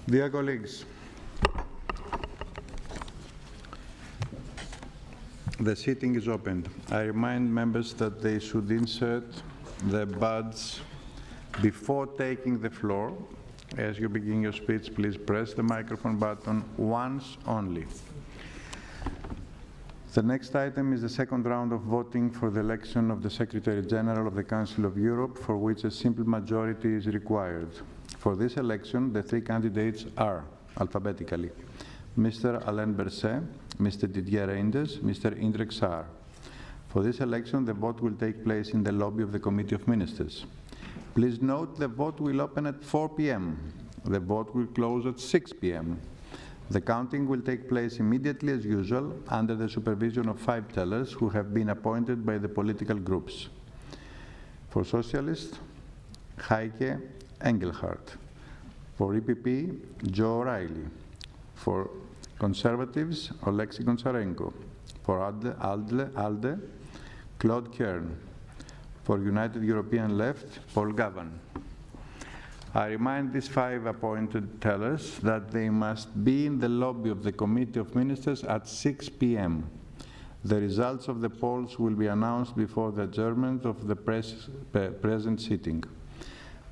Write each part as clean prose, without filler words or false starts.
Dear colleagues, the sitting is opened. I remind members that they should insert the badge before taking the floor. As you begin your speech, please press the microphone button once only. The next item is the second round of voting for the election of the Secretary General of the Council of Europe, for which a simple majority is required. For this election, the three candidates are, alphabetically, Mr. Alain Berset, Mr. Didier Reynders, Mr. Indrek Saar. For this election, the vote will take place in the lobby of the Committee of Ministers. Please note the vote will open at 4 p.m. The vote will close at 6 p.m. The counting will take place immediately as usual under the supervision of 5 tellers who have been appointed by the political groups. For Socialists, Heike Engelhardt. For EPP, Joe O'Reilly. For Conservatives, Oleksiy Goncharenko. For ALDE, Claude Kern. For United European Left, Paul Gavan. I remind these 5 appointed tellers that they must be in the lobby of the Committee of Ministers at 6 p.m. The results of the polls will be announced before the adjournment of the present sitting.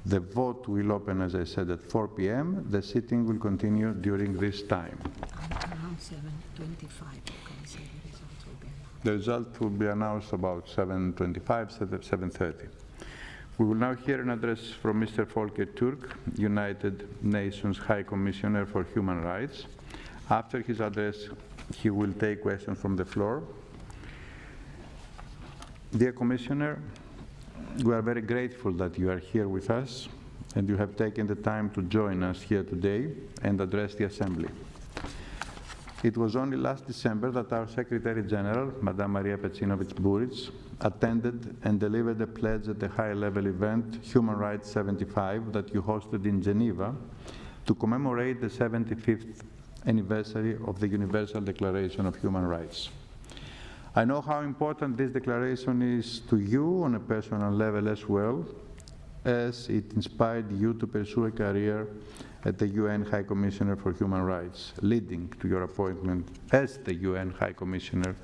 The vote will open, as I said, at 4 p.m. The sitting will continue during this time. Around 7:25, the result will be announced about 7:25, 7:30. We will now hear an address from Mr. Volker Turk, United Nations High Commissioner for Human Rights. After his address, he will take questions from the floor. Dear Commissioner, we are very grateful that you are here with us and you have taken the time to join us here today and address the Assembly. It was only last December that our Secretary General, Madame Maria Pecinovic-Buric, attended and delivered a pledge at the high-level event Human Rights 75 that you hosted in Geneva to commemorate the 75th anniversary of the Universal Declaration of Human Rights. I know how important this declaration is to you on a personal level as well, as it inspired you to pursue a career at the UN High Commissioner for Human Rights, leading to your appointment as the UN High Commissioner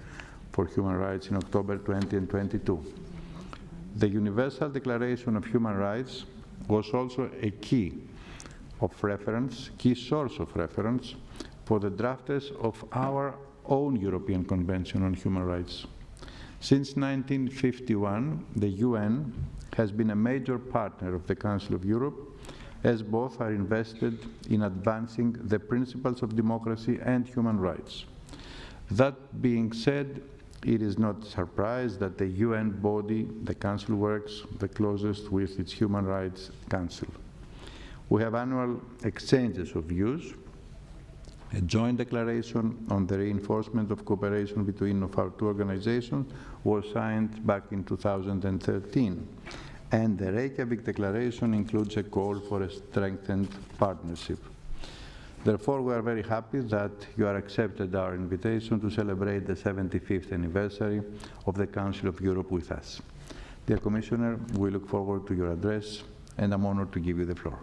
for Human Rights in October 2022. The Universal Declaration of Human Rights was also a key source of reference for the drafters of our own European Convention on Human Rights. Since 1951, the UN has been a major partner of the Council of Europe, as both are invested in advancing the principles of democracy and human rights. That being said, it is not a surprise that the UN body, the Council, works the closest with its Human Rights Council. We have annual exchanges of views. A joint declaration on the reinforcement of cooperation between our two organizations was signed back in 2013. And the Reykjavik Declaration includes a call for a strengthened partnership. Therefore, we are very happy that you have accepted our invitation to celebrate the 75th anniversary of the Council of Europe with us. Dear Commissioner, we look forward to your address, and I'm honored to give you the floor.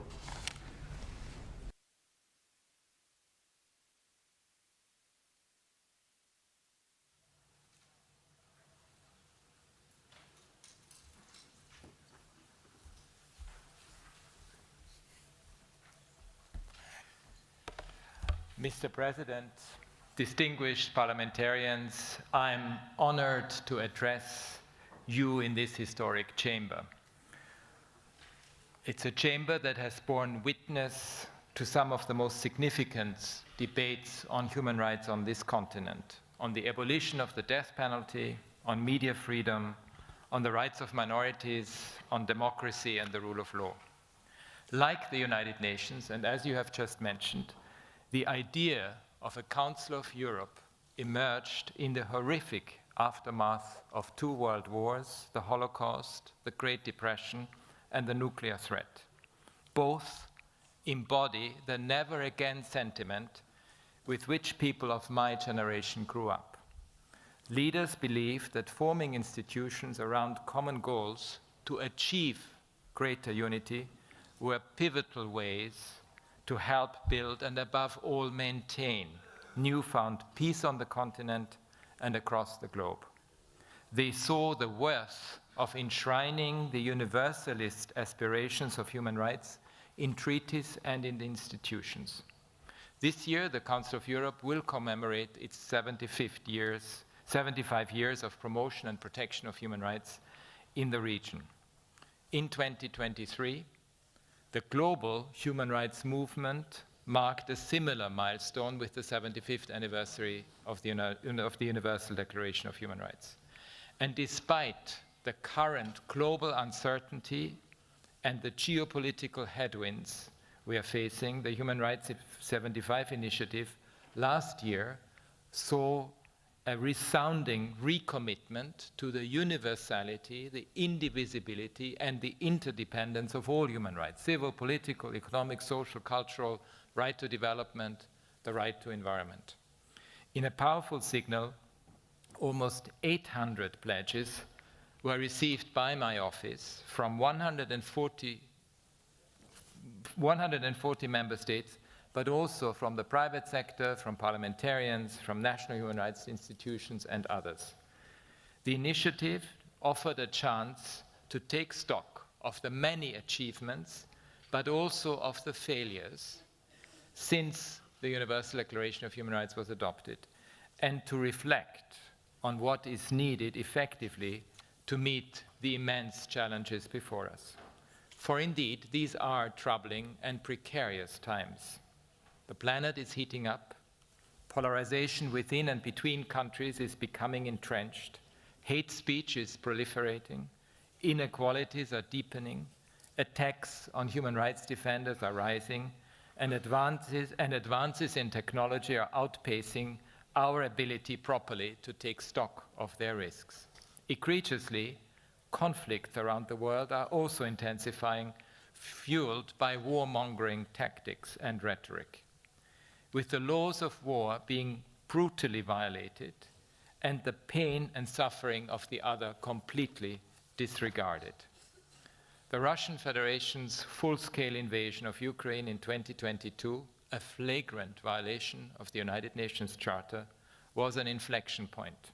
Mr. President, distinguished parliamentarians, I'm honored to address you in this historic chamber. It's a chamber that has borne witness to some of the most significant debates on human rights on this continent, on the abolition of the death penalty, on media freedom, on the rights of minorities, on democracy and the rule of law. Like the United Nations, and as you have just mentioned, the idea of a Council of Europe emerged in the horrific aftermath of 2 world wars, the Holocaust, the Great Depression, and the nuclear threat. Both embody the never again sentiment with which people of my generation grew up. Leaders believed that forming institutions around common goals to achieve greater unity were pivotal ways to help build and above all maintain newfound peace on the continent and across the globe. They saw the worth of enshrining the universalist aspirations of human rights in treaties and in the institutions. This year, the Council of Europe will commemorate its 75 years of promotion and protection of human rights in the region. In 2023, the global human rights movement marked a similar milestone with the 75th anniversary of the Universal Declaration of Human Rights. And despite the current global uncertainty and the geopolitical headwinds we are facing, the Human Rights 75 initiative last year saw a resounding recommitment to the universality, the indivisibility, and the interdependence of all human rights: civil, political, economic, social, cultural, right to development, the right to environment. In a powerful signal, almost 800 pledges were received by my office from 140 member states, but also from the private sector, from parliamentarians, from national human rights institutions, and others. The initiative offered a chance to take stock of the many achievements, but also of the failures since the Universal Declaration of Human Rights was adopted, and to reflect on what is needed effectively to meet the immense challenges before us. For indeed, these are troubling and precarious times. The planet is heating up, polarization within and between countries is becoming entrenched, hate speech is proliferating, inequalities are deepening, attacks on human rights defenders are rising, and advances in technology are outpacing our ability properly to take stock of their risks. Egregiously, conflicts around the world are also intensifying, fueled by warmongering tactics and rhetoric. With the laws of war being brutally violated and the pain and suffering of the other completely disregarded. The Russian Federation's full-scale invasion of Ukraine in 2022, a flagrant violation of the United Nations Charter, was an inflection point.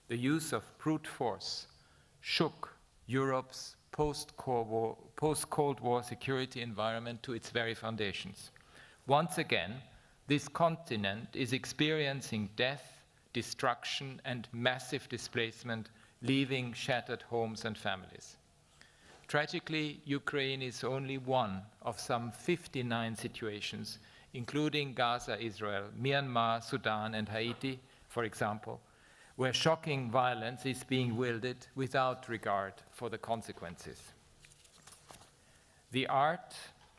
The use of brute force shook Europe's post-Cold War security environment to its very foundations. Once again, this continent is experiencing death, destruction, and massive displacement, leaving shattered homes and families. Tragically, Ukraine is only one of some 59 situations, including Gaza, Israel, Myanmar, Sudan, and Haiti, for example, where shocking violence is being wielded without regard for the consequences. The art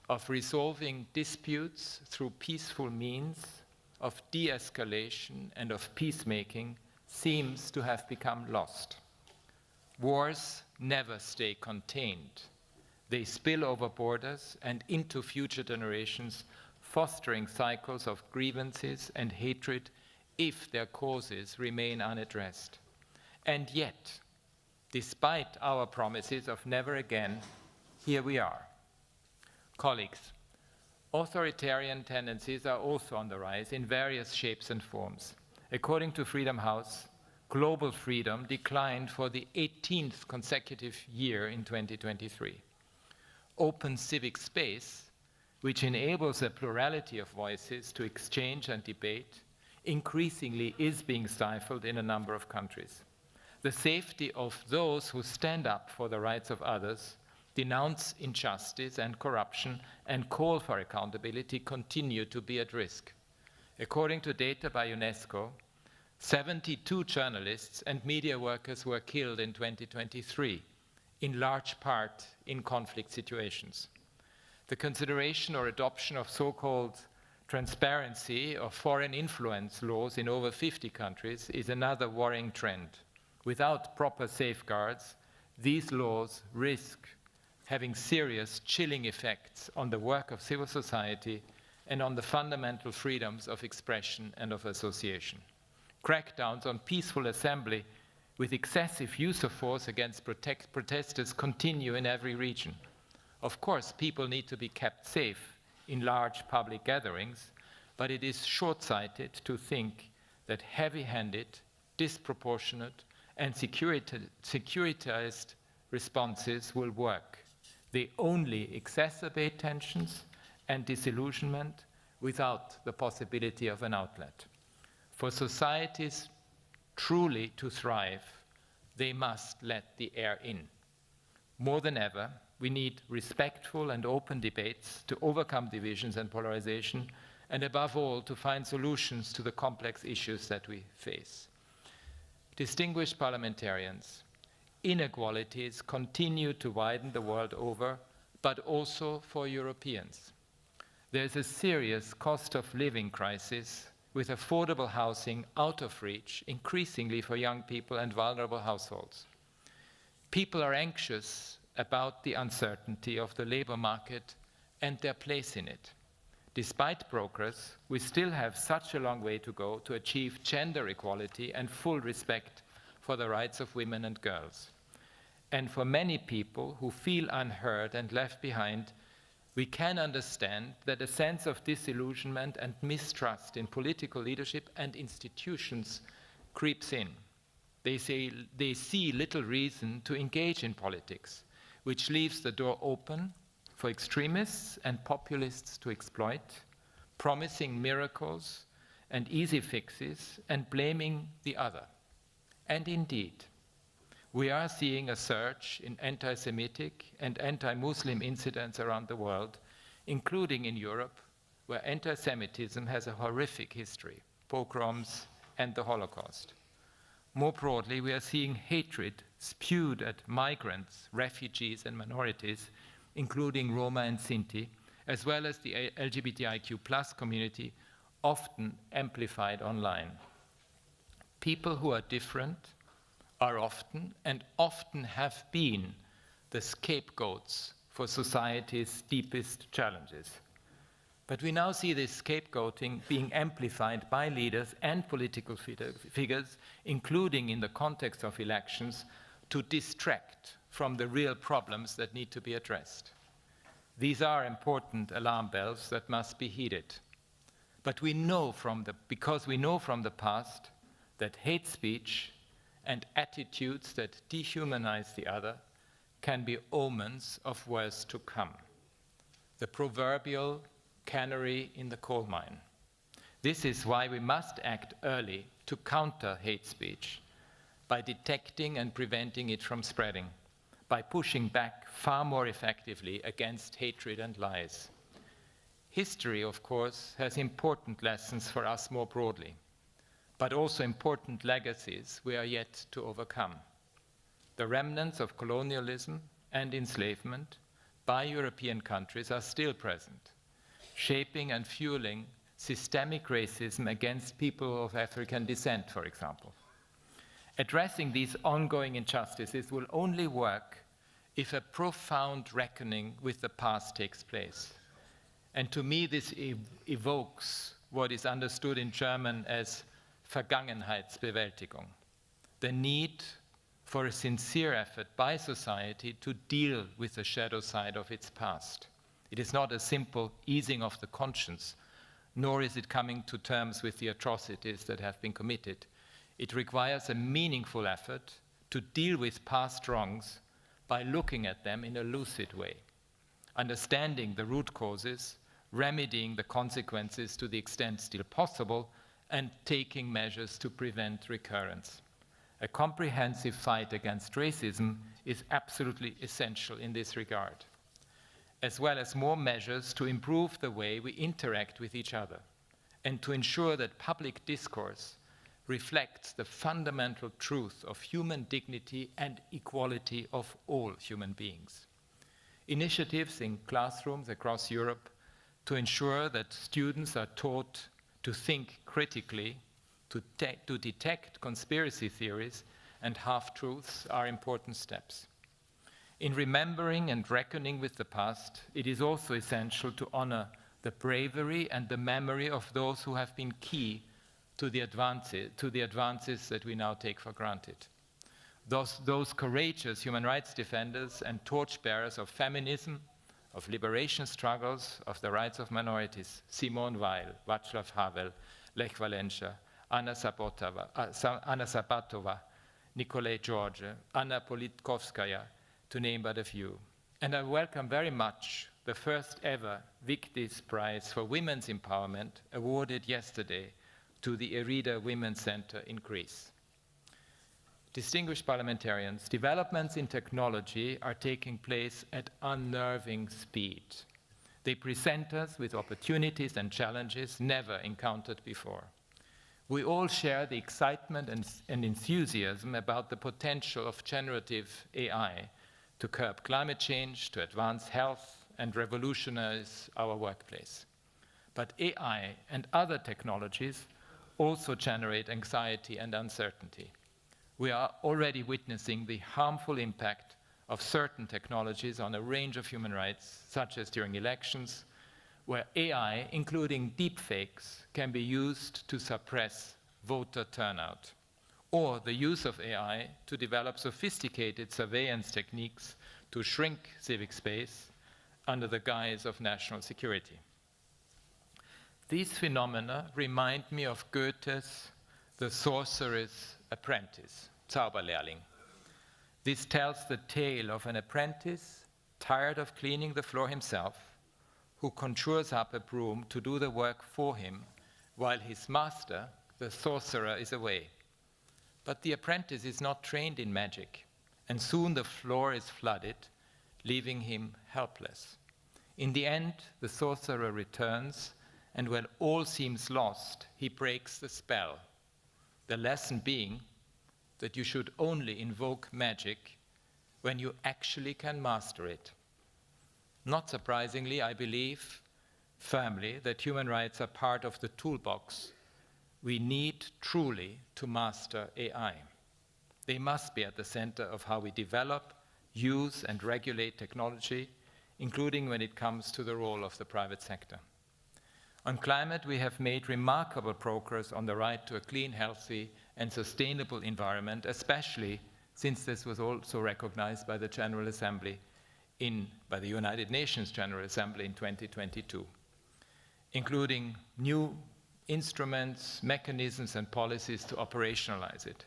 of resolving disputes through peaceful means, of de-escalation and of peacemaking seems to have become lost. Wars never stay contained. They spill over borders and into future generations, fostering cycles of grievances and hatred if their causes remain unaddressed. And yet, despite our promises of never again, here we are. Colleagues, authoritarian tendencies are also on the rise in various shapes and forms. According to Freedom House, global freedom declined for the 18th consecutive year in 2023. Open civic space, which enables a plurality of voices to exchange and debate, increasingly is being stifled in a number of countries. The safety of those who stand up for the rights of others, denounce injustice and corruption, and call for accountability continue to be at risk. According to data by UNESCO, 72 journalists and media workers were killed in 2023, in large part in conflict situations. The consideration or adoption of so-called transparency or foreign influence laws in over 50 countries is another worrying trend. Without proper safeguards, these laws risk having serious chilling effects on the work of civil society and on the fundamental freedoms of expression and of association. Crackdowns on peaceful assembly with excessive use of force against protesters continue in every region. Of course, people need to be kept safe in large public gatherings, but it is short-sighted to think that heavy-handed, disproportionate, and securitized responses will work. They only exacerbate tensions and disillusionment without the possibility of an outlet. For societies truly to thrive, they must let the air in. More than ever, we need respectful and open debates to overcome divisions and polarization, and above all, to find solutions to the complex issues that we face. Distinguished parliamentarians, inequalities continue to widen the world over, but also for Europeans. There is a serious cost of living crisis with affordable housing out of reach, increasingly for young people and vulnerable households. People are anxious about the uncertainty of the labor market and their place in it. Despite progress, we still have such a long way to go to achieve gender equality and full respect for the rights of women and girls. And for many people who feel unheard and left behind, we can understand that a sense of disillusionment and mistrust in political leadership and institutions creeps in. They see little reason to engage in politics, which leaves the door open for extremists and populists to exploit, promising miracles and easy fixes and blaming the other. And indeed, we are seeing a surge in anti-Semitic and anti-Muslim incidents around the world, including in Europe, where anti-Semitism has a horrific history, pogroms and the Holocaust. More broadly, we are seeing hatred spewed at migrants, refugees, and minorities, including Roma and Sinti, as well as the LGBTIQ+ community, often amplified online. People who are different are often, and often have been, the scapegoats for society's deepest challenges. But we now see this scapegoating being amplified by leaders and political figures, including in the context of elections, to distract from the real problems that need to be addressed. These are important alarm bells that must be heeded. But because we know from the past that hate speech and attitudes that dehumanize the other can be omens of worse to come. The proverbial canary in the coal mine. This is why we must act early to counter hate speech, by detecting and preventing it from spreading, by pushing back far more effectively against hatred and lies. History, of course, has important lessons for us more broadly, but also important legacies we are yet to overcome. The remnants of colonialism and enslavement by European countries are still present, shaping and fueling systemic racism against people of African descent, for example. Addressing these ongoing injustices will only work if a profound reckoning with the past takes place. And to me, this evokes what is understood in German as Vergangenheitsbewältigung, the need for a sincere effort by society to deal with the shadow side of its past. It is not a simple easing of the conscience, nor is it coming to terms with the atrocities that have been committed. It requires a meaningful effort to deal with past wrongs by looking at them in a lucid way, understanding the root causes, remedying the consequences to the extent still possible, and taking measures to prevent recurrence. A comprehensive fight against racism is absolutely essential in this regard, as well as more measures to improve the way we interact with each other and to ensure that public discourse reflects the fundamental truth of human dignity and equality of all human beings. Initiatives in classrooms across Europe to ensure that students are taught to think critically, to detect conspiracy theories and half-truths are important steps. In remembering and reckoning with the past, it is also essential to honor the bravery and the memory of those who have been key to the advances that we now take for granted. Those courageous human rights defenders and torchbearers of feminism, of liberation struggles, of the rights of minorities, Simone Weil, Václav Havel, Lech Walesa, Anna Sabatova, Nikolai George, Anna Politkovskaya, to name but a few. And I welcome very much the first ever Victis Prize for Women's Empowerment awarded yesterday to the Erida Women's Center in Greece. Distinguished parliamentarians, developments in technology are taking place at unnerving speed. They present us with opportunities and challenges never encountered before. We all share the excitement and enthusiasm about the potential of generative AI to curb climate change, to advance health, and revolutionize our workplace. But AI and other technologies also generate anxiety and uncertainty. We are already witnessing the harmful impact of certain technologies on a range of human rights, such as during elections, where AI, including deepfakes, can be used to suppress voter turnout, or the use of AI to develop sophisticated surveillance techniques to shrink civic space under the guise of national security. These phenomena remind me of Goethe's The Sorcerer's Apprentice, Zauberlehrling. This tells the tale of an apprentice tired of cleaning the floor himself, who conjures up a broom to do the work for him while his master, the sorcerer, is away. But the apprentice is not trained in magic, and soon the floor is flooded, leaving him helpless. In the end, the sorcerer returns, and when all seems lost, he breaks the spell. The lesson being that you should only invoke magic when you actually can master it. Not surprisingly, I believe firmly that human rights are part of the toolbox we need truly to master AI. They must be at the center of how we develop, use, and regulate technology, including when it comes to the role of the private sector. On climate, we have made remarkable progress on the right to a clean, healthy, and sustainable environment, especially since this was also recognized by the General Assembly by the United Nations General Assembly in 2022, including new instruments, mechanisms, and policies to operationalize it.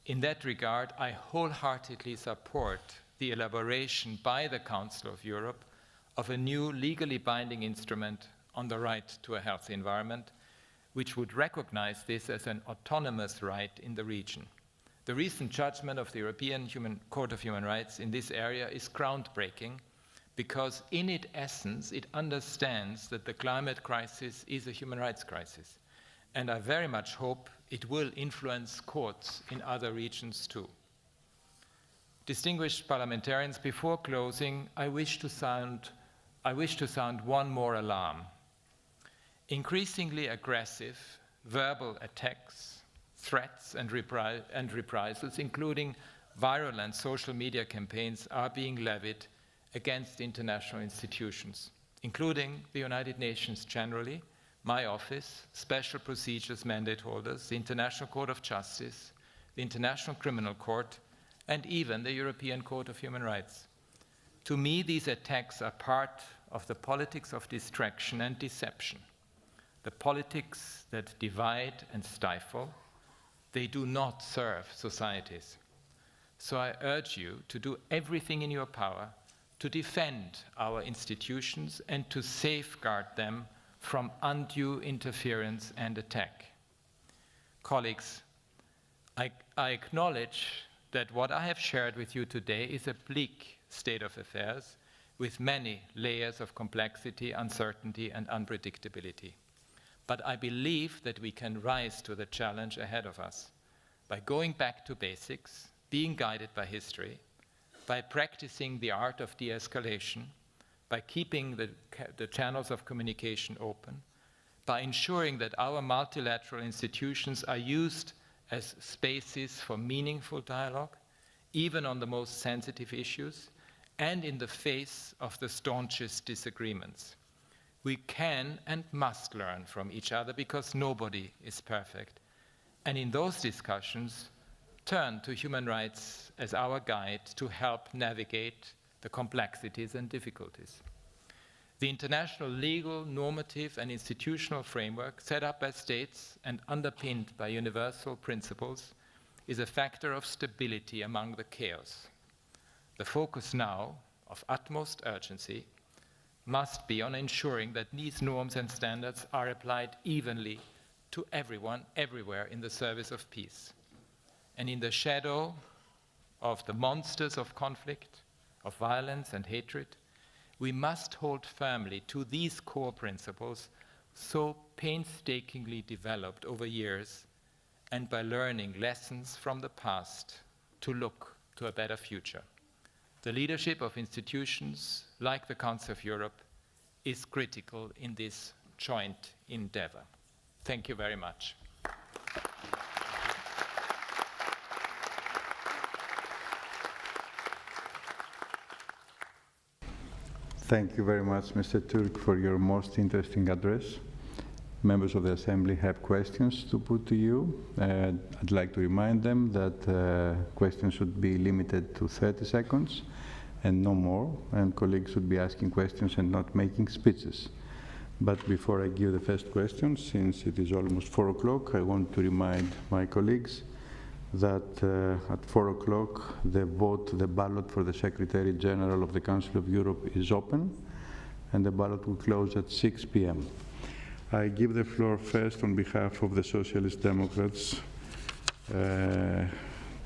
In that regard, I wholeheartedly support the elaboration by the Council of Europe of a new legally binding instrument on the right to a healthy environment, which would recognize this as an autonomous right in the region. The recent judgment of the European Court of Human Rights in this area is groundbreaking because in its essence, it understands that the climate crisis is a human rights crisis. And I very much hope it will influence courts in other regions too. Distinguished parliamentarians, before closing, I wish to sound one more alarm. Increasingly aggressive verbal attacks, threats, and reprisals, including viral and social media campaigns, are being levied against international institutions, including the United Nations generally, my office, special procedures mandate holders, the International Court of Justice, the International Criminal Court, and even the European Court of Human Rights. To me, these attacks are part of the politics of distraction and deception, the politics that divide and stifle. They do not serve societies. So I urge you to do everything in your power to defend our institutions and to safeguard them from undue interference and attack. Colleagues, I acknowledge that what I have shared with you today is a bleak state of affairs with many layers of complexity, uncertainty, and unpredictability. But I believe that we can rise to the challenge ahead of us by going back to basics, being guided by history, by practicing the art of de-escalation, by keeping the channels of communication open, by ensuring that our multilateral institutions are used as spaces for meaningful dialogue, even on the most sensitive issues, and in the face of the staunchest disagreements. We can and must learn from each other because nobody is perfect. And in those discussions, turn to human rights as our guide to help navigate the complexities and difficulties. The international legal, normative, and institutional framework set up by states and underpinned by universal principles is a factor of stability among the chaos. The focus now, of utmost urgency, must be on ensuring that these norms and standards are applied evenly to everyone, everywhere in the service of peace. And in the shadow of the monsters of conflict, of violence and hatred, we must hold firmly to these core principles so painstakingly developed over years, and by learning lessons from the past to look to a better future. The leadership of institutions like the Council of Europe is critical in this joint endeavor. Thank you very much. Thank you very much, Mr. Turk, for your most interesting address. Members of the Assembly have questions to put to you. I'd like to remind them that questions should be limited to 30 seconds and no more, and colleagues should be asking questions and not making speeches. But before I give the first question, since it is almost 4 o'clock, I want to remind my colleagues that at 4 o'clock the ballot for the Secretary General of the Council of Europe is open, and the ballot will close at 6 p.m. I give the floor first on behalf of the Socialist Democrats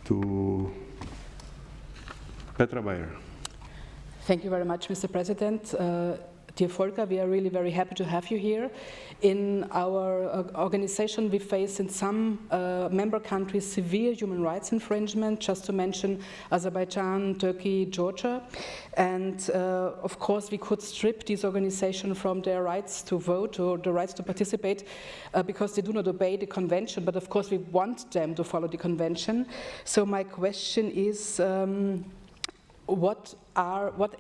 to Petra Bayer. Thank you very much, Mr. President. Dear Volker, we are really very happy to have you here. In our organization, we face in some member countries severe human rights infringement, just to mention Azerbaijan, Turkey, Georgia. And of course, we could strip these organizations from their rights to vote or the rights to participate because they do not obey the convention. But of course, we want them to follow the convention. So my question is, what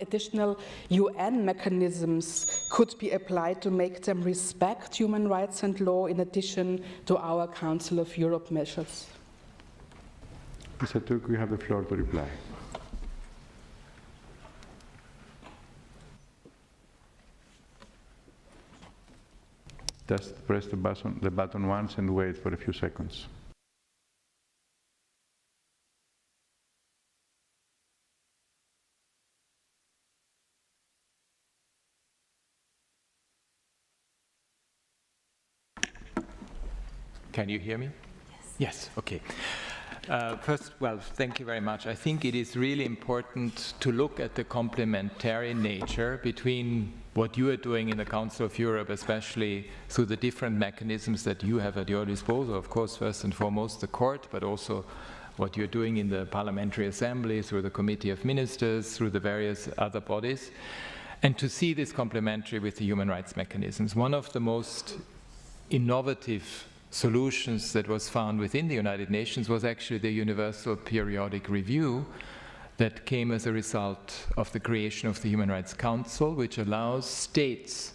additional UN mechanisms could be applied to make them respect human rights and law in addition to our Council of Europe measures? Mr. Turk, you have the floor to reply. Just press the button once and wait for a few seconds. Can you hear me? Yes. Yes, okay. First, well, thank you very much. I think it is really important to look at the complementary nature between what you are doing in the Council of Europe, especially through the different mechanisms that you have at your disposal. Of course, first and foremost, the court, but also what you're doing in the Parliamentary Assembly, through the Committee of Ministers, through the various other bodies, and to see this complementary with the human rights mechanisms. One of the most innovative solutions that was found within the United Nations was actually the Universal Periodic Review that came as a result of the creation of the Human Rights Council, which allows states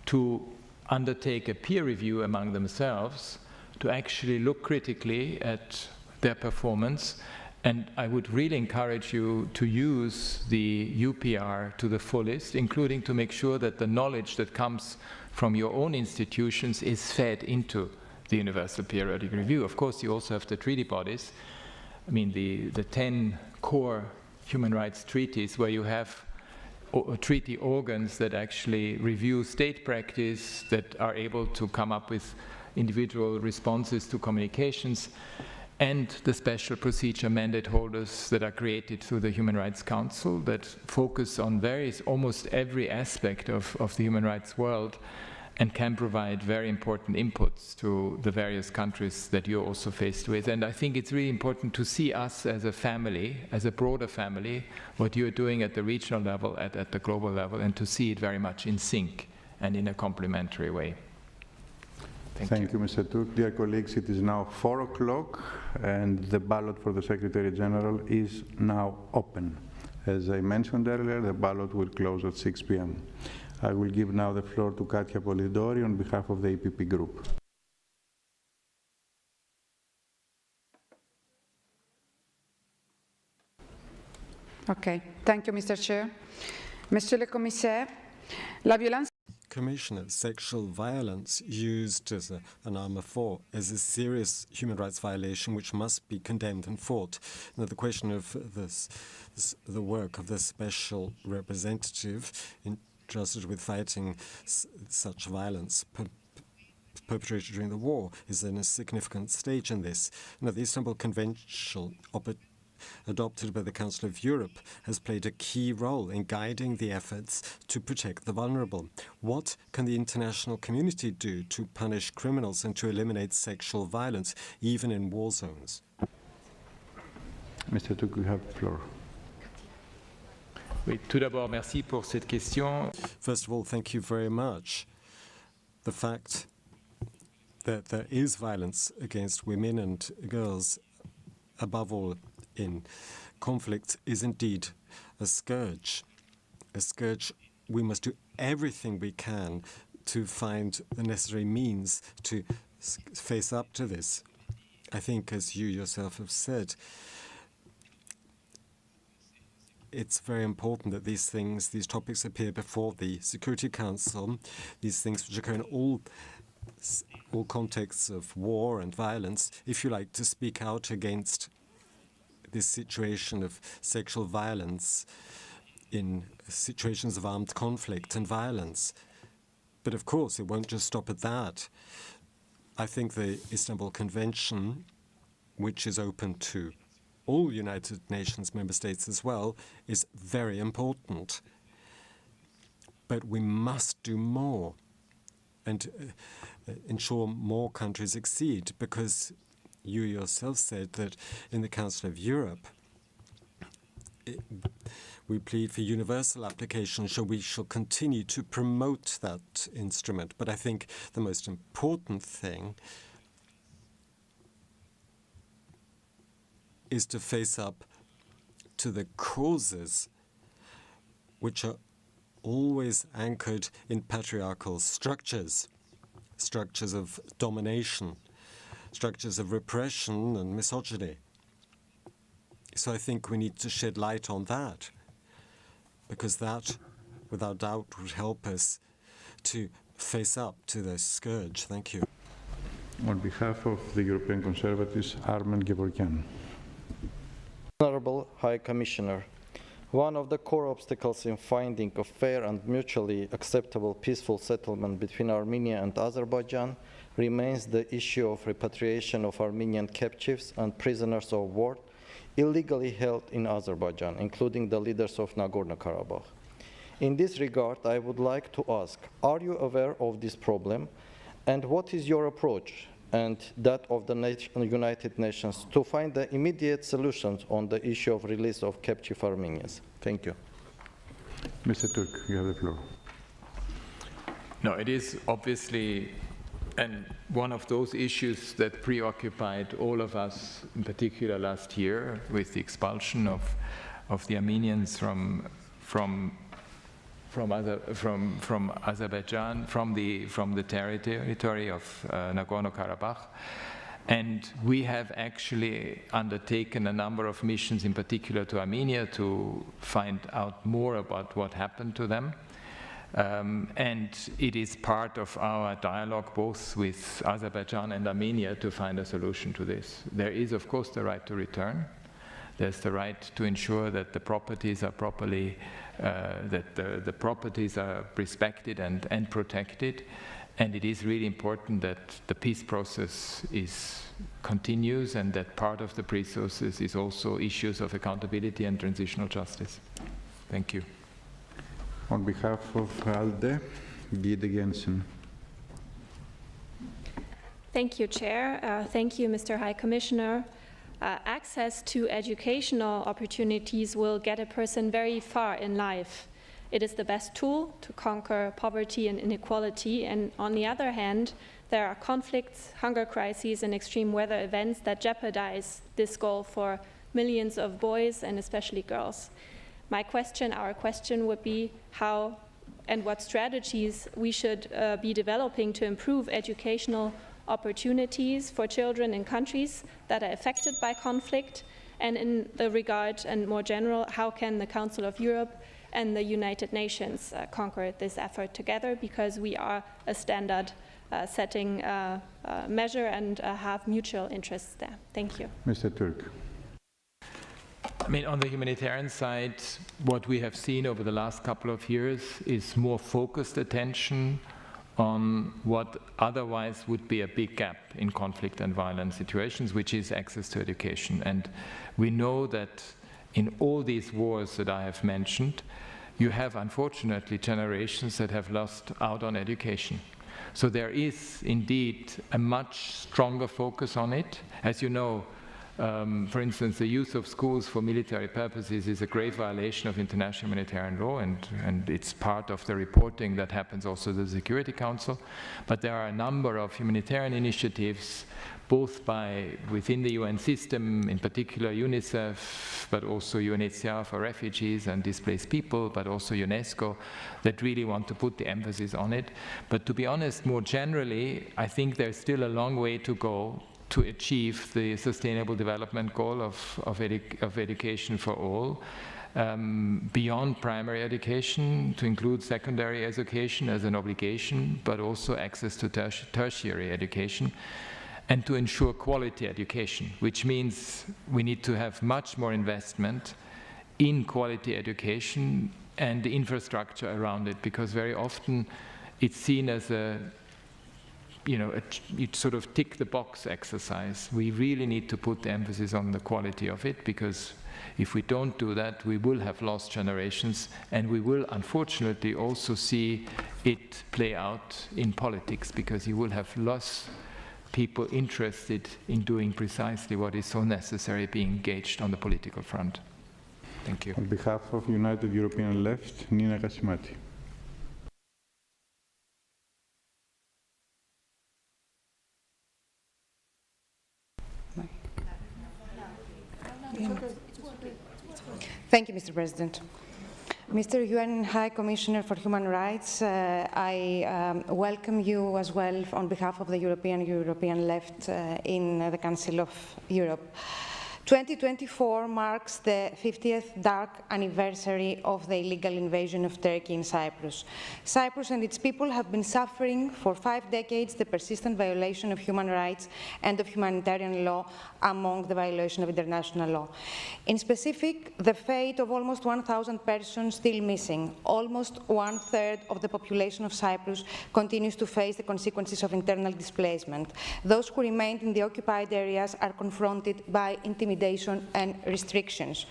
to undertake a peer review among themselves to actually look critically at their performance. And I would really encourage you to use the UPR to the fullest, including to make sure that the knowledge that comes from your own institutions is fed into the Universal Periodic Review. Of course, you also have the treaty bodies. I mean, the 10 core human rights treaties where you have treaty organs that actually review state practice, that are able to come up with individual responses to communications, and the special procedure mandate holders that are created through the Human Rights Council that focus on almost every aspect of the human rights world, and can provide very important inputs to the various countries that you're also faced with. And I think it's really important to see us as a family, as a broader family, what you're doing at the regional level, at the global level, and to see it very much in sync and in a complementary way. Thank you, Mr. Turk. Dear colleagues, it is now 4 o'clock, and the ballot for the Secretary General is now open. As I mentioned earlier, the ballot will close at 6 p.m. I will give now the floor to Katia Polidori on behalf of the EPP Group. Okay, thank you, Mr. Chair. Monsieur le Commissaire, la violence. Commissioner, sexual violence used as an armor for is a serious human rights violation which must be condemned and fought. Now, the question of the work of the special representative entrusted with fighting such violence perpetrated during the war is in a significant stage in this. Now, the Istanbul Convention adopted by the Council of Europe has played a key role in guiding the efforts to protect the vulnerable. What can the international community do to punish criminals and to eliminate sexual violence, even in war zones? Mr. Turk, you have the floor. Oui, tout d'abord, merci pour cette question. First of all, thank you very much. The fact that there is violence against women and girls, above all in conflict, is indeed a scourge. A scourge. We must do everything we can to find the necessary means to face up to this. I think, as you yourself have said, it's very important that these topics appear before the Security Council, these things which occur in all contexts of war and violence, if you like, to speak out against this situation of sexual violence in situations of armed conflict and violence. But of course, it won't just stop at that. I think the Istanbul Convention, which is open to all United Nations member states as well, is very important. But we must do more and ensure more countries succeed, because you yourself said that in the Council of Europe, we plead for universal application, so we shall continue to promote that instrument. But I think the most important thing is to face up to the causes which are always anchored in patriarchal structures, structures of domination, structures of repression and misogyny. So I think we need to shed light on that, because that, without doubt, would help us to face up to this scourge. Thank you. On behalf of the European Conservatives, Armen Gevorkian. Honorable High Commissioner, one of the core obstacles in finding a fair and mutually acceptable peaceful settlement between Armenia and Azerbaijan remains the issue of repatriation of Armenian captives and prisoners of war illegally held in Azerbaijan, including the leaders of Nagorno-Karabakh. In this regard, I would like to ask, are you aware of this problem, and what is your approach and that of the United Nations to find the immediate solutions on the issue of release of captive Armenians? Thank you. Mr. Turk, you have the floor. No, it is obviously one of those issues that preoccupied all of us, in particular last year, with the expulsion of the Armenians from Azerbaijan, from the territory of Nagorno-Karabakh. And we have actually undertaken a number of missions, in particular to Armenia, to find out more about what happened to them. And it is part of our dialogue both with Azerbaijan and Armenia to find a solution to this. There is, of course, the right to return. There's the right to ensure that the properties are properly, the properties are respected and protected. And it is really important that the peace process continues, and that part of the peace process is also issues of accountability and transitional justice. Thank you. On behalf of ALDE, Gide Jensen. Thank you, Chair. Thank you, Mr. High Commissioner. Access to educational opportunities will get a person very far in life. It is the best tool to conquer poverty and inequality, and on the other hand, there are conflicts, hunger crises, and extreme weather events that jeopardize this goal for millions of boys and especially girls. Our question would be, how and what strategies we should be developing to improve educational opportunities for children in countries that are affected by conflict, and in the regard and more general, how can the Council of Europe and the United Nations conquer this effort together, because we are a standard setting measure and have mutual interests there. Thank you. Mr. Turk. I mean, on the humanitarian side, what we have seen over the last couple of years is more focused attention on what otherwise would be a big gap in conflict and violent situations, which is access to education. And we know that in all these wars that I have mentioned, you have unfortunately generations that have lost out on education. So there is indeed a much stronger focus on it. As you know, for instance, the use of schools for military purposes is a grave violation of international humanitarian law, and it's part of the reporting that happens also to the Security Council. But there are a number of humanitarian initiatives, both within the UN system, in particular UNICEF, but also UNHCR for refugees and displaced people, but also UNESCO, that really want to put the emphasis on it. But to be honest, more generally, I think there's still a long way to go to achieve the Sustainable Development Goal of education for all, beyond primary education, to include secondary education as an obligation, but also access to tertiary education, and to ensure quality education, which means we need to have much more investment in quality education and the infrastructure around it, because very often it's seen as a sort of tick the box exercise. We really need to put the emphasis on the quality of it, because if we don't do that, we will have lost generations, and we will unfortunately also see it play out in politics, because you will have lost people interested in doing precisely what is so necessary, being engaged on the political front. Thank you. On behalf of United European Left, Nina Gassimati. Thank you, Mr. President. Mr. UN High Commissioner for Human Rights, I welcome you as well on behalf of the European Left in the Council of Europe. 2024 marks the 50th dark anniversary of the illegal invasion of Turkey in Cyprus. Cyprus and its people have been suffering for 5 decades the persistent violation of human rights and of humanitarian law among the violation of international law. In specific, the fate of almost 1,000 persons still missing. Almost 1/3 of the population of Cyprus continues to face the consequences of internal displacement. Those who remained in the occupied areas are confronted by intimidation and restrictions.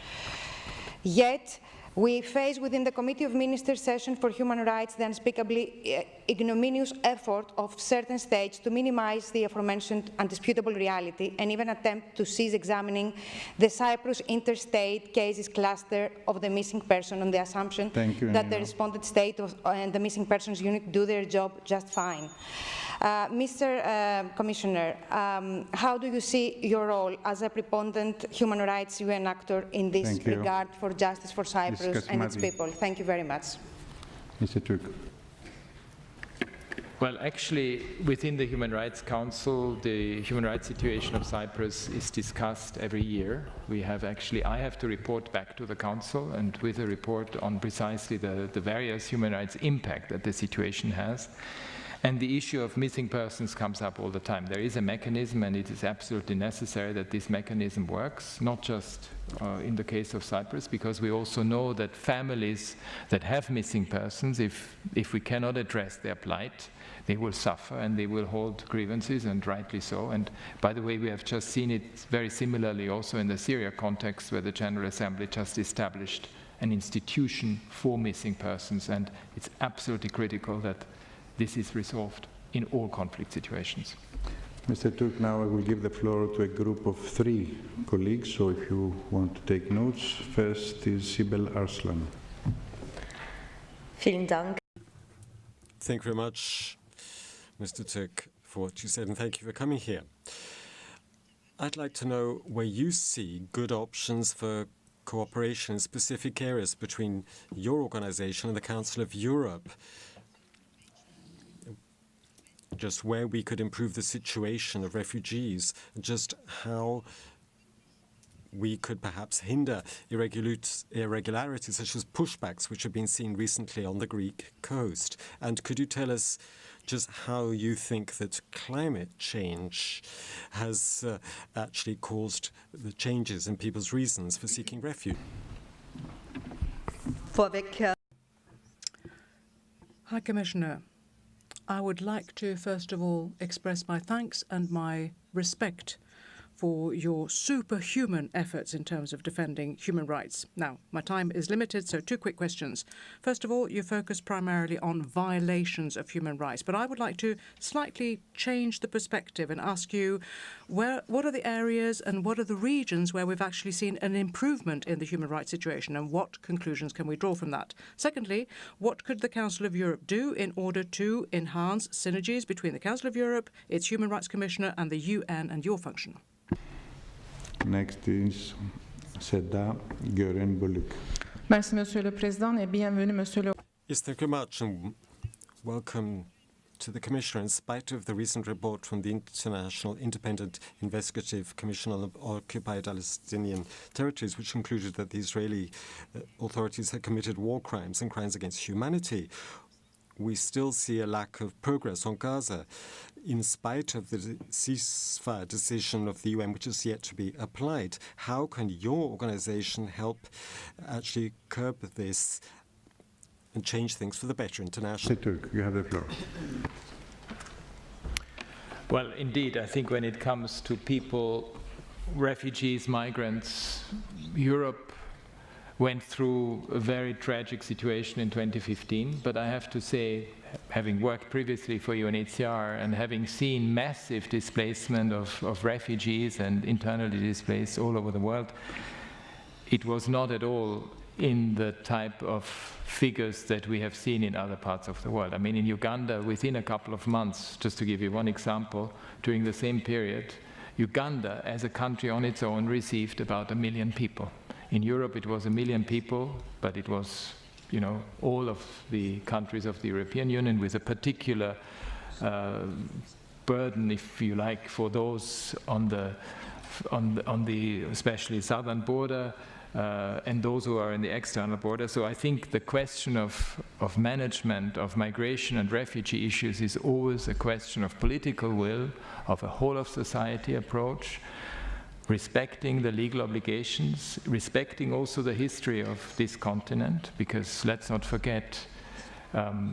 Yet, we face within the Committee of Ministers session for Human Rights the unspeakably ignominious effort of certain states to minimize the aforementioned undisputable reality and even attempt to cease examining the Cyprus interstate cases cluster of the missing person on the assumption that the respondent state and the missing persons unit do their job just fine. Mr. Commissioner, how do you see your role as a preponderant human rights UN actor in this regard for justice for Cyprus and its people? Thank you very much. Mr. Turk. Well, actually, within the Human Rights Council, the human rights situation of Cyprus is discussed every year. I have to report back to the Council, and with a report on precisely the various human rights impact that the situation has. And the issue of missing persons comes up all the time. There is a mechanism, and it is absolutely necessary that this mechanism works, not just in the case of Cyprus, because we also know that families that have missing persons, if we cannot address their plight, they will suffer and they will hold grievances, and rightly so. And by the way, we have just seen it very similarly also in the Syria context, where the General Assembly just established an institution for missing persons, and it's absolutely critical that this is resolved in all conflict situations. Mr. Turk, now I will give the floor to a group of 3 colleagues, so if you want to take notes. First is Sibel Arslan. Vielen Dank. Thank you very much, Mr. Turk, for what you said, and thank you for coming here. I'd like to know where you see good options for cooperation in specific areas between your organization and the Council of Europe, just where we could improve the situation of refugees, just how we could perhaps hinder irregularities such as pushbacks, which have been seen recently on the Greek coast. And could you tell us just how you think that climate change has actually caused the changes in people's reasons for seeking refuge? High Commissioner, I would like to first of all express my thanks and my respect for your superhuman efforts in terms of defending human rights. Now, my time is limited, so 2 quick questions. First of all, you focus primarily on violations of human rights, but I would like to slightly change the perspective and ask you, what are the areas and what are the regions where we've actually seen an improvement in the human rights situation, and what conclusions can we draw from that? Secondly, what could the Council of Europe do in order to enhance synergies between the Council of Europe, its Human Rights Commissioner, and the UN and your function? Next is Seda Gören-Buluk. Merci, Monsieur le Président, et bienvenue, Monsieur le... Yes, thank you much, and welcome to the Commissioner. In spite of the recent report from the International Independent Investigative Commission on Occupied Palestinian Territories, which concluded that the Israeli authorities had committed war crimes and crimes against humanity, we still see a lack of progress on Gaza, in spite of the ceasefire decision of the UN, which is yet to be applied. How can your organization help actually curb this and change things for the better internationally? Turk, you have the floor. Well, indeed, I think when it comes to people, refugees, migrants, Europe went through a very tragic situation in 2015, but I have to say, having worked previously for UNHCR and having seen massive displacement of refugees and internally displaced all over the world, it was not at all in the type of figures that we have seen in other parts of the world. I mean, in Uganda, within a couple of months, just to give you one example, during the same period, Uganda, as a country on its own, received about 1 million people. In Europe, it was 1 million people, but it was, all of the countries of the European Union with a particular burden, if you like, for those on the especially southern border and those who are in the external border. So I think the question of management of migration and refugee issues is always a question of political will, of a whole of society approach, respecting the legal obligations, respecting also the history of this continent, because let's not forget,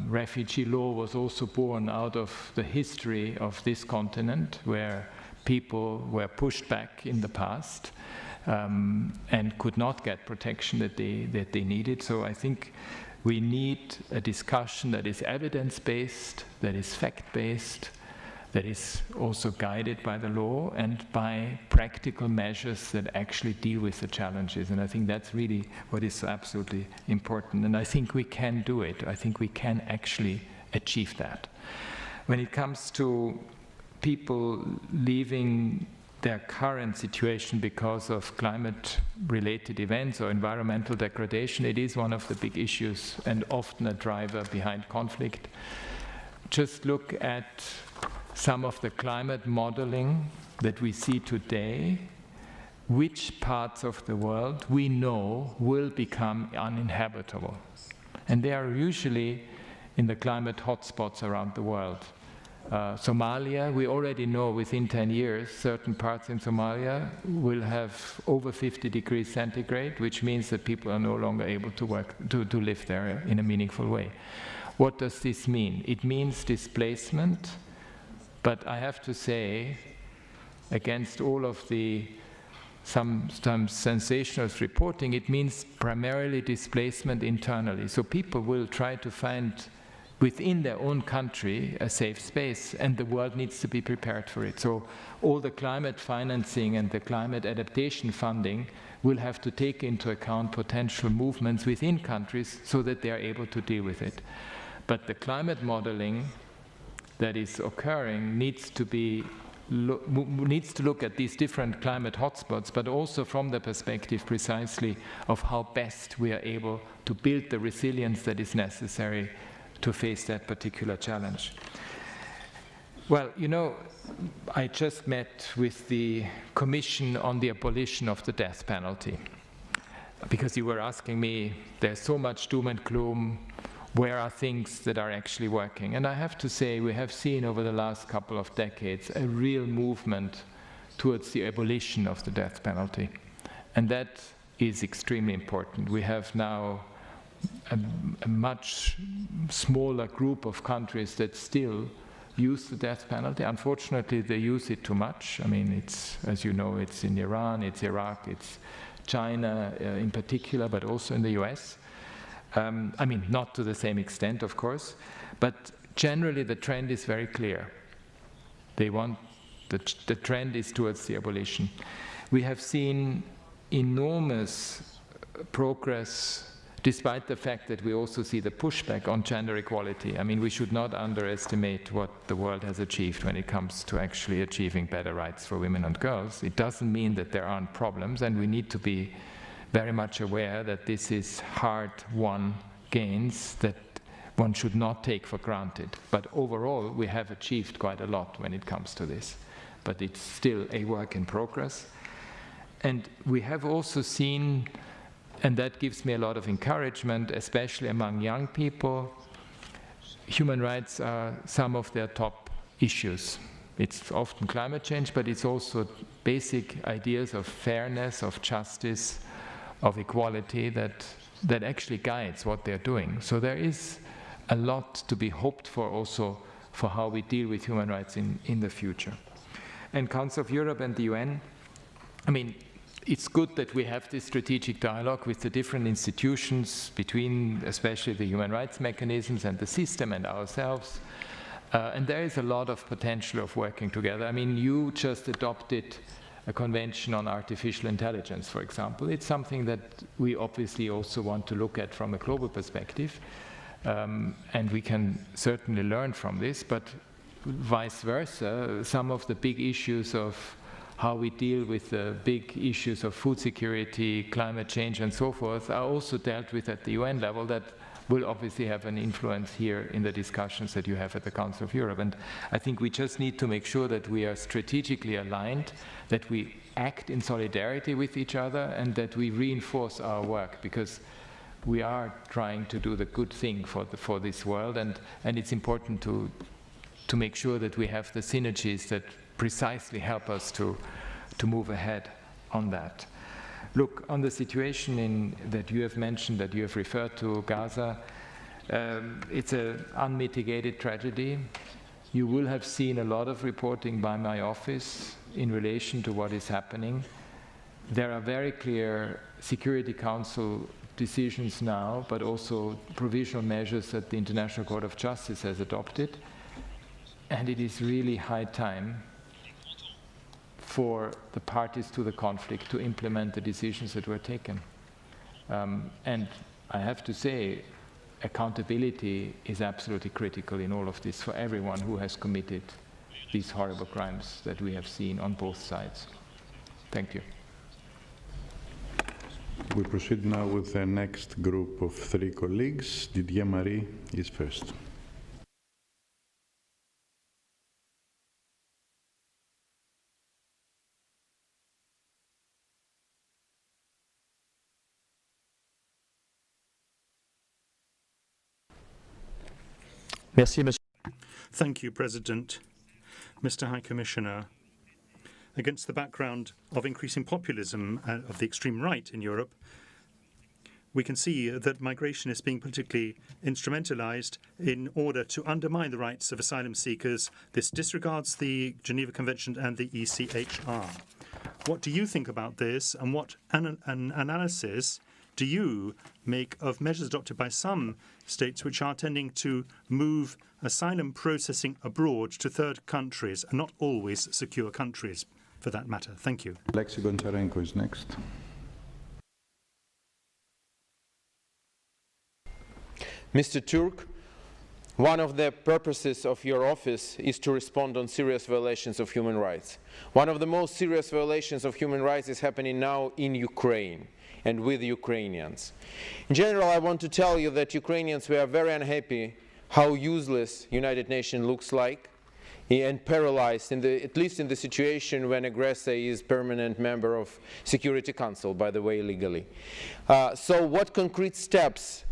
refugee law was also born out of the history of this continent, where people were pushed back in the past and could not get protection that they needed. So I think we need a discussion that is evidence-based, that is fact-based, that is also guided by the law and by practical measures that actually deal with the challenges. And I think that's really what is absolutely important. And I think we can do it. I think we can actually achieve that. When it comes to people leaving their current situation because of climate-related events or environmental degradation, it is one of the big issues and often a driver behind conflict. Just look at some of the climate modeling that we see today, which parts of the world we know will become uninhabitable. And they are usually in the climate hotspots around the world. Somalia, we already know within 10 years, certain parts in Somalia will have over 50 degrees centigrade, which means that people are no longer able to work, to live there in a meaningful way. What does this mean? It means displacement. But I have to say, against all of the sometimes sensationalist reporting, it means primarily displacement internally. So people will try to find within their own country a safe space, and the world needs to be prepared for it. So all the climate financing and the climate adaptation funding will have to take into account potential movements within countries so that they are able to deal with it. But the climate modeling that is occurring needs to be needs to look at these different climate hotspots, but also from the perspective precisely of how best we are able to build the resilience that is necessary to face that particular challenge. Well, you know, I just met with the Commission on the Abolition of the Death Penalty, because you were asking me, there's so much doom and gloom, where are things that are actually working? And I have to say, we have seen over the last couple of decades a real movement towards the abolition of the death penalty. And that is extremely important. We have now a much smaller group of countries that still use the death penalty. Unfortunately, they use it too much. I mean, it's, as you know, it's in Iran, it's Iraq, it's China in particular, but also in the US. I mean, not to the same extent, of course, but generally the trend is very clear. They want, the trend is towards the abolition. We have seen enormous progress, despite the fact that we also see the pushback on gender equality. I mean, we should not underestimate what the world has achieved when it comes to actually achieving better rights for women and girls. It doesn't mean that there aren't problems, and we need to be very much aware that this is hard-won gains that one should not take for granted. But overall, we have achieved quite a lot when it comes to this. But it's still a work in progress. And we have also seen, and that gives me a lot of encouragement, especially among young people, human rights are some of their top issues. It's often climate change, but it's also basic ideas of fairness, of justice, of equality that actually guides what they're doing. So there is a lot to be hoped for also for how we deal with human rights in the future. And Council of Europe and the UN, I mean, it's good that we have this strategic dialogue with the different institutions between especially the human rights mechanisms and the system and ourselves. And there is a lot of potential of working together. I mean, you just adopted a convention on artificial intelligence, for example. It's something that we obviously also want to look at from a global perspective, and we can certainly learn from this, but vice versa, some of the big issues of how we deal with the big issues of food security, climate change, and so forth are also dealt with at the UN level that will obviously have an influence here in the discussions that you have at the Council of Europe. And I think we just need to make sure that we are strategically aligned, that we act in solidarity with each other, and that we reinforce our work, because we are trying to do the good thing for this world, and it's important to make sure that we have the synergies that precisely help us to move ahead on that. Look, on the situation that you have mentioned, that you have referred to, Gaza, it's an unmitigated tragedy. You will have seen a lot of reporting by my office in relation to what is happening. There are very clear Security Council decisions now, but also provisional measures that the International Court of Justice has adopted. And it is really high time for the parties to the conflict to implement the decisions that were taken. And I have to say, accountability is absolutely critical in all of this for everyone who has committed these horrible crimes that we have seen on both sides. Thank you. We proceed now with the next group of 3 colleagues. Didier Marie is first. Thank you, President. Mr. High Commissioner, against the background of increasing populism of the extreme right in Europe, we can see that migration is being politically instrumentalized in order to undermine the rights of asylum seekers. This disregards the Geneva Convention and the ECHR. What do you think about this, and what analysis do you make of measures adopted by some states which are tending to move asylum processing abroad to third countries, and not always secure countries, for that matter? Thank you. Alexei Goncharenko is next. Mr. Turk, one of the purposes of your office is to respond on serious violations of human rights. One of the most serious violations of human rights is happening now in Ukraine and with Ukrainians. In general, I want to tell you that Ukrainians, we are very unhappy how useless United Nations looks like and paralyzed, at least in the situation when aggressor is permanent member of Security Council, by the way, legally. So what concrete steps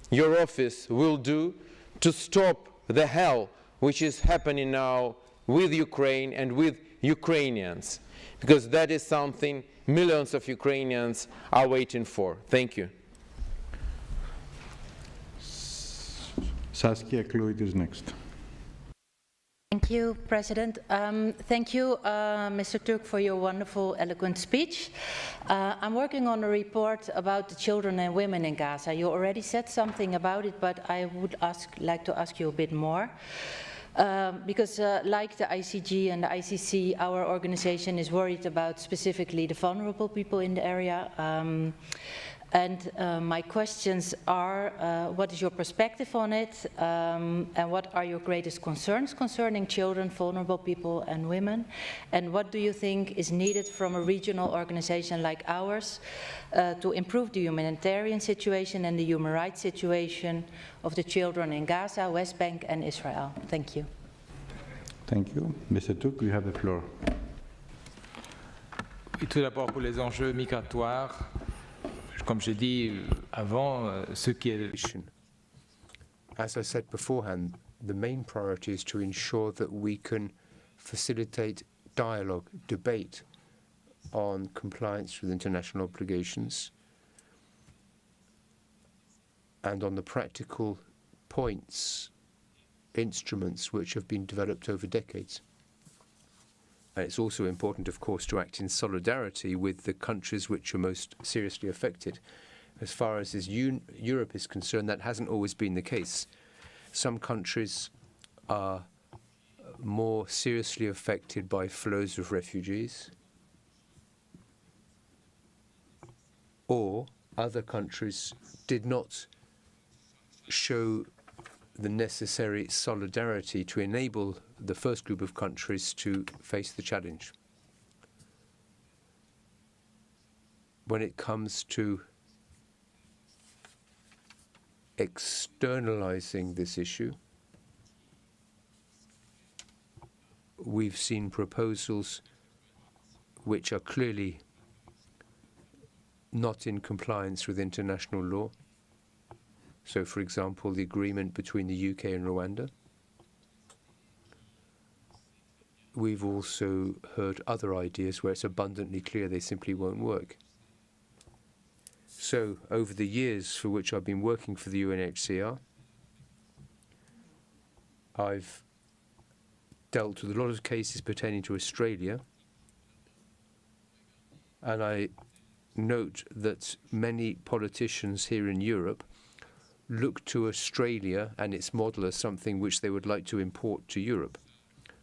your office will do to stop the hell which is happening now with Ukraine and with Ukrainians? Because that is something millions of Ukrainians are waiting for. Thank you. Saskia Kluit is next. Thank you, President. Thank you, Mr. Turk, for your wonderful, eloquent speech. I'm working on a report about the children and women in Gaza. You already said something about it, but I would like to ask you a bit more. Because like the ICG and the ICC, our organization is worried about specifically the vulnerable people in the area. My questions are, what is your perspective on it, and what are your greatest concerns concerning children, vulnerable people and women, and what do you think is needed from a regional organization like ours to improve the humanitarian situation and the human rights situation of the children in Gaza, West Bank and Israel? Thank you. Thank you. Mr. Turk, you have the floor. Tout d'abord, pour les enjeux migratoires, comme j'ai dit avant, ce qui est... As I said beforehand, the main priority is to ensure that we can facilitate dialogue, debate on compliance with international obligations and on the practical points, instruments which have been developed over decades. And it's also important, of course, to act in solidarity with the countries which are most seriously affected. As far as Europe is concerned, that hasn't always been the case. Some countries are more seriously affected by flows of refugees, or other countries did not show the necessary solidarity to enable the first group of countries to face the challenge. When it comes to externalizing this issue, we've seen proposals which are clearly not in compliance with international law. So, for example, the agreement between the UK and Rwanda. We've also heard other ideas where it's abundantly clear they simply won't work. So, over the years for which I've been working for the UNHCR, I've dealt with a lot of cases pertaining to Australia, and I note that many politicians here in Europe look to Australia and its model as something which they would like to import to Europe.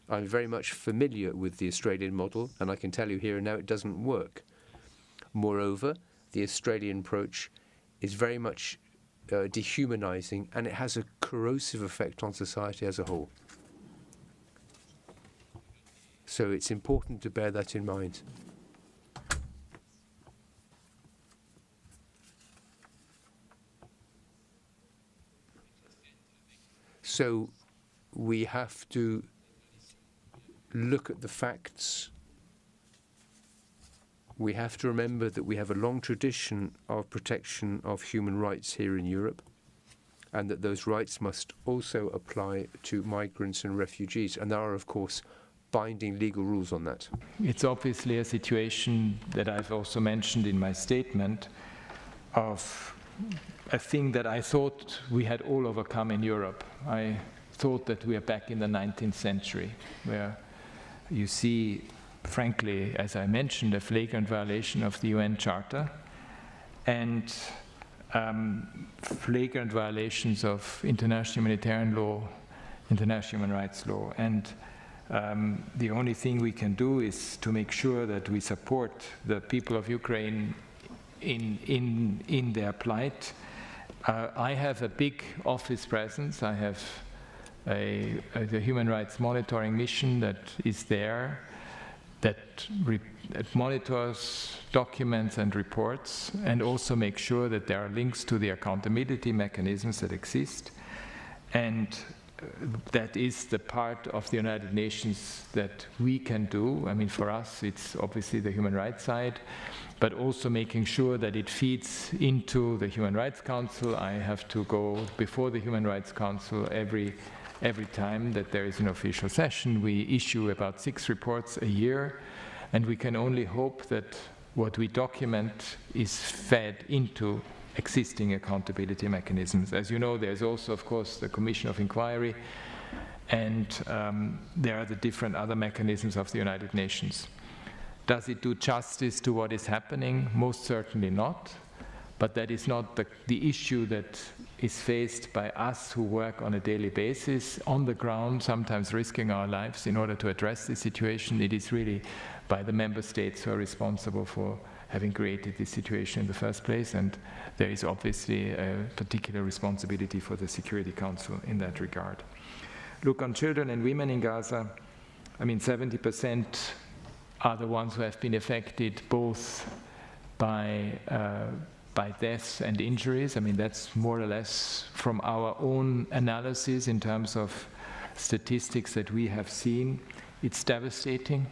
I'm very much familiar with the Australian model, and I can tell you here and now it doesn't work. Moreover, the Australian approach is very much dehumanizing, and it has a corrosive effect on society as a whole. So it's important to bear that in mind. So we have to look at the facts. We have to remember that we have a long tradition of protection of human rights here in Europe, and that those rights must also apply to migrants and refugees. And there are, of course, binding legal rules on that. It's obviously a situation that I've also mentioned in my statement of a thing that I thought we had all overcome in Europe. I thought that we are back in the 19th century, where you see, frankly, as I mentioned, a flagrant violation of the UN Charter and flagrant violations of international humanitarian law, international human rights law. And the only thing we can do is to make sure that we support the people of Ukraine in their plight. I have a big office presence. I have the human rights monitoring mission that is there, that monitors documents and reports, and also make sure that there are links to the accountability mechanisms that exist. And that is the part of the United Nations that we can do. I mean, for us, it's obviously the human rights side, but also making sure that it feeds into the Human Rights Council. I have to go before the Human Rights Council every time that there is an official session. We issue about 6 reports a year, and we can only hope that what we document is fed into existing accountability mechanisms. As you know, there's also, of course, the Commission of Inquiry, and there are the different other mechanisms of the United Nations. Does it do justice to what is happening? Most certainly not. But that is not the issue that is faced by us who work on a daily basis, on the ground, sometimes risking our lives in order to address the situation. It is really by the member states who are responsible for having created this situation in the first place, and there is obviously a particular responsibility for the Security Council in that regard. Look, on children and women in Gaza, I mean, 70% are the ones who have been affected both by deaths and injuries. I mean, that's more or less from our own analysis in terms of statistics that we have seen. It's devastating.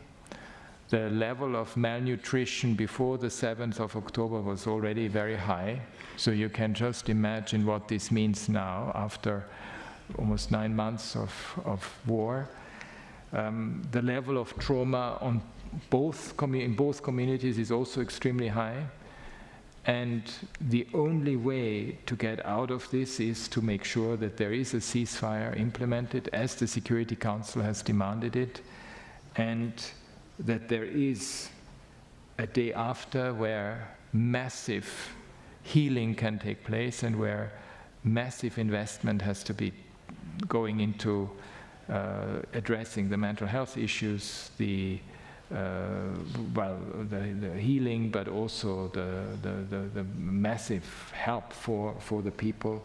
The level of malnutrition before the 7th of October was already very high. So you can just imagine what this means now after almost 9 months of war. The level of trauma on in both communities is also extremely high. And the only way to get out of this is to make sure that there is a ceasefire implemented as the Security Council has demanded it, and that there is a day after where massive healing can take place and where massive investment has to be going into addressing the mental health issues, the healing, but also the massive help for the people.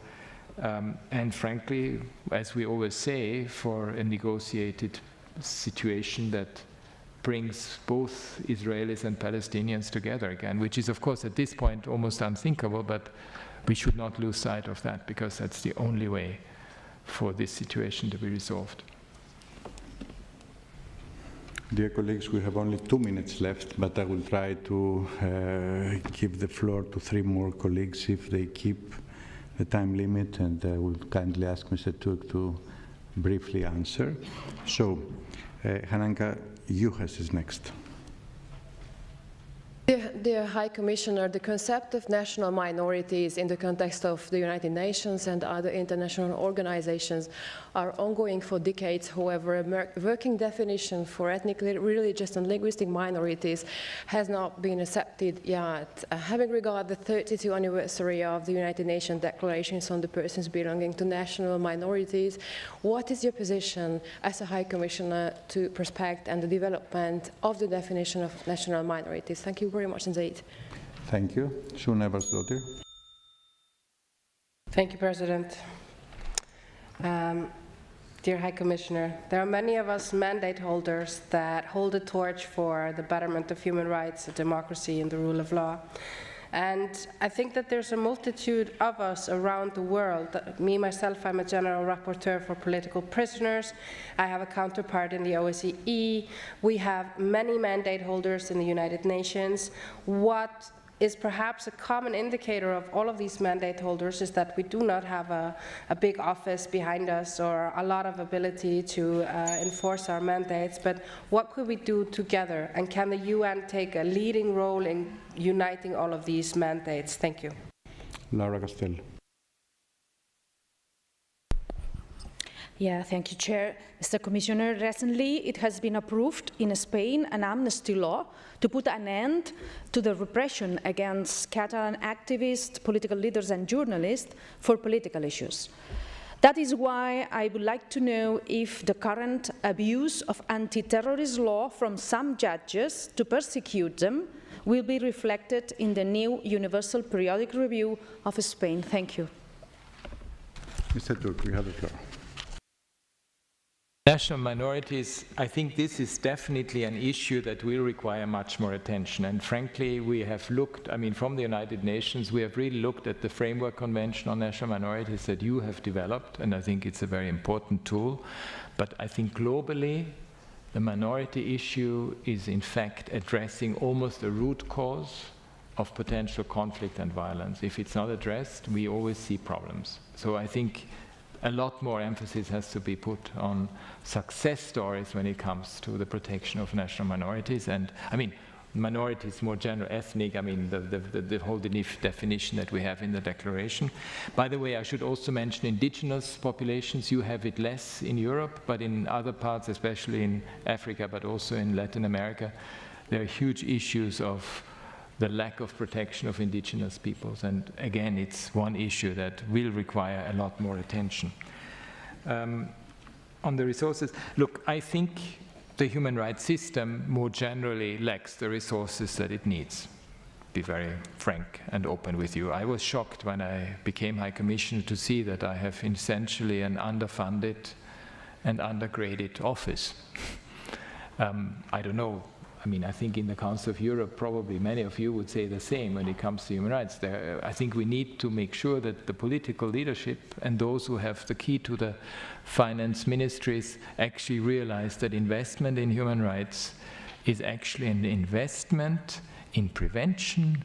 And frankly, as we always say, for a negotiated situation that brings both Israelis and Palestinians together again, which is, of course, at this point almost unthinkable, but we should not lose sight of that, because that's the only way for this situation to be resolved. Dear colleagues, we have only 2 minutes left, but I will try to give the floor to 3 more colleagues if they keep the time limit, and I will kindly ask Mr. Turk to briefly answer. So, Hananka Juhas is next. Dear High Commissioner, the concept of national minorities in the context of the United Nations and other international organizations are ongoing for decades. However, a working definition for ethnically, religious and linguistic minorities has not been accepted yet. Having regard the 32nd anniversary of the United Nations Declarations on the Persons Belonging to National Minorities, what is your position as a High Commissioner to prospect and the development of the definition of national minorities? Thank you very much indeed. Thank you. Sune Eversdottir. Thank you, President. Dear High Commissioner, there are many of us mandate holders that hold a torch for the betterment of human rights, democracy, and the rule of law. And I think that there's a multitude of us around the world. Me, myself, I'm a general rapporteur for political prisoners. I have a counterpart in the OSCE. We have many mandate holders in the United Nations. What is perhaps a common indicator of all of these mandate holders is that we do not have a big office behind us or a lot of ability to enforce our mandates, but what could we do together? And can the UN take a leading role in uniting all of these mandates? Thank you. Laura Castel. Yeah, thank you, Chair. Mr. Commissioner, recently it has been approved in Spain an amnesty law to put an end to the repression against Catalan activists, political leaders and journalists for political issues. That is why I would like to know if the current abuse of anti-terrorist law from some judges to persecute them will be reflected in the new Universal Periodic Review of Spain. Thank you. Mr. Turk, you have the floor. National minorities, I think this is definitely an issue that will require much more attention. And frankly, we have looked, I mean, from the United Nations, we have really looked at the Framework Convention on National Minorities that you have developed, and I think it's a very important tool. But I think globally, the minority issue is in fact addressing almost a root cause of potential conflict and violence. If it's not addressed, we always see problems. So I think a lot more emphasis has to be put on success stories when it comes to the protection of national minorities. And I mean, minorities more general, ethnic, I mean, the whole definition that we have in the declaration. By the way, I should also mention indigenous populations. You have it less in Europe, but in other parts, especially in Africa, but also in Latin America, there are huge issues of the lack of protection of indigenous peoples. And again, it's one issue that will require a lot more attention. On the resources, look, I think the human rights system more generally lacks the resources that it needs. Be very frank and open with you. I was shocked when I became High Commissioner to see that I have essentially an underfunded and undergraded office. I don't know. I mean, I think in the Council of Europe, probably many of you would say the same when it comes to human rights. I think we need to make sure that the political leadership and those who have the key to the finance ministries actually realize that investment in human rights is actually an investment in prevention,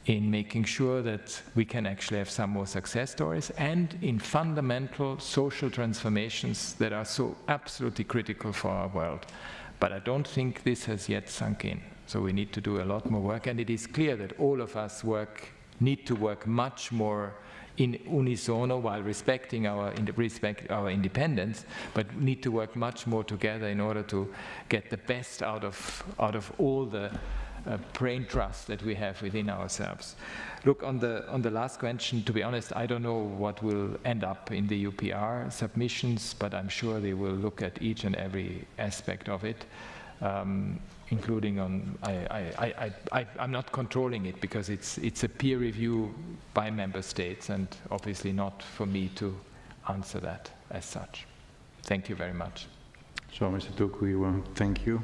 in making sure that we can actually have some more success stories, and in fundamental social transformations that are so absolutely critical for our world. But I don't think this has yet sunk in. So we need to do a lot more work, and it is clear that all of us need to work much more in unisono while respecting our independence, but need to work much more together in order to get the best out of all the brain trust that we have within ourselves. Look, on the last question, to be honest, I don't know what will end up in the UPR submissions, but I'm sure they will look at each and every aspect of it, including on, I'm not controlling it because it's a peer review by member states, and obviously not for me to answer that as such. Thank you very much. So, Mr. Turk, we want to thank you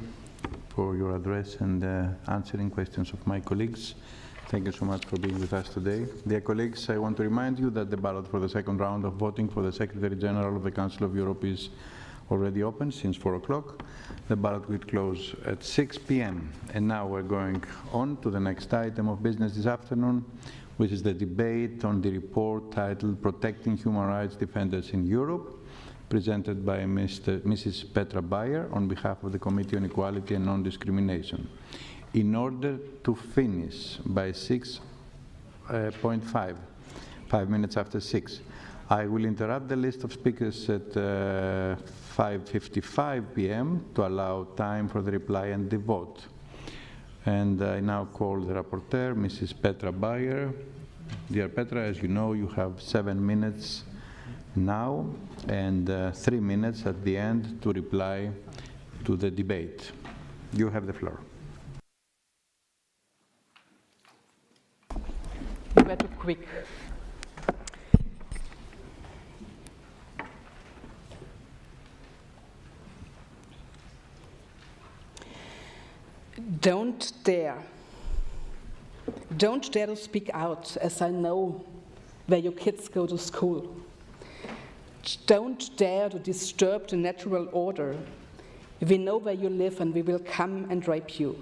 for your address and answering questions of my colleagues. Thank you so much for being with us today. Dear colleagues, I want to remind you that the ballot for the second round of voting for the Secretary General of the Council of Europe is already open since 4 o'clock. The ballot will close at 6 p.m. And now we're going on to the next item of business this afternoon, which is the debate on the report titled Protecting Human Rights Defenders in Europe, presented by Mrs. Petra Bayer on behalf of the Committee on Equality and Non-Discrimination. In order to finish by 6:5, 5 minutes after 6, I will interrupt the list of speakers at 5:55 p.m. to allow time for the reply and the vote. And I now call the rapporteur, Mrs. Petra Bayer. Dear Petra, as you know, you have 7 minutes now and 3 minutes at the end to reply to the debate. You have the floor. You were too quick. Don't dare to speak out, as I know where your kids go to school. Don't dare to disturb the natural order. We know where you live and we will come and rape you.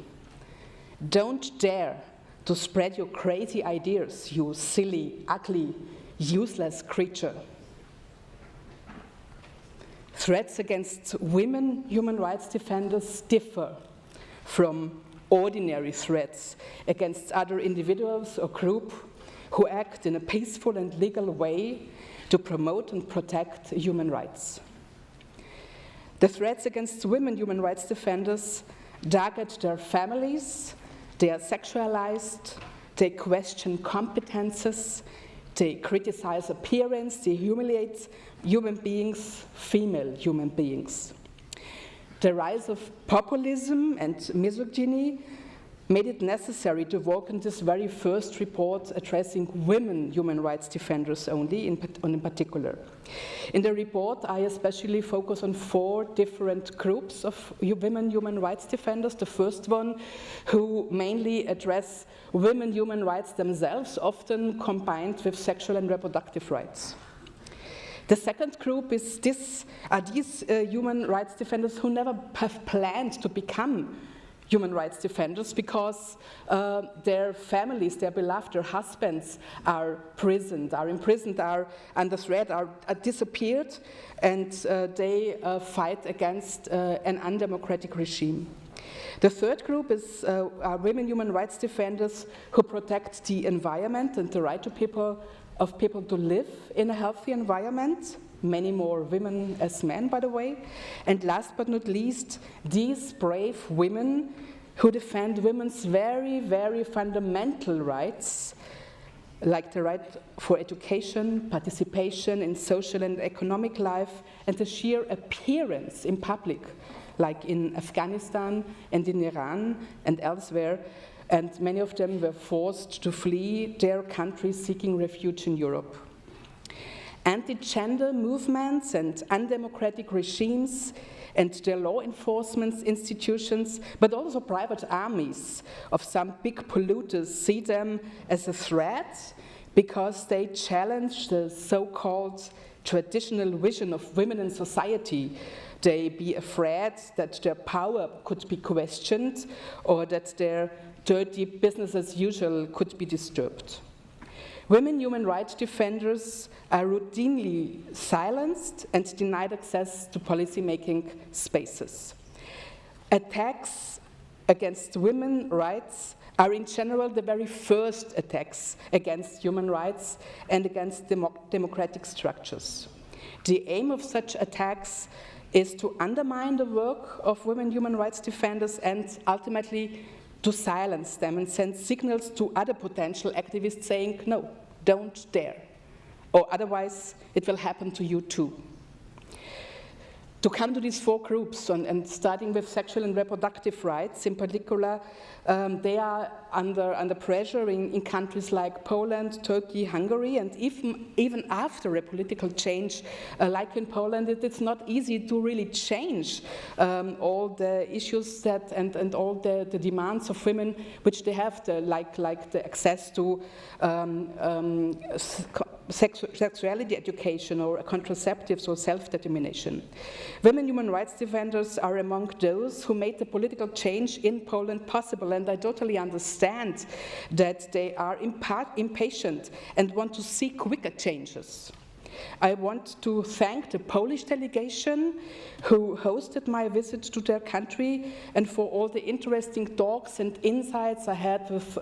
Don't dare to spread your crazy ideas, you silly, ugly, useless creature. Threats against women human rights defenders differ from ordinary threats against other individuals or groups who act in a peaceful and legal way to promote and protect human rights. The threats against women human rights defenders target their families, they are sexualized, they question competences, they criticize appearance, they humiliate human beings, female human beings. The rise of populism and misogyny made it necessary to work on this very first report addressing women human rights defenders only, in particular. In the report, I especially focus on 4 different groups of women human rights defenders. The first one, who mainly address women human rights themselves, often combined with sexual and reproductive rights. The second group is these human rights defenders who never have planned to become human rights defenders because their families, their beloved, their husbands are imprisoned, are under threat, are disappeared, and they fight against an undemocratic regime. The third group is are women human rights defenders who protect the environment and the right of people to live in a healthy environment. Many more women as men, by the way. And last but not least, these brave women who defend women's very, very fundamental rights, like the right for education, participation in social and economic life, and the sheer appearance in public, like in Afghanistan and in Iran and elsewhere. And many of them were forced to flee their countries seeking refuge in Europe. Anti-gender movements and undemocratic regimes and their law enforcement institutions, but also private armies of some big polluters see them as a threat because they challenge the so-called traditional vision of women in society. They be afraid that their power could be questioned or that their dirty business as usual could be disturbed. Women human rights defenders are routinely silenced and denied access to policy-making spaces. Attacks against women's rights are in general the very first attacks against human rights and against democratic structures. The aim of such attacks is to undermine the work of women human rights defenders and ultimately to silence them and send signals to other potential activists saying, no, don't dare, or otherwise it will happen to you too. To come to these 4 groups, and starting with sexual and reproductive rights in particular, they are under pressure in countries like Poland, Turkey, Hungary, and even after a political change like in Poland, it's not easy to really change all the issues that and all the demands of women which they have, like the access to sexuality education or contraceptives or self-determination. Women human rights defenders are among those who made the political change in Poland possible, and I totally understand that they are impatient and want to see quicker changes. I want to thank the Polish delegation who hosted my visit to their country and for all the interesting talks and insights I had with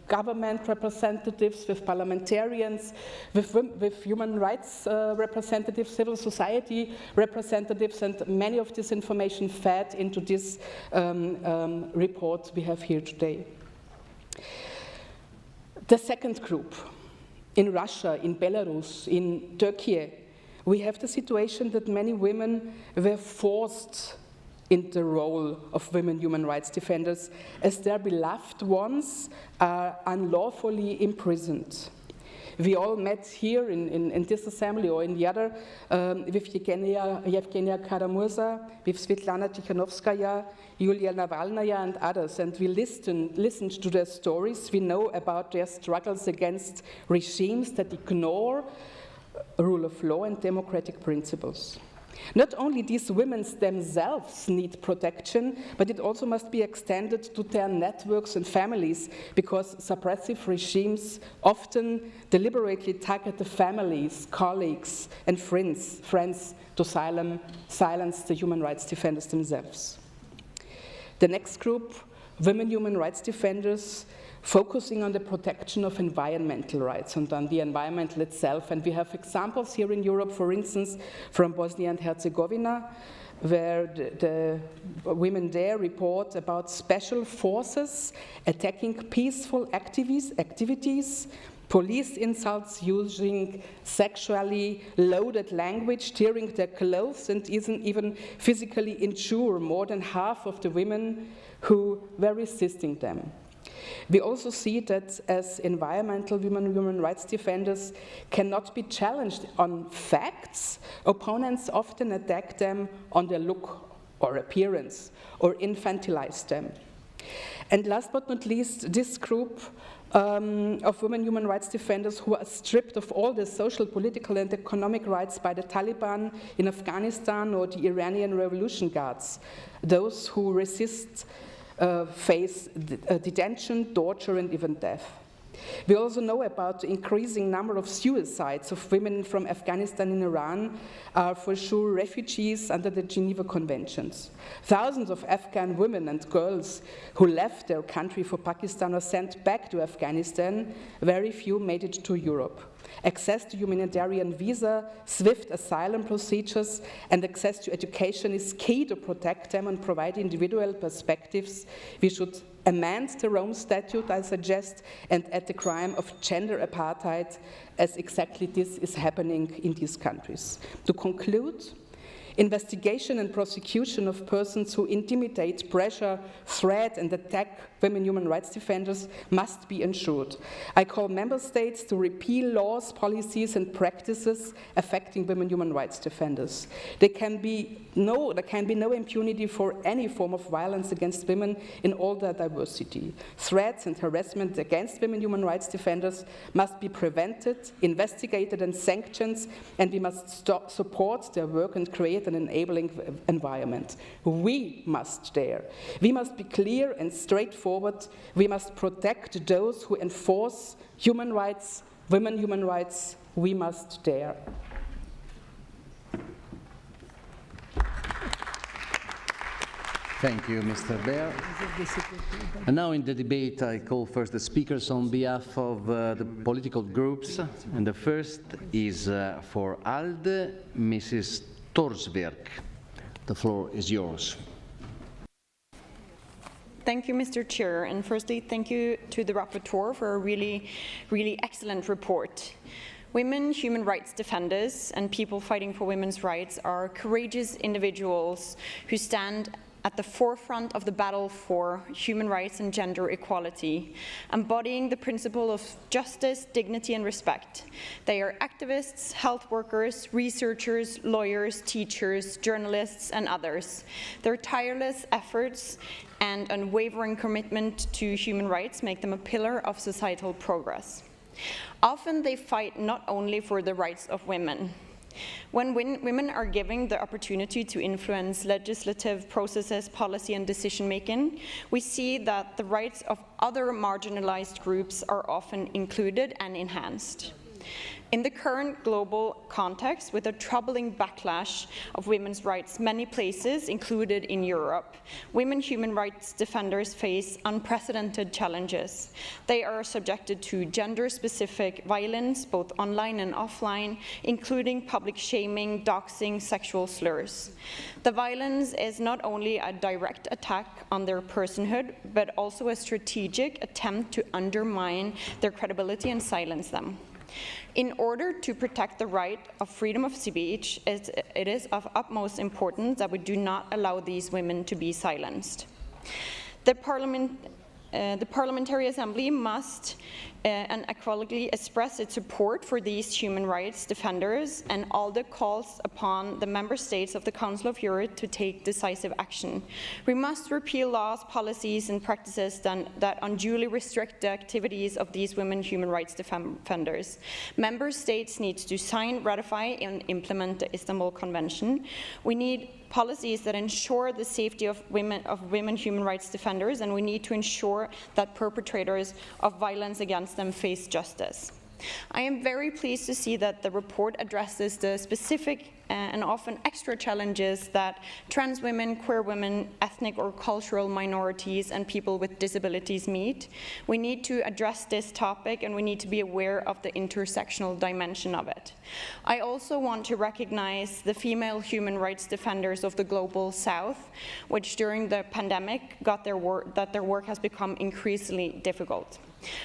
government representatives, with parliamentarians, with human rights representatives, civil society representatives, and many of this information fed into this report we have here today. The second group, in Russia, in Belarus, in Turkey, we have the situation that many women were forced in the role of women human rights defenders as their beloved ones are unlawfully imprisoned. We all met here in this assembly or in the other with Yevgenia Karamurza, with Svetlana Tikhanovskaya, Yulia Navalnaya and others, and we listened to their stories. We know about their struggles against regimes that ignore rule of law and democratic principles. Not only these women themselves need protection, but it also must be extended to their networks and families, because suppressive regimes often deliberately target the families, colleagues, and friends to silence the human rights defenders themselves. The next group, women human rights defenders, focusing on the protection of environmental rights and on the environmental itself. And we have examples here in Europe, for instance, from Bosnia and Herzegovina, where the women there report about special forces attacking peaceful activities, police insults using sexually loaded language, tearing their clothes, and even physically injure more than half of the women who were resisting them. We also see that as environmental human rights defenders cannot be challenged on facts, opponents often attack them on their look or appearance or infantilize them. And last but not least, this group of women human rights defenders who are stripped of all their social, political and economic rights by the Taliban in Afghanistan or the Iranian Revolution Guards. Those who resist face detention, torture and even death. We also know about the increasing number of suicides of women from Afghanistan and Iran are for sure refugees under the Geneva Conventions. Thousands of Afghan women and girls who left their country for Pakistan are sent back to Afghanistan. Very few made it to Europe. Access to humanitarian visa, swift asylum procedures, and access to education is key to protect them and provide individual perspectives. We should amend the Rome Statute, I suggest, and add the crime of gender apartheid, as exactly this is happening in these countries. To conclude, investigation and prosecution of persons who intimidate, pressure, threat, and attack women human rights defenders must be ensured. I call member states to repeal laws, policies, and practices affecting women human rights defenders. There can be no impunity for any form of violence against women in all their diversity. Threats and harassment against women human rights defenders must be prevented, investigated, and sanctioned, and we must support their work and create an enabling environment. We must dare. We must be clear and straightforward. We must protect those who enforce human rights, women human rights. We must dare. Thank you, Mr. Baer. And now in the debate, I call first the speakers on behalf of the political groups. And the first is for ALDE, Mrs. Torsberg. The floor is yours. Thank you, Mr. Chair. And firstly, thank you to the rapporteur for a really excellent report. Women human rights defenders and people fighting for women's rights are courageous individuals who stand at the forefront of the battle for human rights and gender equality, embodying the principle of justice, dignity, and respect. They are activists, health workers, researchers, lawyers, teachers, journalists, and others. Their tireless efforts and unwavering commitment to human rights make them a pillar of societal progress. Often they fight not only for the rights of women. When women are given the opportunity to influence legislative processes, policy, and decision-making, we see that the rights of other marginalized groups are often included and enhanced. In the current global context, with a troubling backlash of women's rights many places, included in Europe, women human rights defenders face unprecedented challenges. They are subjected to gender-specific violence, both online and offline, including public shaming, doxing, sexual slurs. The violence is not only a direct attack on their personhood, but also a strategic attempt to undermine their credibility and silence them. In order to protect the right of freedom of speech, it is of utmost importance that we do not allow these women to be silenced. The Parliamentary Assembly must unequivocally express its support for these human rights defenders, and ALDE calls upon the member states of the Council of Europe to take decisive action. We must repeal laws, policies, and practices that unduly restrict the activities of these women human rights defenders. Member states need to sign, ratify, and implement the Istanbul Convention. We need policies that ensure the safety of women human rights defenders, and we need to ensure that perpetrators of violence against them face justice. I am very pleased to see that the report addresses the specific and often extra challenges that trans women, queer women, ethnic or cultural minorities, and people with disabilities meet. We need to address this topic, and we need to be aware of the intersectional dimension of it. I also want to recognize the female human rights defenders of the Global South, which during the pandemic got their work has become increasingly difficult.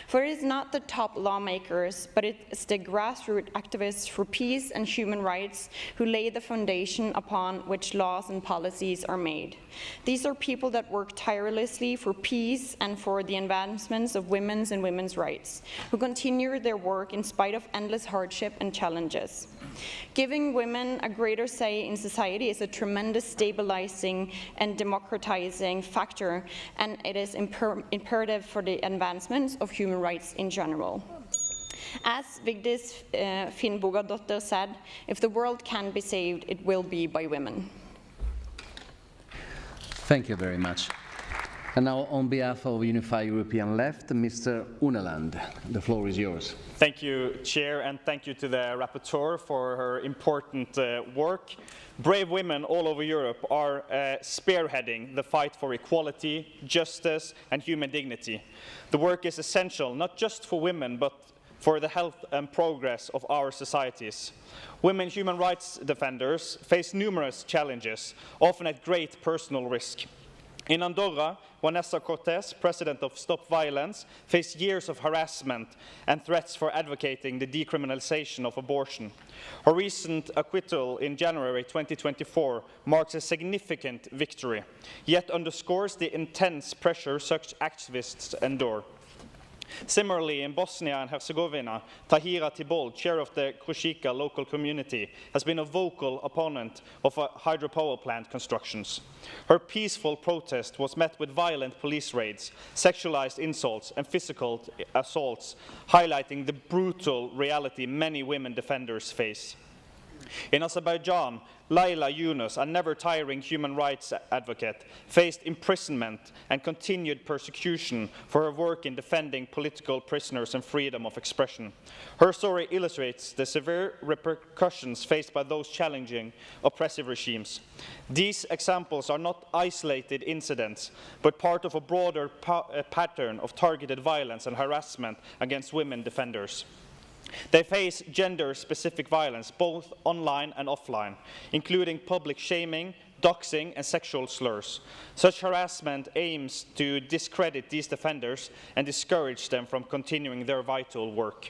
For it is not the top lawmakers, but it's the grassroots activists for peace and human rights who lay the foundation upon which laws and policies are made. These are people that work tirelessly for peace and for the advancements of women's and women's rights, who continue their work in spite of endless hardship and challenges. Giving women a greater say in society is a tremendous stabilizing and democratizing factor, and it is imperative for the advancement of human rights in general. As Vigdis Finnbogadottir said, if the world can be saved, it will be by women. Thank you very much. And now, on behalf of Unify European Left, Mr. Uneland, the floor is yours. Thank you, Chair, and thank you to the rapporteur for her important work. Brave women all over Europe are spearheading the fight for equality, justice, and human dignity. The work is essential, not just for women, but for the health and progress of our societies. Women human rights defenders face numerous challenges, often at great personal risk. In Andorra, Vanessa Cortés, president of Stop Violence, faced years of harassment and threats for advocating the decriminalization of abortion. Her recent acquittal in January 2024 marks a significant victory, yet underscores the intense pressure such activists endure. Similarly, in Bosnia and Herzegovina, Tahira Tibol, chair of the Krušika local community, has been a vocal opponent of hydropower plant constructions. Her peaceful protest was met with violent police raids, sexualized insults, and physical assaults, highlighting the brutal reality many women defenders face. In Azerbaijan, Layla Yunus, a never-tiring human rights advocate, faced imprisonment and continued persecution for her work in defending political prisoners and freedom of expression. Her story illustrates the severe repercussions faced by those challenging oppressive regimes. These examples are not isolated incidents, but part of a broader pattern of targeted violence and harassment against women defenders. They face gender-specific violence, both online and offline, including public shaming, doxing, and sexual slurs. Such harassment aims to discredit these defenders and discourage them from continuing their vital work.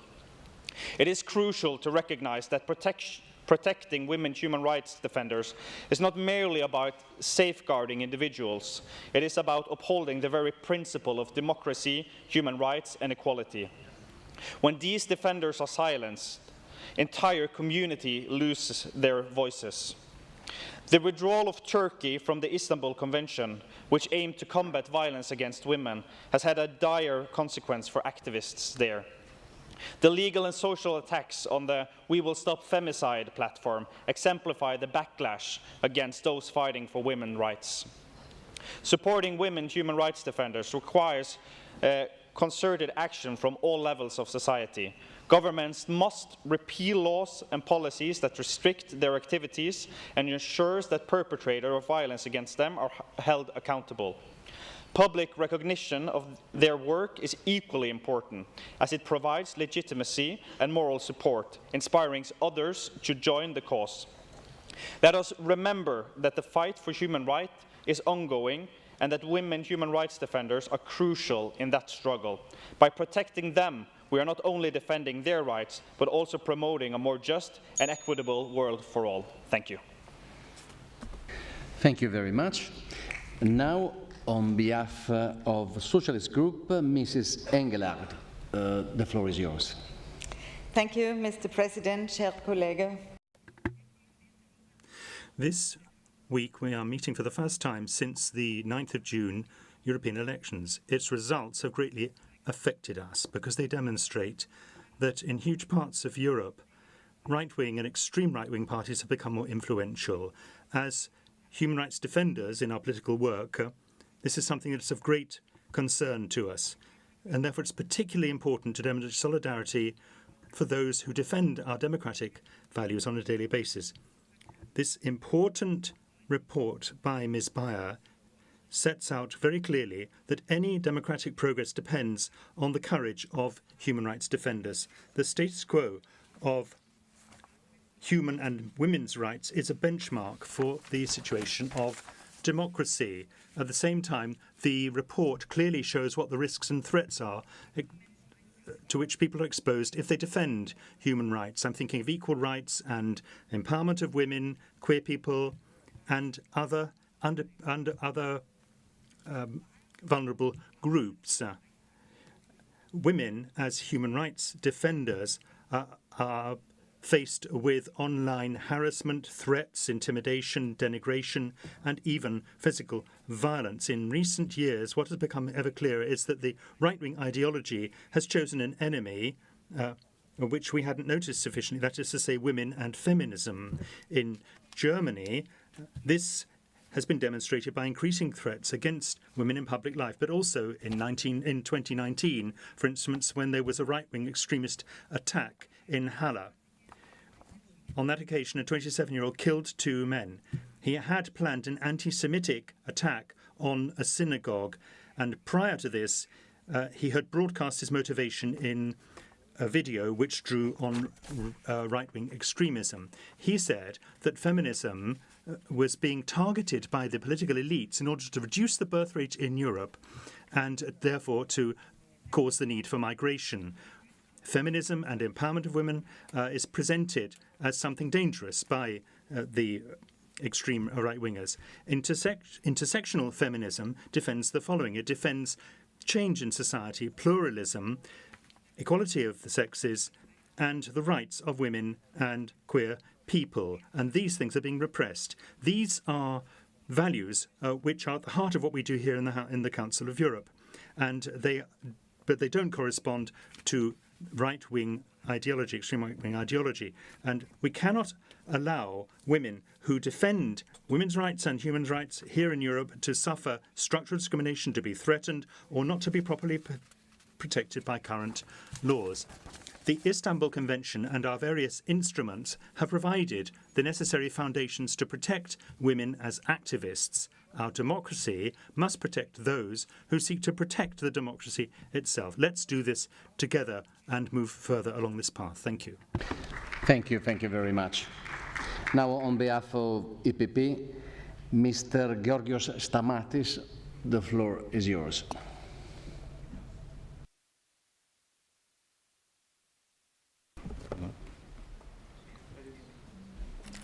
It is crucial to recognize that protecting women human rights defenders is not merely about safeguarding individuals. It is about upholding the very principle of democracy, human rights, and equality. When these defenders are silenced, entire community loses their voices. The withdrawal of Turkey from the Istanbul Convention, which aimed to combat violence against women, has had a dire consequence for activists there. The legal and social attacks on the We Will Stop Femicide platform exemplify the backlash against those fighting for women's rights. Supporting women human rights defenders requires concerted action from all levels of society. Governments must repeal laws and policies that restrict their activities and ensures that perpetrators of violence against them are held accountable. Public recognition of their work is equally important, as it provides legitimacy and moral support, inspiring others to join the cause. Let us remember that the fight for human rights is ongoing, and that women human rights defenders are crucial in that struggle. By protecting them, we are not only defending their rights, but also promoting a more just and equitable world for all. Thank you. Thank you very much. And now, on behalf of the Socialist Group, Mrs. Engelhard, the floor is yours. Thank you, Mr. President, chers collègues. This week we are meeting for the first time since the 9th of June European elections. Its results have greatly affected us because they demonstrate that in huge parts of Europe, right-wing and extreme right-wing parties have become more influential. As human rights defenders in our political work, this is something that's of great concern to us, and therefore it's particularly important to demonstrate solidarity for those who defend our democratic values on a daily basis. This important report by Ms. Bayer sets out very clearly that any democratic progress depends on the courage of human rights defenders. The status quo of human and women's rights is a benchmark for the situation of democracy. At the same time, the report clearly shows what the risks and threats are to which people are exposed if they defend human rights. I'm thinking of equal rights and empowerment of women, queer people, and other vulnerable groups. Women, as human rights defenders, are faced with online harassment, threats, intimidation, denigration, and even physical violence. In recent years, what has become ever clearer is that the right-wing ideology has chosen an enemy which we hadn't noticed sufficiently, that is to say, women and feminism. In Germany, this has been demonstrated by increasing threats against women in public life, but also in 2019, for instance, when there was a right-wing extremist attack in Halle. On that occasion, a 27-year-old killed 2 men. He had planned an anti-Semitic attack on a synagogue, and prior to this, he had broadcast his motivation in a video which drew on right-wing extremism. He said that feminism was being targeted by the political elites in order to reduce the birth rate in Europe and therefore to cause the need for migration. Feminism and empowerment of women is presented as something dangerous by the extreme right-wingers. Intersectional feminism defends the following. It defends change in society, pluralism, equality of the sexes, and the rights of women and queer people. And these things are being repressed. These are values which are at the heart of what we do here in the Council of Europe. But they don't correspond to right-wing ideology, extreme right-wing ideology. And we cannot allow women who defend women's rights and human rights here in Europe to suffer structural discrimination, to be threatened, or not to be properly protected by current laws. The Istanbul Convention and our various instruments have provided the necessary foundations to protect women as activists. Our democracy must protect those who seek to protect the democracy itself. Let's do this together and move further along this path. Thank you. Thank you very much. Now, on behalf of EPP, Mr. Georgios Stamatis, the floor is yours.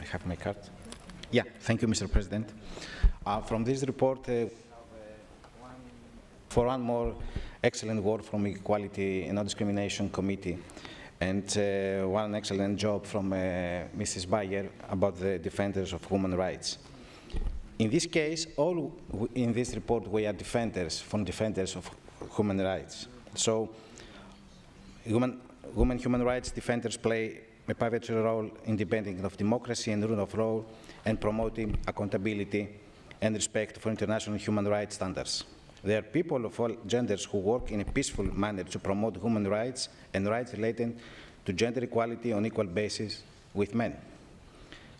I have my card. Yeah, thank you, Mr. President. From this report, for one more excellent work from Equality and Non-Discrimination Committee, and one excellent job from Mrs. Bayer about the defenders of human rights. In this case, all in this report we are defenders of human rights. So, women human rights defenders play a pivotal role in defending of democracy and rule of law and promoting accountability and respect for international human rights standards. They are people of all genders who work in a peaceful manner to promote human rights and rights related to gender equality on equal basis with men.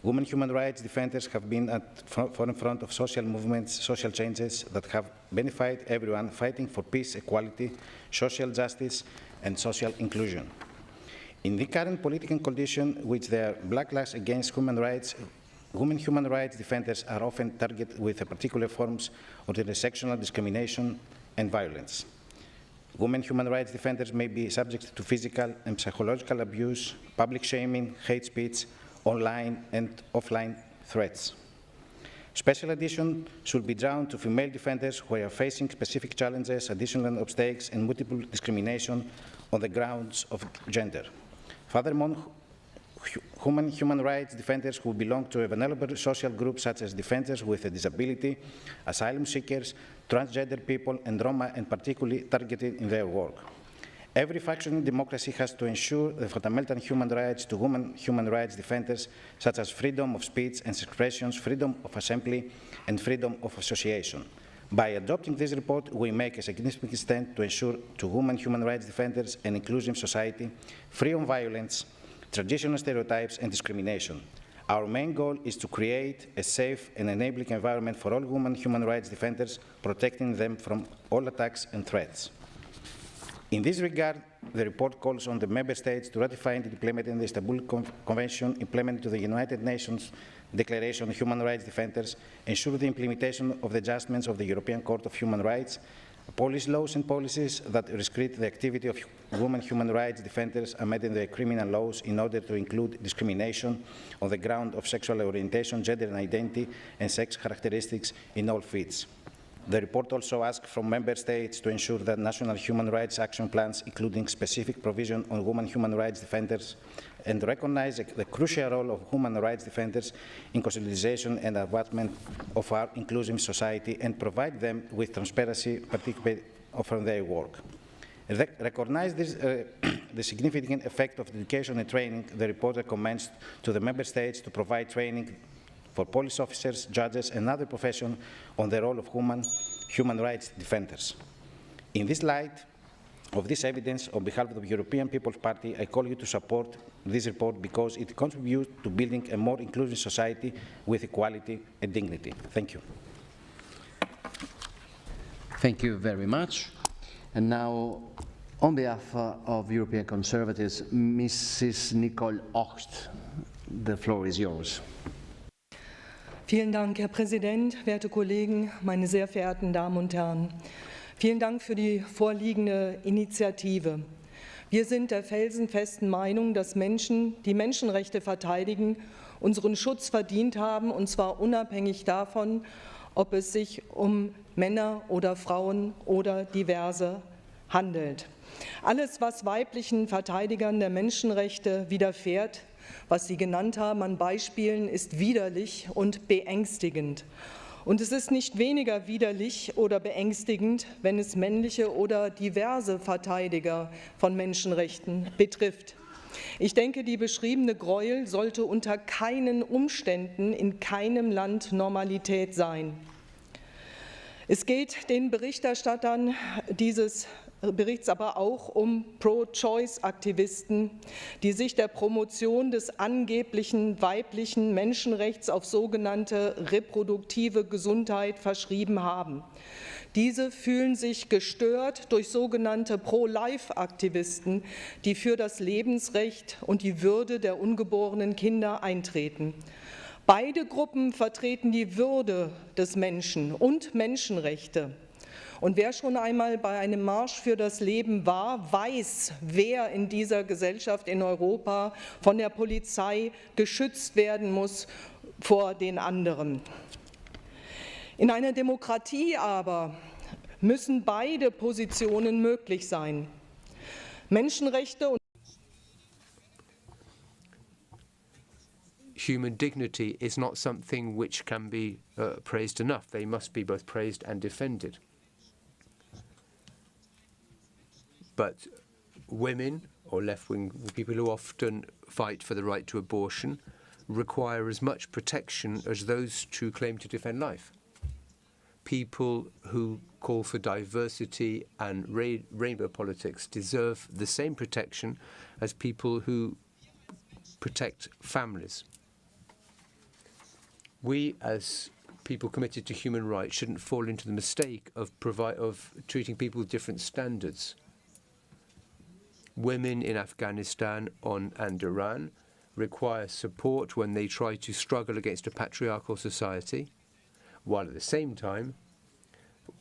Women human rights defenders have been at forefront of social movements, social changes that have benefited everyone fighting for peace, equality, social justice, and social inclusion. In the current political condition, which there are backlash against human rights, women human rights defenders are often targeted with particular forms of intersectional discrimination and violence. Women human rights defenders may be subject to physical and psychological abuse, public shaming, hate speech, online and offline threats. Special attention should be drawn to female defenders who are facing specific challenges, additional obstacles, and multiple discrimination on the grounds of gender. Furthermore, human rights defenders who belong to a vulnerable social group such as defenders with a disability, asylum seekers, transgender people, and Roma, and particularly targeted in their work. Every functioning democracy has to ensure the fundamental human rights to women human rights defenders, such as freedom of speech and expression, freedom of assembly, and freedom of association. By adopting this report, we make a significant stand to ensure to women human rights defenders an inclusive society, free of violence, traditional stereotypes, and discrimination. Our main goal is to create a safe and enabling environment for all women human rights defenders, protecting them from all attacks and threats. In this regard, the report calls on the Member States to ratify and implement the Istanbul Convention, implement to the United Nations Declaration on Human Rights Defenders, ensure the implementation of the judgments of the European Court of Human Rights, Polish laws and policies that restrict the activity of women human rights defenders amending the criminal laws in order to include discrimination on the ground of sexual orientation, gender and identity, and sex characteristics in all fields. The report also asks from Member States to ensure that national human rights action plans, including specific provision on women human rights defenders, and recognize the crucial role of human rights defenders in consolidation and advancement of our inclusive society, and provide them with transparency, particularly from their work. Recognize this, the significant effect of education and training. The report recommends to the Member States to provide training for police officers, judges, and other professions on the role of human rights defenders. In this light of this evidence, on behalf of the European People's Party, I call you to support this report because it contributes to building a more inclusive society with equality and dignity. Thank you. Thank you very much. And now, on behalf of European Conservatives, Mrs. Nicole Ocht, the floor is yours. Vielen Dank, Herr Präsident, werte Kollegen, meine sehr verehrten Damen und Herren. Vielen Dank für die vorliegende Initiative. Wir sind der felsenfesten Meinung, dass Menschen, die Menschenrechte verteidigen, unseren Schutz verdient haben, und zwar unabhängig davon, ob es sich um Männer oder Frauen oder Diverse handelt. Alles, was weiblichen Verteidigern der Menschenrechte widerfährt, was Sie genannt haben an Beispielen, ist widerlich und beängstigend. Und es ist nicht weniger widerlich oder beängstigend, wenn es männliche oder diverse Verteidiger von Menschenrechten betrifft. Ich denke, die beschriebene Gräuel sollte unter keinen Umständen in keinem Land Normalität sein. Es geht den Berichterstattern dieses Berichts aber auch um Pro-Choice-Aktivisten, die sich der Promotion des angeblichen weiblichen Menschenrechts auf sogenannte reproduktive Gesundheit verschrieben haben. Diese fühlen sich gestört durch sogenannte Pro-Life-Aktivisten, die für das Lebensrecht und die Würde der ungeborenen Kinder eintreten. Beide Gruppen vertreten die Würde des Menschen und Menschenrechte. Und wer schon einmal bei einem Marsch für das Leben war, weiß, wer in dieser Gesellschaft in Europa von der Polizei geschützt werden muss vor den anderen. In einer Demokratie aber müssen beide Positionen möglich sein. Menschenrechte und Human dignity is not something which can be praised enough. They must be both praised and defended. But women, or left-wing people who often fight for the right to abortion, require as much protection as those who claim to defend life. People who call for diversity and rainbow politics deserve the same protection as people who protect families. We, as people committed to human rights, shouldn't fall into the mistake of treating people with different standards. Women in Afghanistan and Iran require support when they try to struggle against a patriarchal society, while at the same time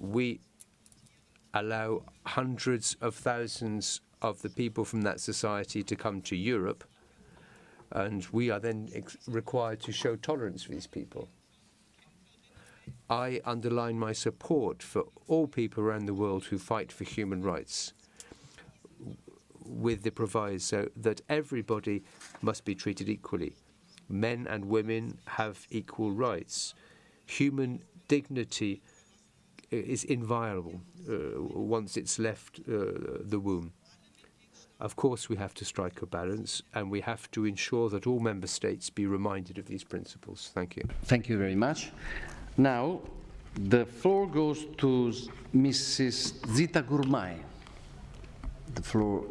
we allow hundreds of thousands of the people from that society to come to Europe, and we are then required to show tolerance for these people. I underline my support for all people around the world who fight for human rights, with the proviso that everybody must be treated equally. Men and women have equal rights. Human dignity is inviolable once it's left the womb. Of course, we have to strike a balance, and we have to ensure that all member states be reminded of these principles. Thank you. Thank you very much. Now, the floor goes to Mrs. Zita Gurmai. The floor,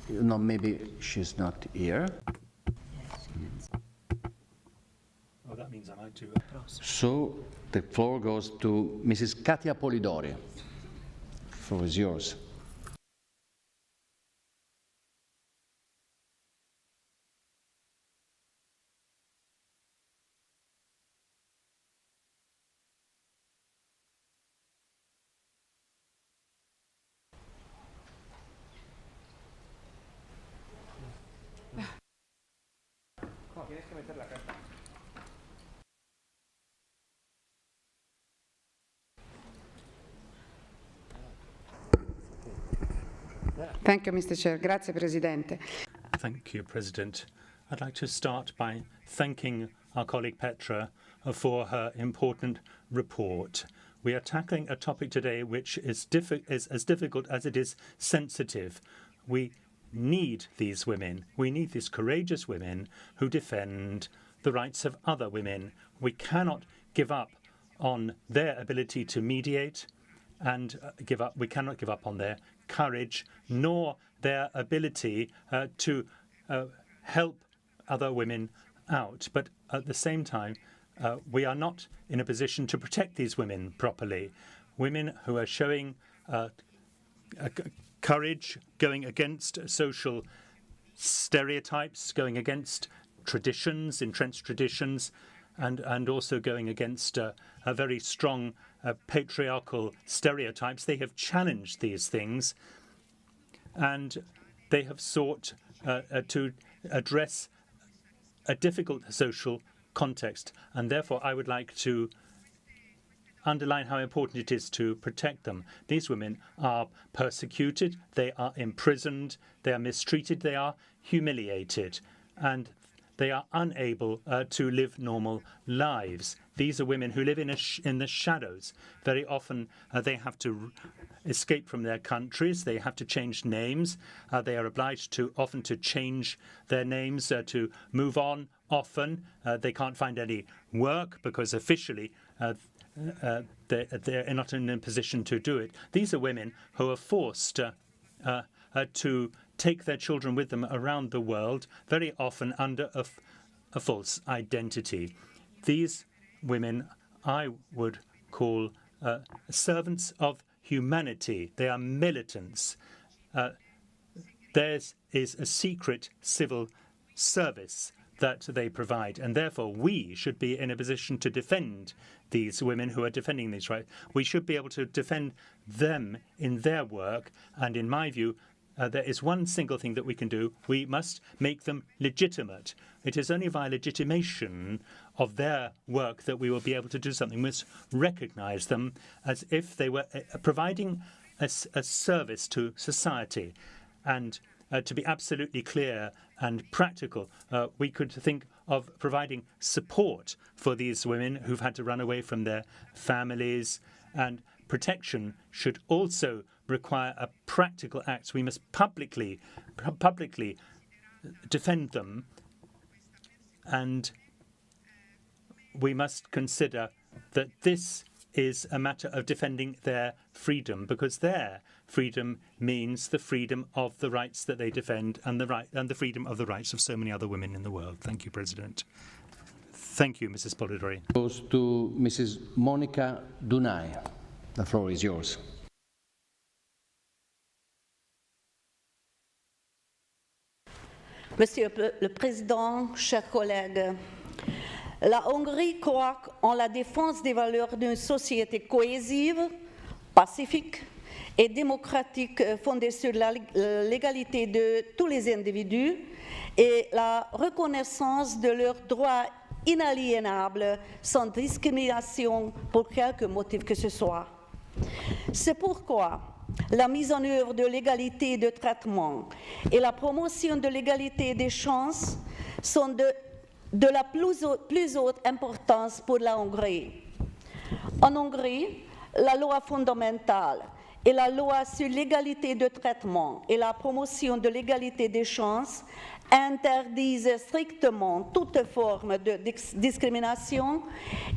no, maybe she's not here. Oh, that means I might do. So the floor goes to Mrs. Katia Polidori. The floor is yours. Thank you, Mr. Chair. Grazie, Presidente. Thank you, President. I'd like to start by thanking our colleague Petra for her important report. We are tackling a topic today which is as difficult as it is sensitive. We need these women. We need these courageous women who defend the rights of other women. We cannot give up on their ability to mediate and we cannot give up on their courage nor their ability to help other women out. But at the same time, we are not in a position to protect these women properly. Women who are showing courage, going against social stereotypes, going against traditions, entrenched traditions, and also going against very strong patriarchal stereotypes. They have challenged these things, and they have sought to address a difficult social context. And therefore, I would like to underline how important it is to protect them. These women are persecuted, they are imprisoned, they are mistreated, they are humiliated, and they are unable to live normal lives. These are women who live in the shadows. Very often they have to escape from their countries, they have to change names, they are obliged often to change their names, to move on often. They can't find any work because officially they're not in a position to do it. These are women who are forced to take their children with them around the world, very often under a false identity. These women I would call servants of humanity. They are militants. Theirs is a secret civil service that they provide, and therefore we should be in a position to defend these women who are defending these rights. We should be able to defend them in their work, and in my view, there is one single thing that we can do. We must make them legitimate. It is only via legitimation of their work that we will be able to do something. We must recognize them as if they were providing a service to society. And to be absolutely clear and practical, we could think of providing support for these women who've had to run away from their families, and protection should also require a practical act. We must publicly defend them, and we must consider that this is a matter of defending their freedom, because their freedom means the freedom of the rights that they defend and the freedom of the rights of so many other women in the world. Thank you, President. Thank you, Mrs. Polidori. Goes to Mrs. Monica Dunay. The floor is yours. Monsieur le Président, chers collègues, la Hongrie croit en la défense des valeurs d'une société cohésive, pacifique et démocratique fondée sur l'égalité de tous les individus et la reconnaissance de leurs droits inaliénables sans discrimination pour quelque motif que ce soit. C'est pourquoi la mise en œuvre de l'égalité de traitement et la promotion de l'égalité des chances sont de la plus haute importance pour la Hongrie. En Hongrie, la loi fondamentale et la loi sur l'égalité de traitement et la promotion de l'égalité des chances interdisent strictement toute forme de discrimination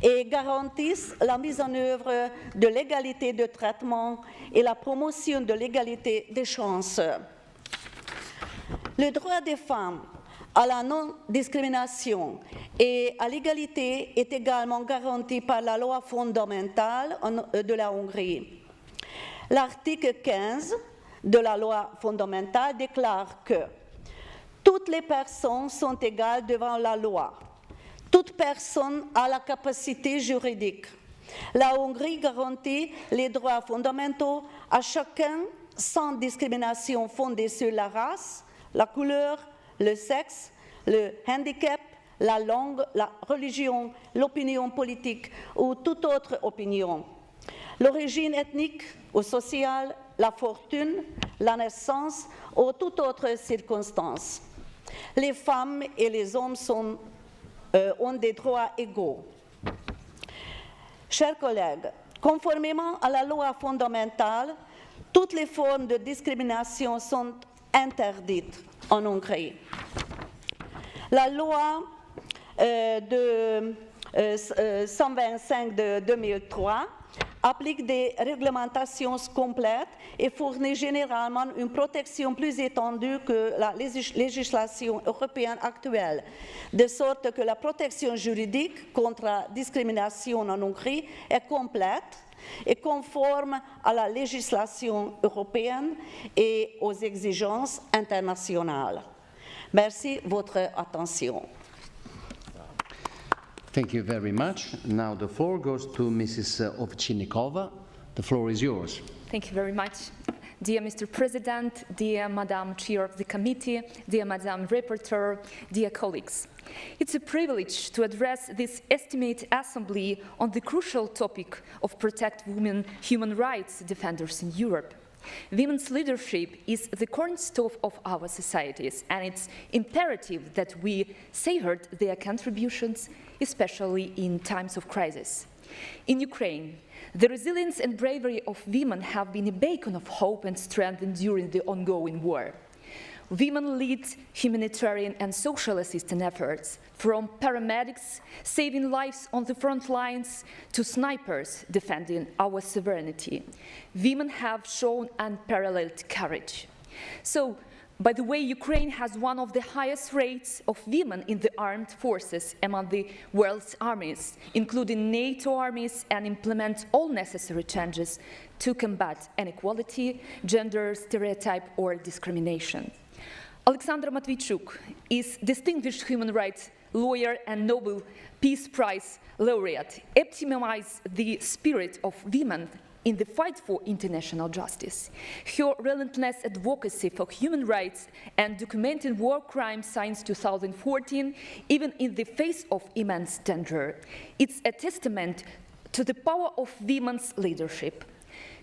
et garantissent la mise en œuvre de l'égalité de traitement et la promotion de l'égalité des chances. Le droit des femmes à la non-discrimination et à l'égalité est également garanti par la loi fondamentale de la Hongrie. L'article 15 de la loi fondamentale déclare que toutes les personnes sont égales devant la loi. Toute personne a la capacité juridique. La Hongrie garantit les droits fondamentaux à chacun sans discrimination fondée sur la race, la couleur, le sexe, le handicap, la langue, la religion, l'opinion politique ou toute autre opinion, l'origine ethnique ou sociale, la fortune, la naissance ou toute autre circonstance. Les femmes et les hommes ont des droits égaux. Chers collègues, conformément à la loi fondamentale, toutes les formes de discrimination sont interdites en Hongrie. La loi de 125 de 2003 applique des réglementations complètes et fournit généralement une protection plus étendue que la législation européenne actuelle, de sorte que la protection juridique contre la discrimination en Hongrie est complète et conforme à la législation européenne et aux exigences internationales. Merci de votre attention. Thank you very much. Now the floor goes to Mrs. Ovchinnikova. The floor is yours. Thank you very much. Dear Mr. President, dear Madam Chair of the Committee, dear Madam Rapporteur, dear colleagues. It's a privilege to address this estimate assembly on the crucial topic of protect women human rights defenders in Europe. Women's leadership is the cornerstone of our societies, and it's imperative that we safeguard their contributions, especially in times of crisis. In Ukraine, the resilience and bravery of women have been a beacon of hope and strength during the ongoing war. Women lead humanitarian and social assistance efforts, from paramedics saving lives on the front lines to snipers defending our sovereignty. Women have shown unparalleled courage. So, by the way, Ukraine has one of the highest rates of women in the armed forces among the world's armies, including NATO armies, and implements all necessary changes to combat inequality, gender stereotype, or discrimination. Alexandra Matvichuk is distinguished human rights lawyer and Nobel Peace Prize laureate, epitomizes the spirit of women in the fight for international justice. Her relentless advocacy for human rights and documenting war crimes since 2014, even in the face of immense danger, it's a testament to the power of women's leadership.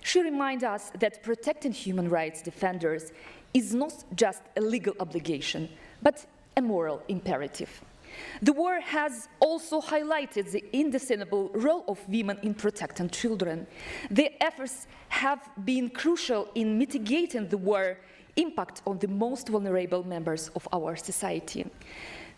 She reminds us that protecting human rights defenders is not just a legal obligation, but a moral imperative. The war has also highlighted the indiscernible role of women in protecting children. Their efforts have been crucial in mitigating the war impact on the most vulnerable members of our society.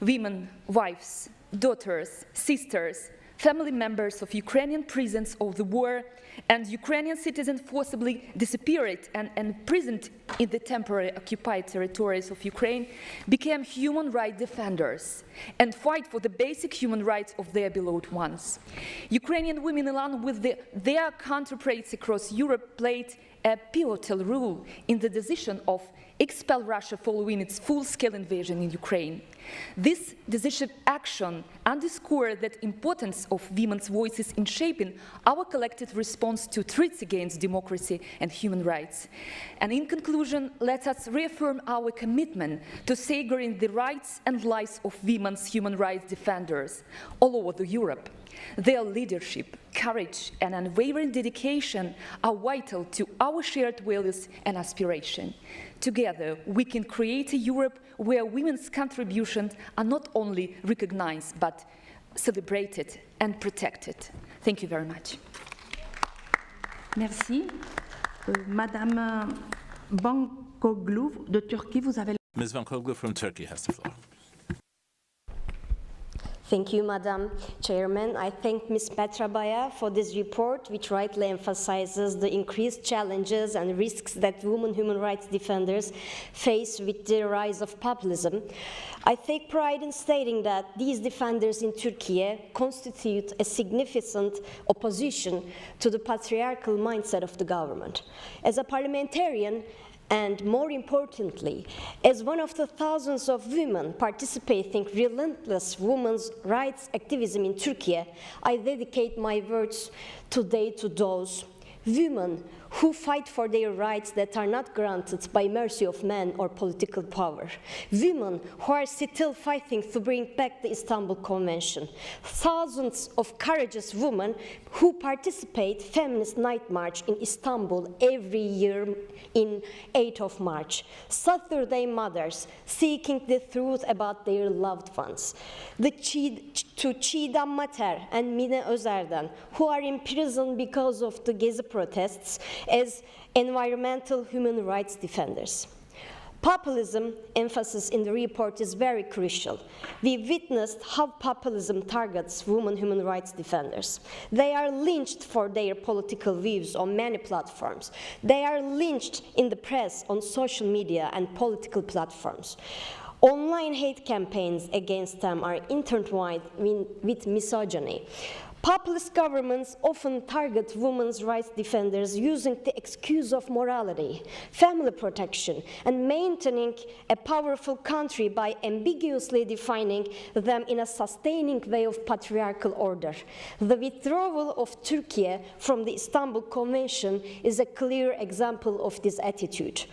Women, wives, daughters, sisters, family members of Ukrainian prisoners of the war, and Ukrainian citizens forcibly disappeared and imprisoned in the temporary occupied territories of Ukraine became human rights defenders and fight for the basic human rights of their beloved ones. Ukrainian women, along with their counterparts across Europe, played a pivotal role in the decision of expel Russia following its full-scale invasion in Ukraine. This decisive action underscores the importance of women's voices in shaping our collective response to threats against democracy and human rights. And in conclusion, let us reaffirm our commitment to safeguarding the rights and lives of women's human rights defenders all over Europe. Their leadership, courage, and unwavering dedication are vital to our shared values and aspirations. Together, we can create a Europe where women's contributions are not only recognized, but celebrated and protected. Thank you very much. Merci. Madame Bankoglu de Turquie, vous avez... Ms. Bankoglu from Turkey has the floor. Thank you, Madam Chairman. I thank Ms. Petra Baya for this report, which rightly emphasizes the increased challenges and risks that women human rights defenders face with the rise of populism. I take pride in stating that these defenders in Turkey constitute a significant opposition to the patriarchal mindset of the government. As a parliamentarian, and more importantly, as one of the thousands of women participating in relentless women's rights activism in Turkey, I dedicate my words today to those women who fight for their rights that are not granted by mercy of men or political power. Women who are still fighting to bring back the Istanbul Convention. Thousands of courageous women who participate feminist night march in Istanbul every year in 8th of March. Saturday mothers seeking the truth about their loved ones. To Çiğdem Mater and Mine Özer'den, who are in prison because of the Gezi protests as environmental human rights defenders. Populism emphasis in the report is very crucial. We witnessed how populism targets women human rights defenders. They are lynched for their political views on many platforms. They are lynched in the press, on social media and political platforms. Online hate campaigns against them are intertwined with misogyny. Populist governments often target women's rights defenders using the excuse of morality, family protection, and maintaining a powerful country by ambiguously defining them in a sustaining way of patriarchal order. The withdrawal of Turkey from the Istanbul Convention is a clear example of this attitude.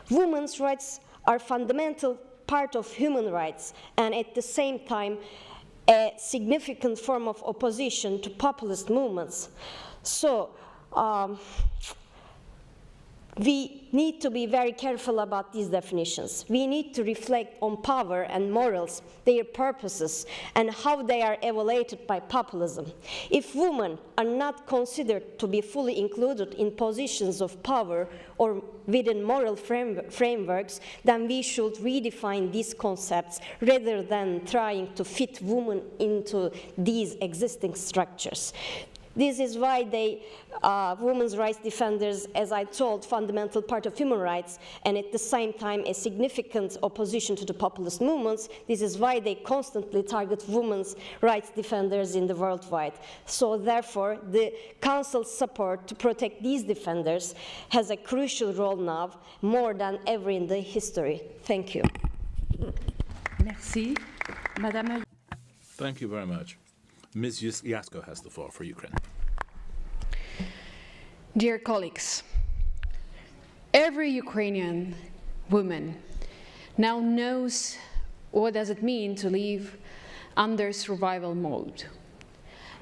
Women's rights are fundamental part of human rights, and at the same time, a significant form of opposition to populist movements. So, we need to be very careful about these definitions. We need to reflect on power and morals, their purposes, and how they are evaluated by populism. If women are not considered to be fully included in positions of power or within moral frameworks, then we should redefine these concepts rather than trying to fit women into these existing structures. This is why women's rights defenders, as I told, fundamental part of human rights, and at the same time a significant opposition to the populist movements. This is why they constantly target women's rights defenders in the worldwide. So therefore, the Council's support to protect these defenders has a crucial role now, more than ever in the history. Thank you. Merci. Madame. Thank you very much. Ms. Yasko has the floor for Ukraine. Dear colleagues, every Ukrainian woman now knows what does it mean to live under survival mode.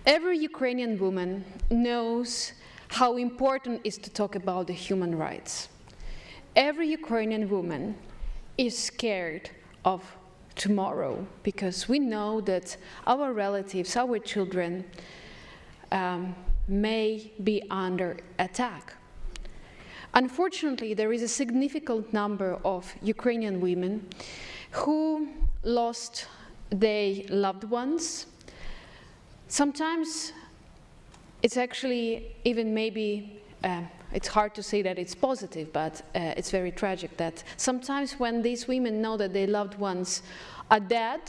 Every Ukrainian woman knows how important it is to talk about the human rights. Every Ukrainian woman is scared of tomorrow, because we know that our relatives, our children, may be under attack. Unfortunately, there is a significant number of Ukrainian women who lost their loved ones. Sometimes it's actually even maybe it's hard to say that it's positive, but it's very tragic that sometimes when these women know that their loved ones are dead,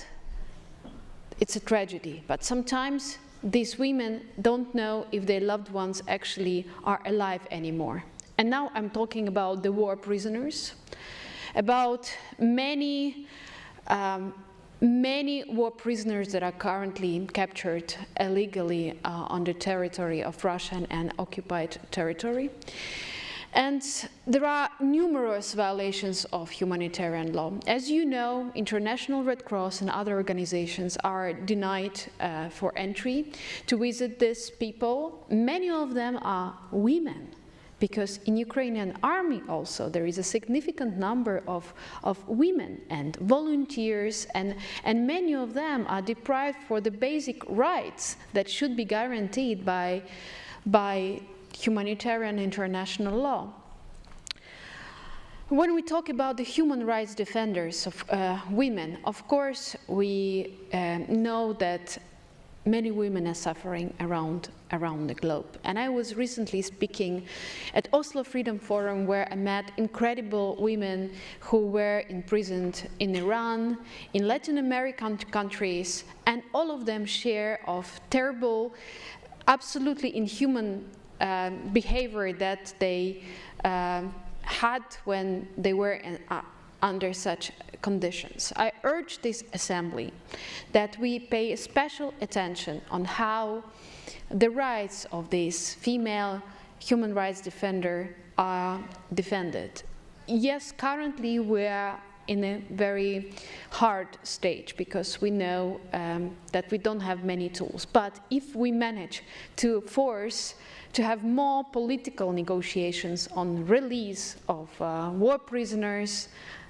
it's a tragedy. But sometimes these women don't know if their loved ones actually are alive anymore. And now I'm talking about the war prisoners, about many war prisoners that are currently captured illegally on the territory of Russian and occupied territory. And there are numerous violations of humanitarian law. As you know, International Red Cross and other organizations are denied for entry to visit these people. Many of them are women, because in Ukrainian army also there is a significant number of women and volunteers, and many of them are deprived for the basic rights that should be guaranteed by humanitarian international law. When we talk about the human rights defenders of women, of course we know that many women are suffering around the globe. And I was recently speaking at Oslo Freedom Forum, where I met incredible women who were imprisoned in Iran, in Latin American countries, and all of them share of terrible, absolutely inhuman behavior that they had when they were under such conditions. I urge this assembly that we pay special attention on how the rights of these female human rights defenders are defended. Yes, currently we are in a very hard stage because we know that we don't have many tools. But if we manage to force to have more political negotiations on release of war prisoners,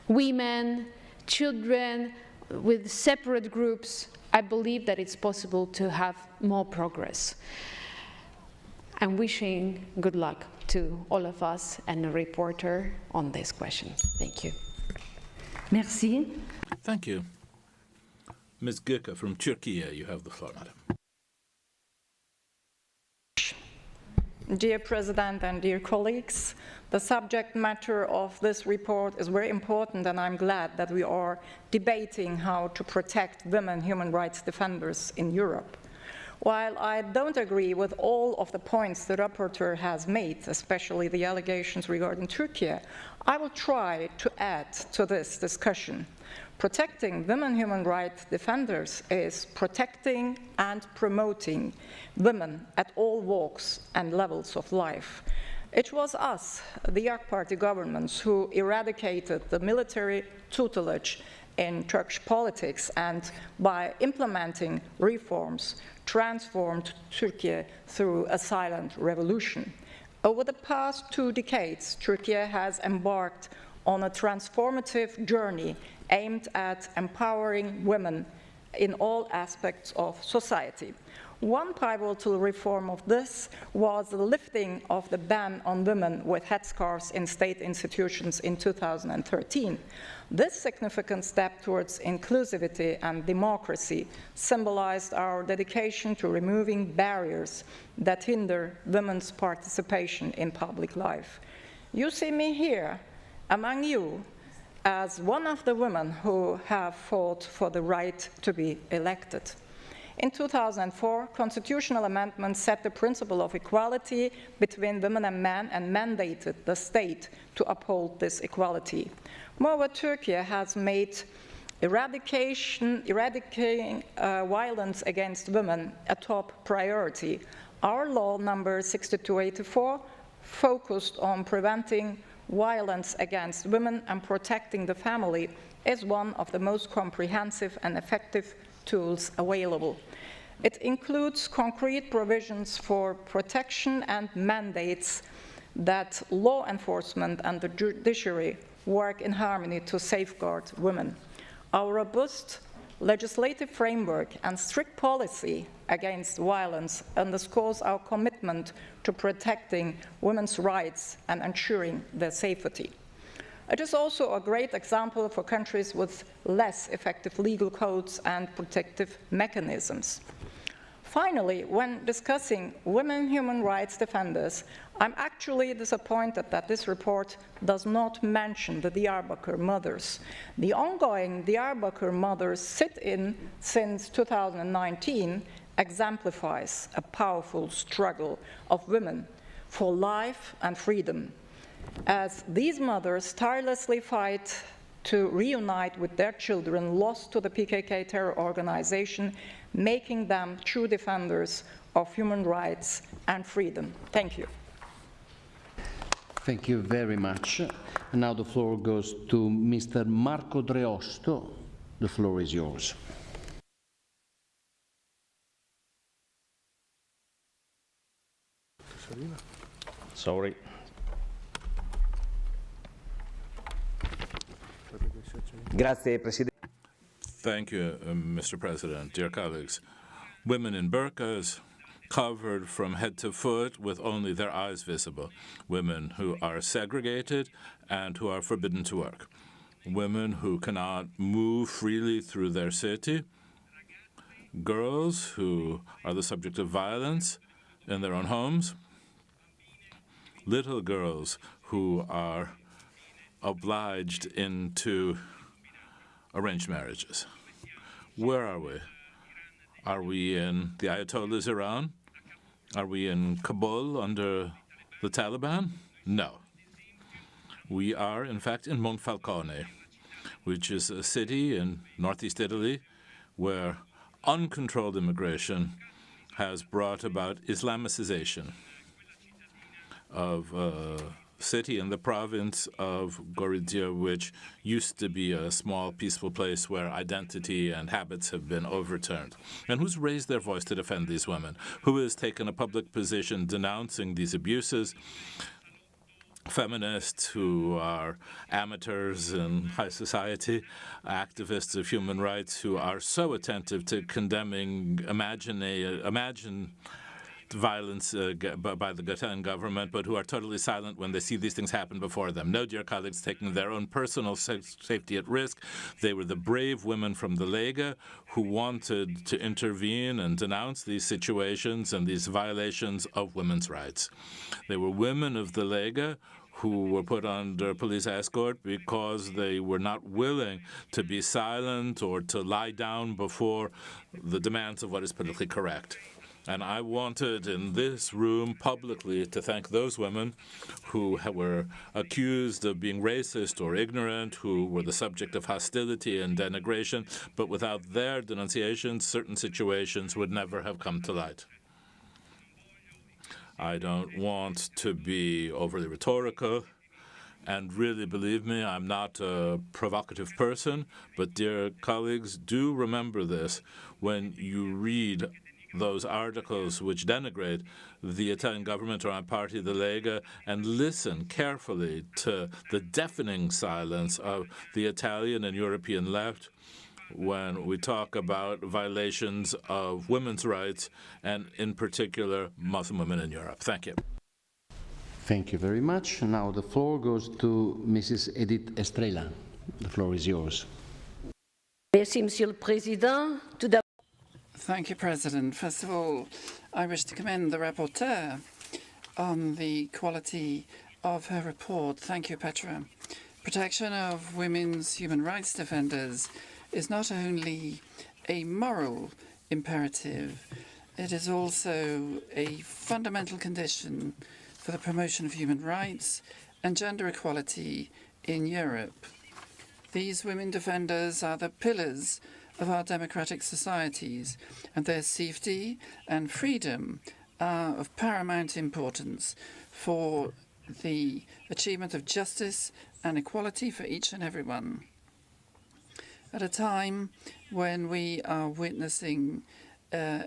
women, children, with separate groups, I believe that it's possible to have more progress. I'm wishing good luck to all of us and the reporter on this question. Thank you. Merci. Thank you. Ms. Göke from Turkey, you have the floor, madam. Dear President and dear colleagues, the subject matter of this report is very important, and I'm glad that we are debating how to protect women human rights defenders in Europe. While I don't agree with all of the points the rapporteur has made, especially the allegations regarding Turkey, I will try to add to this discussion. Protecting women human rights defenders is protecting and promoting women at all walks and levels of life. It was us, the AK Party governments, who eradicated the military tutelage in Turkish politics and, by implementing reforms, transformed Turkey through a silent revolution. Over the past 2 decades, Turkey has embarked on a transformative journey aimed at empowering women in all aspects of society. One pivotal reform of this was the lifting of the ban on women with headscarves in state institutions in 2013. This significant step towards inclusivity and democracy symbolized our dedication to removing barriers that hinder women's participation in public life. You see me here among you as one of the women who have fought for the right to be elected. In 2004, constitutional amendments set the principle of equality between women and men and mandated the state to uphold this equality. Moreover, Turkey has made eradicating violence against women a top priority. Our law number 6284 focused on preventing violence against women and protecting the family is one of the most comprehensive and effective tools available. It includes concrete provisions for protection and mandates that law enforcement and the judiciary work in harmony to safeguard women. Our robust legislative framework and strict policy against violence underscores our commitment to protecting women's rights and ensuring their safety. It is also a great example for countries with less effective legal codes and protective mechanisms. Finally, when discussing women human rights defenders, I'm actually disappointed that this report does not mention the Diyarbakir mothers. The ongoing Diyarbakir mothers sit-in since 2019 exemplifies a powerful struggle of women for life and freedom, as these mothers tirelessly fight to reunite with their children lost to the PKK terror organization, making them true defenders of human rights and freedom. Thank you. Thank you very much. And now the floor goes to Mr. Marco Dreosto. The floor is yours. Sorry. Grazie, Presidente. Thank you, Mr. President. Dear colleagues, women in burqas, covered from head to foot with only their eyes visible, women who are segregated and who are forbidden to work, women who cannot move freely through their city, girls who are the subject of violence in their own homes, little girls who are obliged into arranged marriages. Where are we? Are we in the Ayatollah's Iran? Are we in Kabul under the Taliban? No. We are, in fact, in Monfalcone, which is a city in northeast Italy where uncontrolled immigration has brought about Islamicization. of a city in the province of Gorizia, which used to be a small, peaceful place where identity and habits have been overturned. And who's raised their voice to defend these women? Who has taken a public position denouncing these abuses? Feminists who are amateurs in high society, activists of human rights who are so attentive to condemning imagined violence by the Guatemalan government, but who are totally silent when they see these things happen before them. No, dear colleagues, taking their own personal safety at risk. They were the brave women from the Lega who wanted to intervene and denounce these situations and these violations of women's rights. They were women of the Lega who were put under police escort because they were not willing to be silent or to lie down before the demands of what is politically correct. And I wanted in this room publicly to thank those women who were accused of being racist or ignorant, who were the subject of hostility and denigration, but without their denunciations, certain situations would never have come to light. I don't want to be overly rhetorical, and really, believe me, I'm not a provocative person, but dear colleagues, do remember this when you read those articles which denigrate the Italian government or our party, the Lega, and listen carefully to the deafening silence of the Italian and European left when we talk about violations of women's rights, and in particular, Muslim women in Europe. Thank you. Thank you very much. Now the floor goes to Mrs. Edith Estrela. The floor is yours. Merci, Monsieur le Président. Thank you, President. First of all, I wish to commend the rapporteur on the quality of her report. Thank you, Petra. Protection of women's human rights defenders is not only a moral imperative, it is also a fundamental condition for the promotion of human rights and gender equality in Europe. These women defenders are the pillars of our democratic societies, and their safety and freedom are of paramount importance for the achievement of justice and equality for each and everyone. At a time when we are witnessing a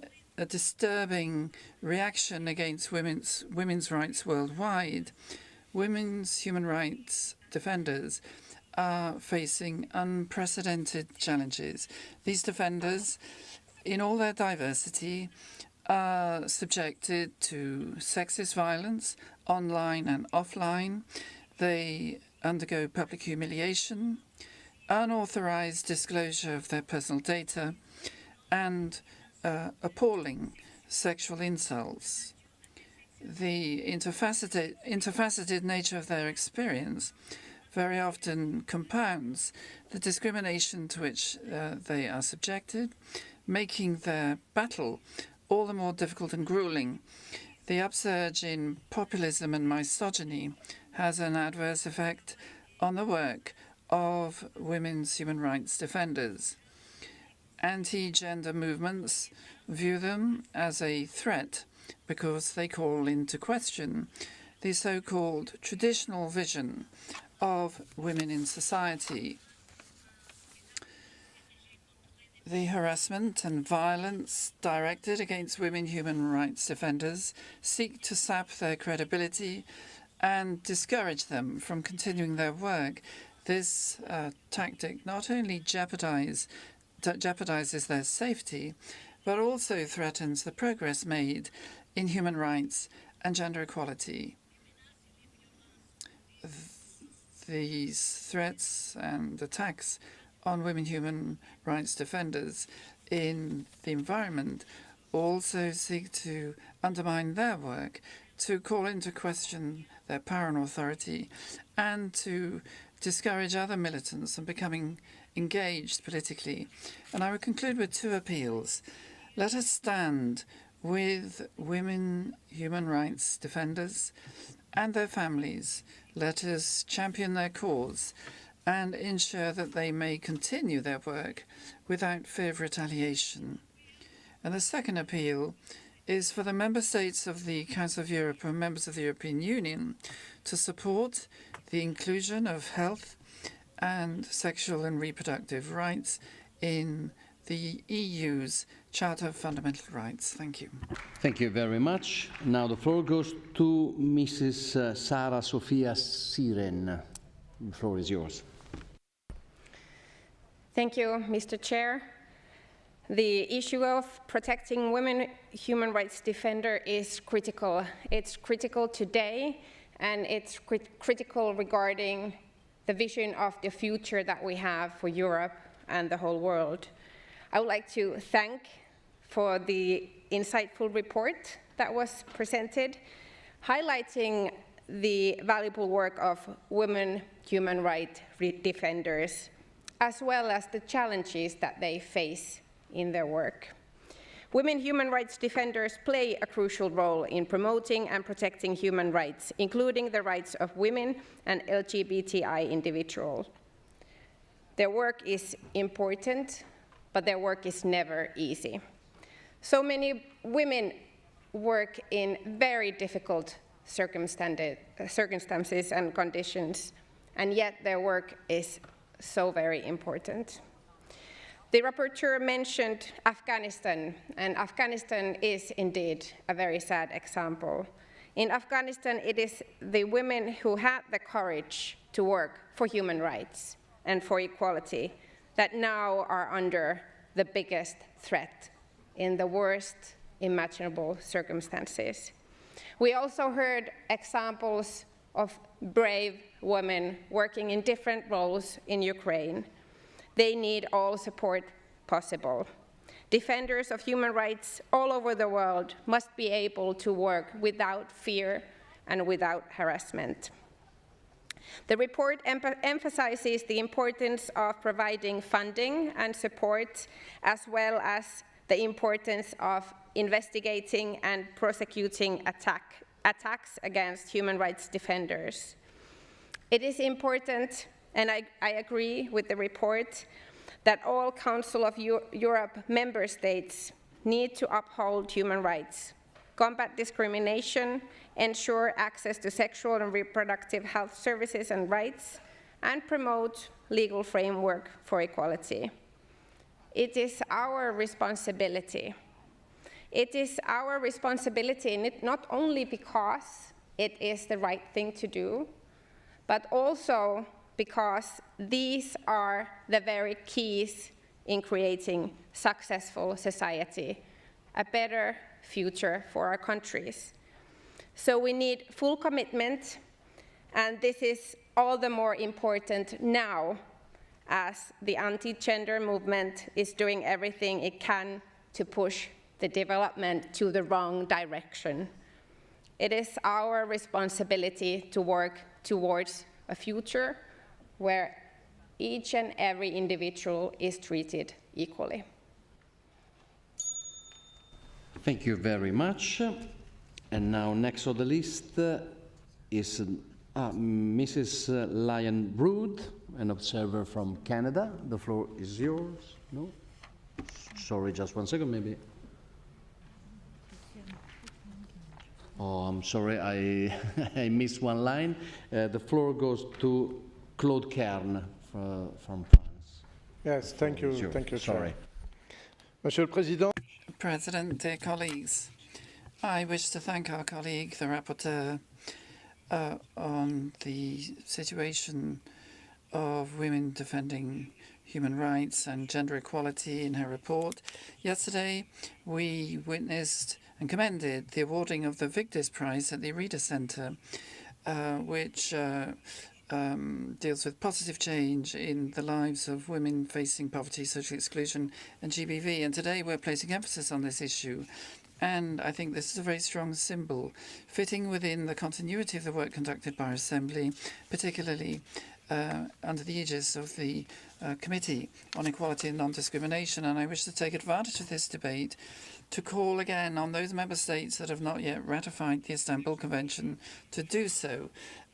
disturbing reaction against women's rights worldwide, women's human rights defenders are facing unprecedented challenges. These defenders, in all their diversity, are subjected to sexist violence, online and offline. They undergo public humiliation, unauthorized disclosure of their personal data, and appalling sexual insults. The interfaceted nature of their experience very often compounds the discrimination to which they are subjected, making their battle all the more difficult and grueling. The upsurge in populism and misogyny has an adverse effect on the work of women's human rights defenders. Anti-gender movements view them as a threat because they call into question the so-called traditional vision of women in society. The harassment and violence directed against women human rights defenders seek to sap their credibility and discourage them from continuing their work. This tactic not only jeopardizes their safety, but also threatens the progress made in human rights and gender equality. These threats and attacks on women human rights defenders in the environment also seek to undermine their work, to call into question their power and authority, and to discourage other militants from becoming engaged politically. And I would conclude with two appeals. Let us stand with women human rights defenders and their families. Let us champion their cause and ensure that they may continue their work without fear of retaliation. And the second appeal is for the member states of the Council of Europe and members of the European Union to support the inclusion of health and sexual and reproductive rights in the EU's Charter of Fundamental Rights. Thank you. Thank you very much. Now the floor goes to Mrs. Sara Sofia Siren. The floor is yours. Thank you, Mr. Chair. The issue of protecting women human rights defenders is critical. It's critical today, and it's critical regarding the vision of the future that we have for Europe and the whole world. I would like to thank for the insightful report that was presented, highlighting the valuable work of women human rights defenders, as well as the challenges that they face in their work. Women human rights defenders play a crucial role in promoting and protecting human rights, including the rights of women and LGBTI individuals. Their work is important, but their work is never easy. So many women work in very difficult circumstances and conditions, and yet their work is so very important. The rapporteur mentioned Afghanistan, and Afghanistan is indeed a very sad example. In Afghanistan, it is the women who had the courage to work for human rights and for equality that now are under the biggest threat in the worst imaginable circumstances. We also heard examples of brave women working in different roles in Ukraine. They need all support possible. Defenders of human rights all over the world must be able to work without fear and without harassment. The report emphasizes the importance of providing funding and support, as well as the importance of investigating and prosecuting attacks against human rights defenders. It is important, and I agree with the report, that all Council of Europe member states need to uphold human rights, combat discrimination, ensure access to sexual and reproductive health services and rights, and promote legal framework for equality. It is our responsibility. It is our responsibility, not only because it is the right thing to do, but also because these are the very keys in creating successful society, a better future for our countries. So we need full commitment, and this is all the more important now as the anti-gender movement is doing everything it can to push the development to the wrong direction. It is our responsibility to work towards a future where each and every individual is treated equally. Thank you very much. And now next on the list is Mrs. Lyon Brood, an observer from Canada. The floor is yours. No? Sorry, just one second, maybe. Oh, I'm sorry, I missed one line. The floor goes to Claude Kern from France. Yes, thank you, Chair. Sorry. Monsieur le Président. President, dear colleagues, I wish to thank our colleague, the rapporteur, on the situation of women defending human rights and gender equality in her report. Yesterday, we witnessed and commended the awarding of the Victor's Prize at the Reader Centre, which deals with positive change in the lives of women facing poverty, social exclusion and GBV. And today we're placing emphasis on this issue. And I think this is a very strong symbol, fitting within the continuity of the work conducted by our Assembly, particularly under the aegis of the Committee on Equality and Non-Discrimination. And I wish to take advantage of this debate to call again on those member states that have not yet ratified the Istanbul Convention to do so.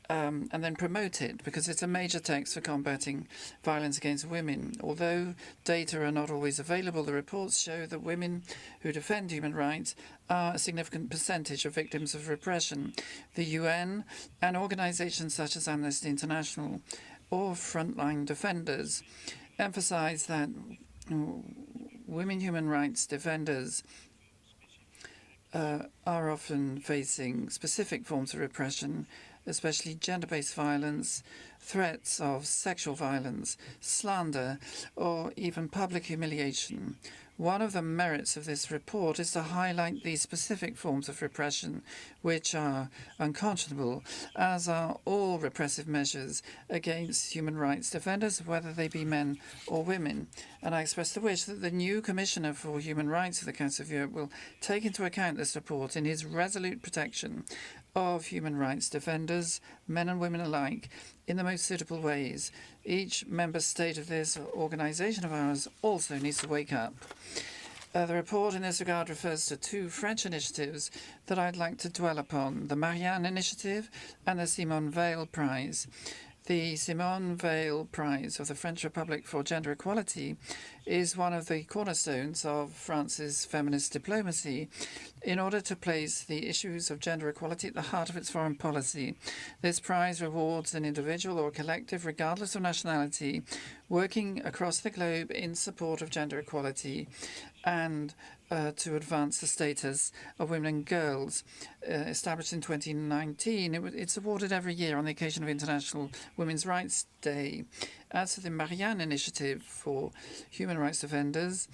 and then promote it, because it's a major text for combating violence against women. Although data are not always available, the reports show that women who defend human rights are a significant percentage of victims of repression. The UN and organizations such as Amnesty International or Frontline Defenders emphasize that women human rights defenders are often facing specific forms of repression, especially gender-based violence, threats of sexual violence, slander, or even public humiliation. One of the merits of this report is to highlight these specific forms of repression, which are unconscionable, as are all repressive measures against human rights defenders, whether they be men or women. And I express the wish that the new Commissioner for Human Rights of the Council of Europe will take into account this report in his resolute protection of human rights defenders, men and women alike, in the most suitable ways. Each member state of this organisation of ours also needs to wake up. The report in this regard refers to two French initiatives that I'd like to dwell upon, the Marianne Initiative and the Simone Veil Prize. The Simone Veil Prize of the French Republic for Gender Equality is one of the cornerstones of France's feminist diplomacy in order to place the issues of gender equality at the heart of its foreign policy. This prize rewards an individual or collective, regardless of nationality, working across the globe in support of gender equality and to advance the status of women and girls. Established in 2019, it's awarded every year on the occasion of International Women's Rights Day. As for the Marianne Initiative for human rights defenders,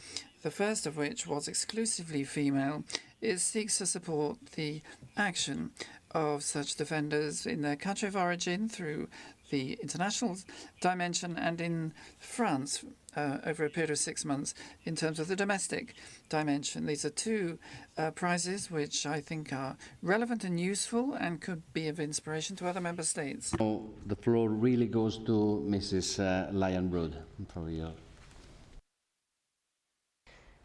the first of which was exclusively female, it seeks to support the action of such defenders in their country of origin through the international dimension, and in France over a period of 6 months in terms of the domestic dimension. These are two prizes which I think are relevant and useful and could be of inspiration to other member states. So the floor really goes to Mrs. Lyon-Brood.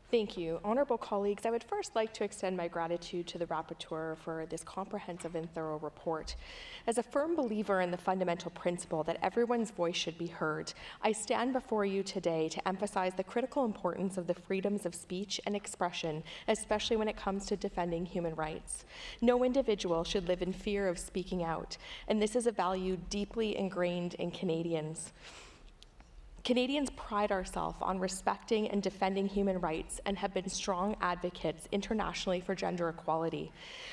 Thank you. Honourable colleagues, I would first like to extend my gratitude to the rapporteur for this comprehensive and thorough report. As a firm believer in the fundamental principle that everyone's voice should be heard, I stand before you today to emphasize the critical importance of the freedoms of speech and expression, especially when it comes to defending human rights. No individual should live in fear of speaking out, and this is a value deeply ingrained in Canadians. Canadians pride ourselves on respecting and defending human rights and have been strong advocates internationally for gender equality.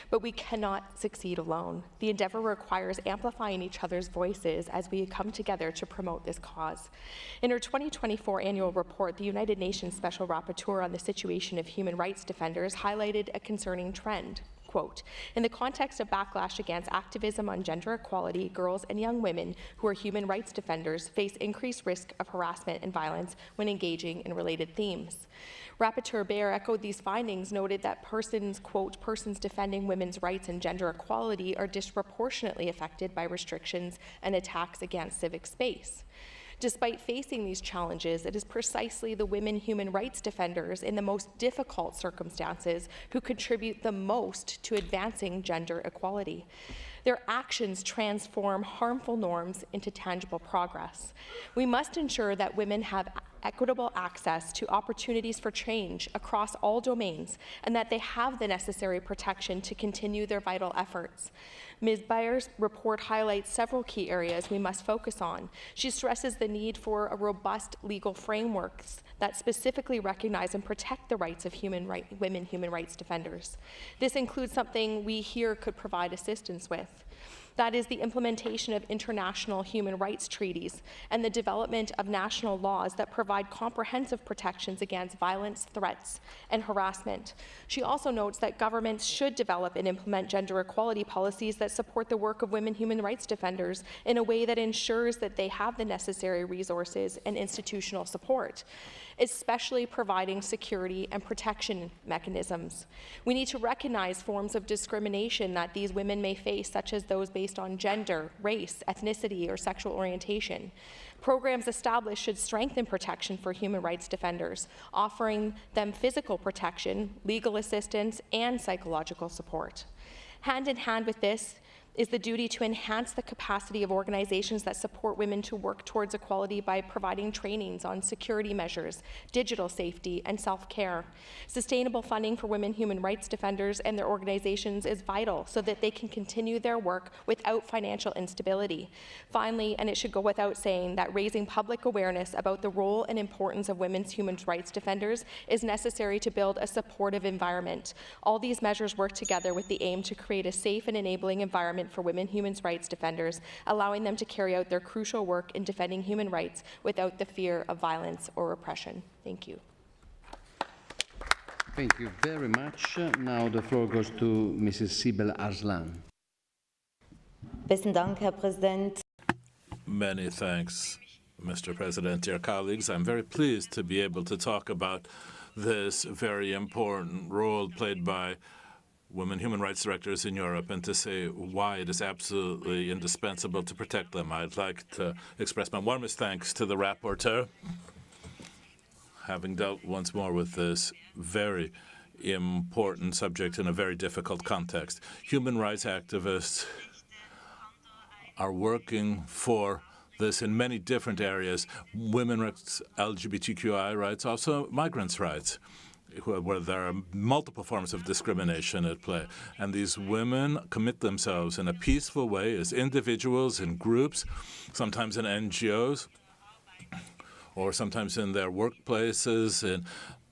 But we cannot succeed alone. The endeavor requires amplifying each other's voices as we come together to promote this cause. In her 2024 annual report, the United Nations Special Rapporteur on the situation of human rights defenders highlighted a concerning trend. Quote, in the context of backlash against activism on gender equality, girls and young women who are human rights defenders face increased risk of harassment and violence when engaging in related themes. Rapporteur Baer echoed these findings, noted that persons, quote, persons defending women's rights and gender equality are disproportionately affected by restrictions and attacks against civic space. Despite facing these challenges, it is precisely the women human rights defenders in the most difficult circumstances who contribute the most to advancing gender equality. Their actions transform harmful norms into tangible progress. We must ensure that women have equitable access to opportunities for change across all domains and that they have the necessary protection to continue their vital efforts. Ms. Bayer's report highlights several key areas we must focus on. She stresses the need for a robust legal frameworks that specifically recognize and protect the rights of women human rights defenders. This includes something we here could provide assistance with. That is the implementation of international human rights treaties and the development of national laws that provide comprehensive protections against violence, threats, and harassment. She also notes that governments should develop and implement gender equality policies that support the work of women human rights defenders in a way that ensures that they have the necessary resources and institutional support, especially providing security and protection mechanisms. We need to recognize forms of discrimination that these women may face, such as those based on gender, race, ethnicity, or sexual orientation. Programs established should strengthen protection for human rights defenders, offering them physical protection, legal assistance, and psychological support. Hand in hand with this, is the duty to enhance the capacity of organizations that support women to work towards equality by providing trainings on security measures, digital safety, and self-care. Sustainable funding for women human rights defenders and their organizations is vital so that they can continue their work without financial instability. Finally, and it should go without saying, that raising public awareness about the role and importance of women's human rights defenders is necessary to build a supportive environment. All these measures work together with the aim to create a safe and enabling environment for women human rights defenders, allowing them to carry out their crucial work in defending human rights without the fear of violence or repression. Thank you. Thank you very much. Now the floor goes to Mrs. Sibel Arslan. Besten Dank, Herr Präsident. Many thanks, Mr. President. Dear colleagues, I'm very pleased to be able to talk about this very important role played by women human rights directors in Europe and to say why it is absolutely indispensable to protect them. I'd like to express my warmest thanks to the rapporteur, having dealt once more with this very important subject in a very difficult context. Human rights activists are working for this in many different areas: women's rights, LGBTQI rights, also migrants' rights, where there are multiple forms of discrimination at play. And these women commit themselves in a peaceful way as individuals, in groups, sometimes in NGOs, or sometimes in their workplaces, in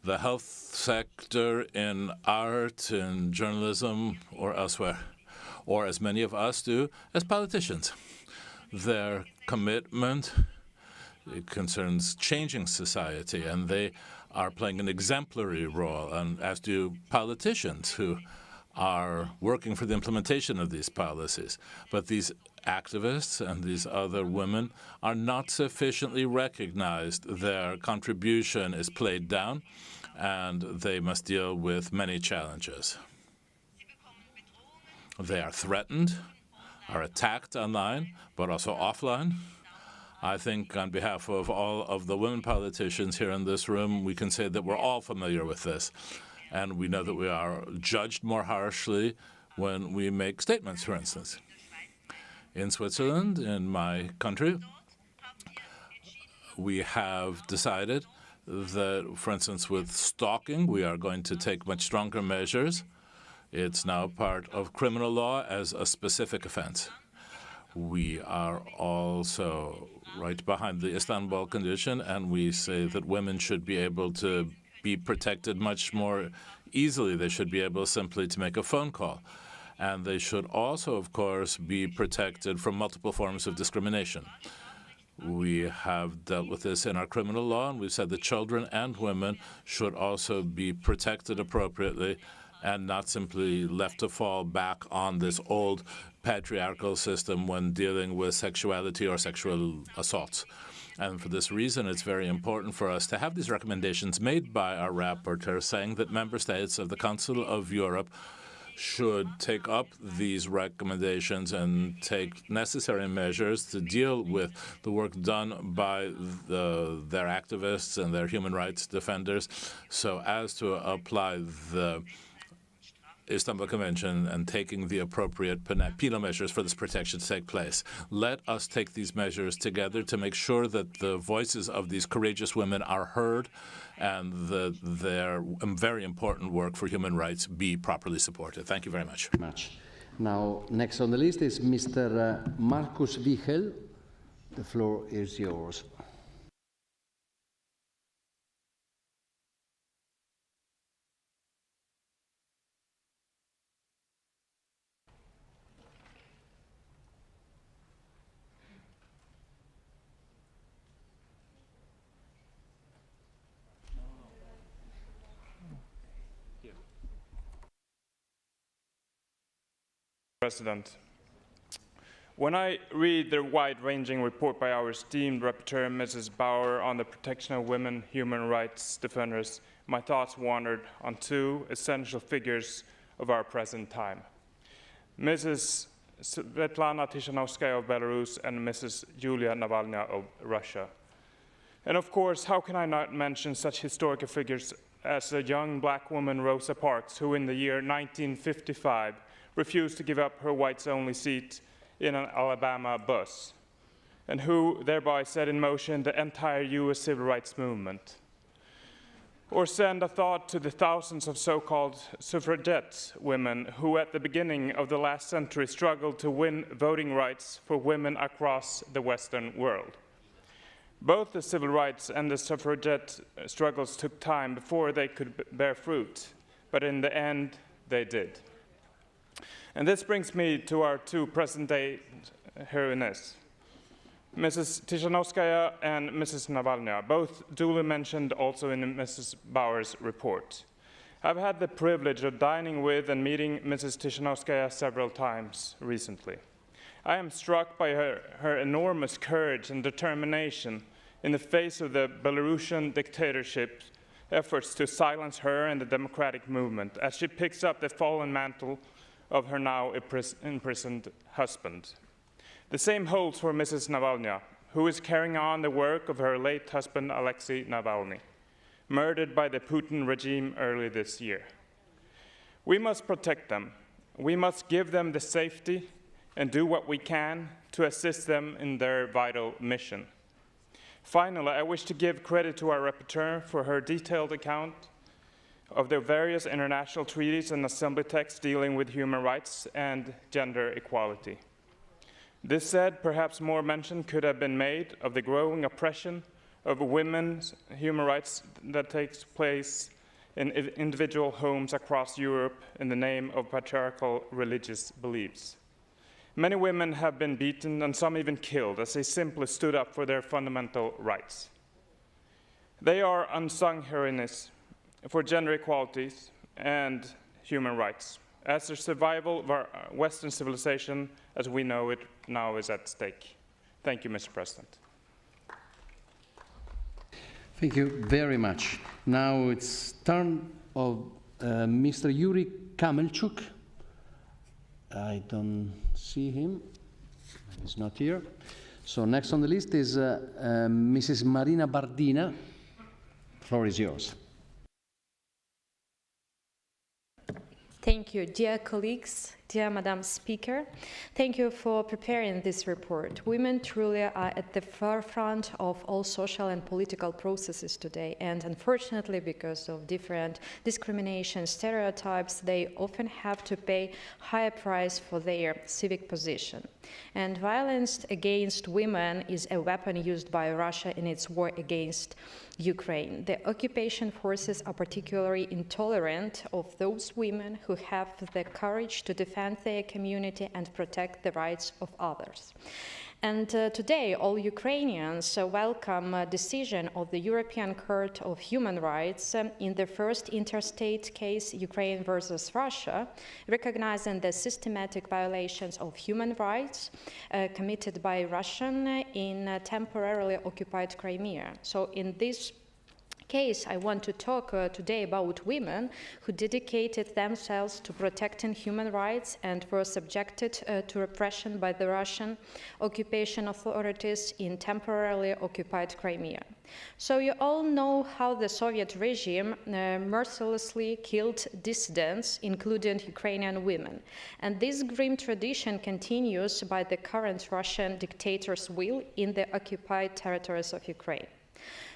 the health sector, in art, in journalism, or elsewhere. Or, as many of us do, as politicians. Their commitment, it concerns changing society, and they are playing an exemplary role, and as do politicians who are working for the implementation of these policies. But these activists and these other women are not sufficiently recognized. Their contribution is played down, and they must deal with many challenges. They are threatened, are attacked online, but also offline. I think on behalf of all of the women politicians here in this room, we can say that we're all familiar with this. And we know that we are judged more harshly when we make statements, for instance. In Switzerland, in my country, we have decided that, for instance, with stalking, we are going to take much stronger measures. It's now part of criminal law as a specific offense. We are also right behind the Istanbul Convention, and we say that women should be able to be protected much more easily. They should be able simply to make a phone call. And they should also, of course, be protected from multiple forms of discrimination. We have dealt with this in our criminal law, and we've said that children and women should also be protected appropriately and not simply left to fall back on this old patriarchal system when dealing with sexuality or sexual assaults. And for this reason, it's very important for us to have these recommendations made by our rapporteur saying that member states of the Council of Europe should take up these recommendations and take necessary measures to deal with the work done by their activists and their human rights defenders so as to apply the Istanbul Convention and taking the appropriate penal measures for this protection to take place. Let us take these measures together to make sure that the voices of these courageous women are heard and that their very important work for human rights be properly supported. Thank you very much. Now, next on the list is Mr. Markus Wichel. The floor is yours. President. When I read the wide-ranging report by our esteemed rapporteur, Mrs. Bauer, on the protection of women human rights defenders, my thoughts wandered on two essential figures of our present time: Mrs. Svetlana Tikhanovskaya of Belarus and Mrs. Yulia Navalny of Russia. And of course, how can I not mention such historical figures as the young black woman Rosa Parks, who in the year 1955 refused to give up her whites-only seat in an Alabama bus, and who thereby set in motion the entire US civil rights movement. Or send a thought to the thousands of so-called suffragette women who at the beginning of the last century struggled to win voting rights for women across the Western world. Both the civil rights and the suffragette struggles took time before they could bear fruit, but in the end, they did. And this brings me to our two present-day heroines, Mrs. Tishanovskaya and Mrs. Navalny, both duly mentioned also in Mrs. Bauer's report. I've had the privilege of dining with and meeting Mrs. Tishanovskaya several times recently. I am struck by her enormous courage and determination in the face of the Belarusian dictatorship's efforts to silence her and the democratic movement as she picks up the fallen mantle of her now imprisoned husband. The same holds for Mrs. Navalny, who is carrying on the work of her late husband, Alexei Navalny, murdered by the Putin regime early this year. We must protect them. We must give them the safety and do what we can to assist them in their vital mission. Finally, I wish to give credit to our rapporteur for her detailed account of the various international treaties and assembly texts dealing with human rights and gender equality. This said, perhaps more mention could have been made of the growing oppression of women's human rights that takes place in individual homes across Europe in the name of patriarchal religious beliefs. Many women have been beaten and some even killed as they simply stood up for their fundamental rights. They are unsung heroines for gender equalities and human rights, as the survival of our Western civilization as we know it now is at stake. Thank you, Mr. President. Thank you very much. Now it's turn of Mr. Yuri Kamelchuk. I don't see him. He's not here. So next on the list is Mrs. Marina Bardina. The floor is yours. Thank you, dear colleagues, dear Madam Speaker. Thank you for preparing this report. Women truly are at the forefront of all social and political processes today, and unfortunately, because of different discrimination stereotypes, they often have to pay higher price for their civic position. And violence against women is a weapon used by Russia in its war against Ukraine. The occupation forces are particularly intolerant of those women who have the courage to defend their community and protect the rights of others. And today, all Ukrainians welcome a decision of the European Court of Human Rights in the first interstate case, Ukraine versus Russia, recognizing the systematic violations of human rights committed by Russia in temporarily occupied Crimea. So in this case, I want to talk today about women who dedicated themselves to protecting human rights and were subjected to repression by the Russian occupation authorities in temporarily occupied Crimea. So you all know how the Soviet regime mercilessly killed dissidents, including Ukrainian women. And this grim tradition continues by the current Russian dictator's will in the occupied territories of Ukraine.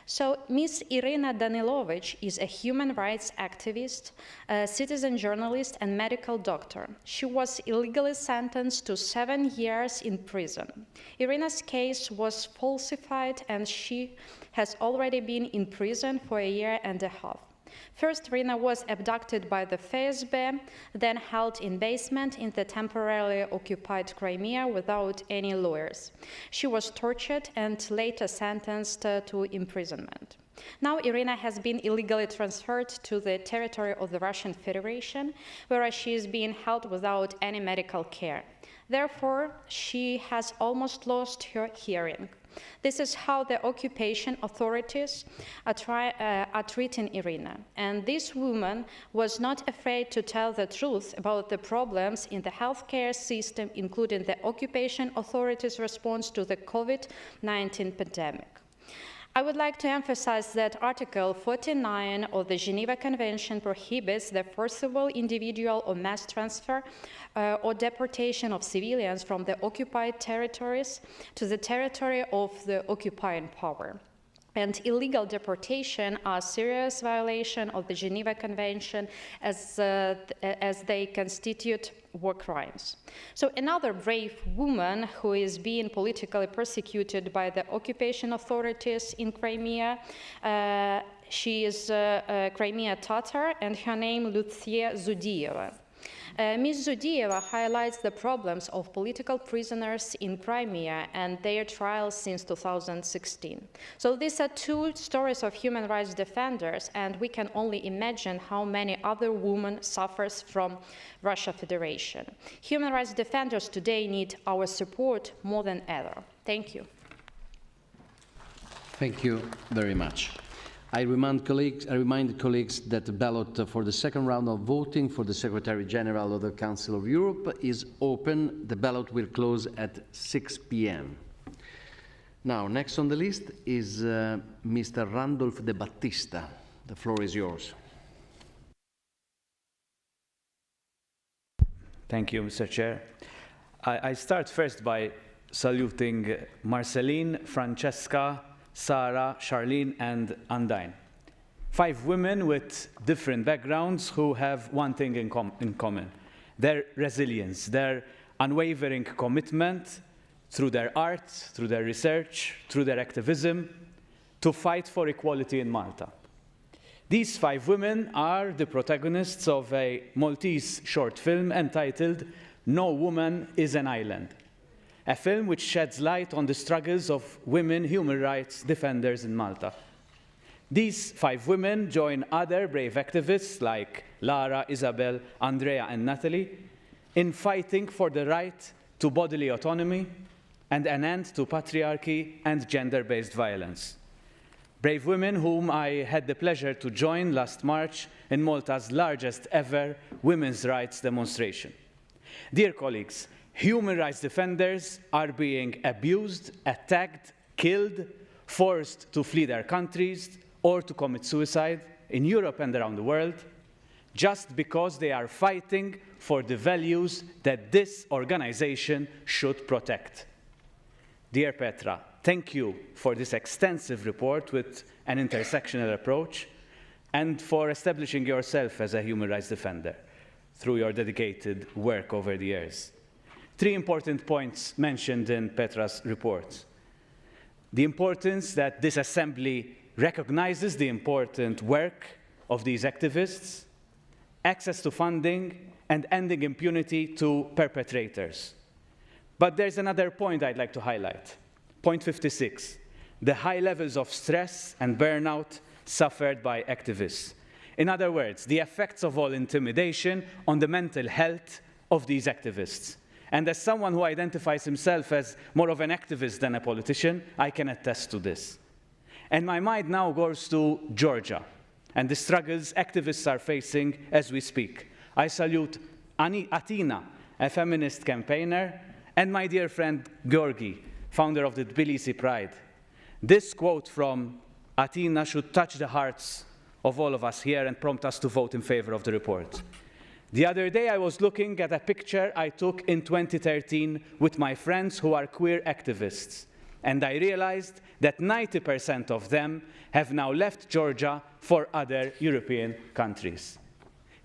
So Ms. Irina Danilovich is a human rights activist, a citizen journalist, and medical doctor. She was illegally sentenced to 7 years in prison. Irina's case was falsified, and she has already been in prison for 1.5 years. First, Irina was abducted by the FSB, then held in basement in the temporarily occupied Crimea without any lawyers. She was tortured and later sentenced to imprisonment. Now Irina has been illegally transferred to the territory of the Russian Federation, where she is being held without any medical care. Therefore, she has almost lost her hearing. This is how the occupation authorities are treating Irina. And this woman was not afraid to tell the truth about the problems in the healthcare system, including the occupation authorities' response to the COVID-19 pandemic. I would like to emphasize that Article 49 of the Geneva Convention prohibits the forcible individual or mass transfer or deportation of civilians from the occupied territories to the territory of the occupying power. And illegal deportation are a serious violation of the Geneva Convention as they constitute war crimes. So another brave woman who is being politically persecuted by the occupation authorities in Crimea, she is a Crimea Tatar, and her name Lucia Zudieva. Ms. Zudieva highlights the problems of political prisoners in Crimea and their trials since 2016. So these are two stories of human rights defenders, and we can only imagine how many other women suffers from Russia Federation. Human rights defenders today need our support more than ever. Thank you. Thank you very much. I remind colleagues that the ballot for the second round of voting for the Secretary General of the Council of Europe is open. The ballot will close at 6 p.m. Now, next on the list is Mr. Randolph De Battista. The floor is yours. Thank you, Mr. Chair. I start first by saluting Marceline, Francesca, Sarah, Charlene, and Undine. 5 women with different backgrounds who have one thing in common: their resilience, their unwavering commitment through their art, through their research, through their activism, to fight for equality in Malta. These 5 women are the protagonists of a Maltese short film entitled No Woman is an Island, a film which sheds light on the struggles of women human rights defenders in Malta. These 5 women join other brave activists like Lara, Isabel, Andrea, and Natalie in fighting for the right to bodily autonomy and an end to patriarchy and gender-based violence. Brave women whom I had the pleasure to join last March in Malta's largest ever women's rights demonstration. Dear colleagues, human rights defenders are being abused, attacked, killed, forced to flee their countries or to commit suicide in Europe and around the world, just because they are fighting for the values that this organization should protect. Dear Petra, thank you for this extensive report with an intersectional approach and for establishing yourself as a human rights defender through your dedicated work over the years. 3 important points mentioned in Petra's report: the importance that this assembly recognizes the important work of these activists, access to funding, and ending impunity to perpetrators. But there's another point I'd like to highlight. Point 56, the high levels of stress and burnout suffered by activists. In other words, the effects of all intimidation on the mental health of these activists. And as someone who identifies himself as more of an activist than a politician, I can attest to this. And my mind now goes to Georgia and the struggles activists are facing as we speak. I salute Atina, a feminist campaigner, and my dear friend Georgi, founder of the Tbilisi Pride. This quote from Atina should touch the hearts of all of us here and prompt us to vote in favor of the report. The other day, I was looking at a picture I took in 2013 with my friends who are queer activists, and I realized that 90% of them have now left Georgia for other European countries.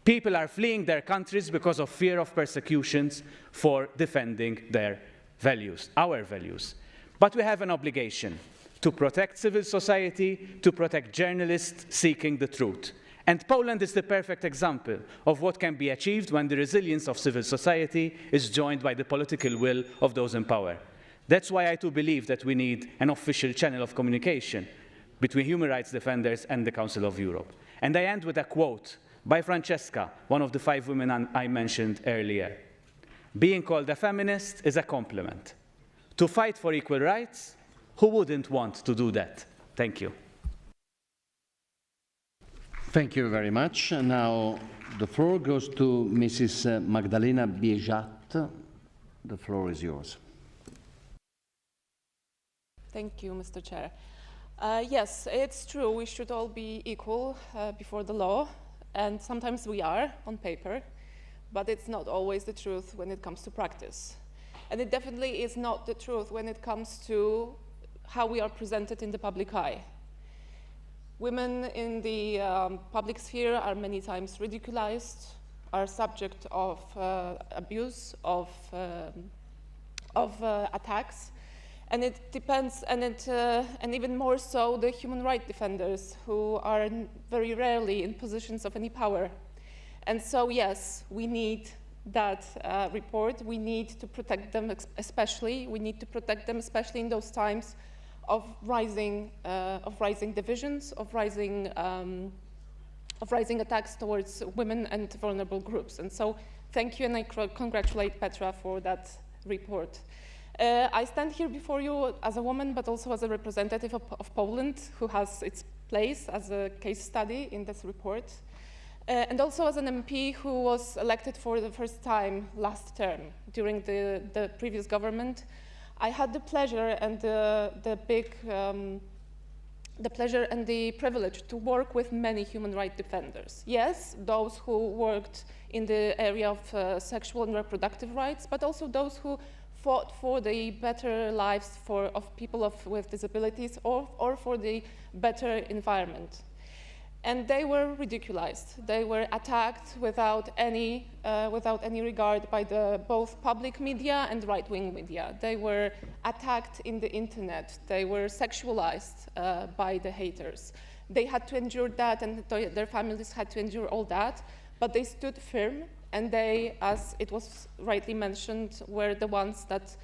People are fleeing their countries because of fear of persecutions for defending their values, our values. But we have an obligation to protect civil society, to protect journalists seeking the truth. And Poland is the perfect example of what can be achieved when the resilience of civil society is joined by the political will of those in power. That's why I too believe that we need an official channel of communication between human rights defenders and the Council of Europe. And I end with a quote by Francesca, one of the 5 women I mentioned earlier. Being called a feminist is a compliment. To fight for equal rights, who wouldn't want to do that? Thank you. Thank you very much. And now the floor goes to Mrs. Magdalena Biejat. The floor is yours. Thank you, Mr. Chair. Yes, it's true. We should all be equal before the law, and sometimes we are on paper, but it's not always the truth when it comes to practice. And it definitely is not the truth when it comes to how we are presented in the public eye. Women in the public sphere are many times ridiculized, are subject of abuse, of attacks. And it depends, and even more so, the human rights defenders who are very rarely in positions of any power. And so, yes, we need that report. We need to protect them especially. We need to protect them especially in those times of rising divisions, of rising attacks towards women and vulnerable groups. And so, thank you, and I congratulate Petra for that report. I stand here before you as a woman, but also as a representative of Poland, who has its place as a case study in this report, and also as an MP who was elected for the first time last term during the previous government. I had the pleasure and the pleasure and the privilege to work with many human rights defenders. Yes, those who worked in the area of sexual and reproductive rights, but also those who fought for the better lives of people with disabilities or for the better environment. And they were ridiculized. They were attacked without any regard by both public media and right-wing media. They were attacked in the internet. They were sexualized by the haters. They had to endure that, and their families had to endure all that, but they stood firm. And they, as it was rightly mentioned, were the ones that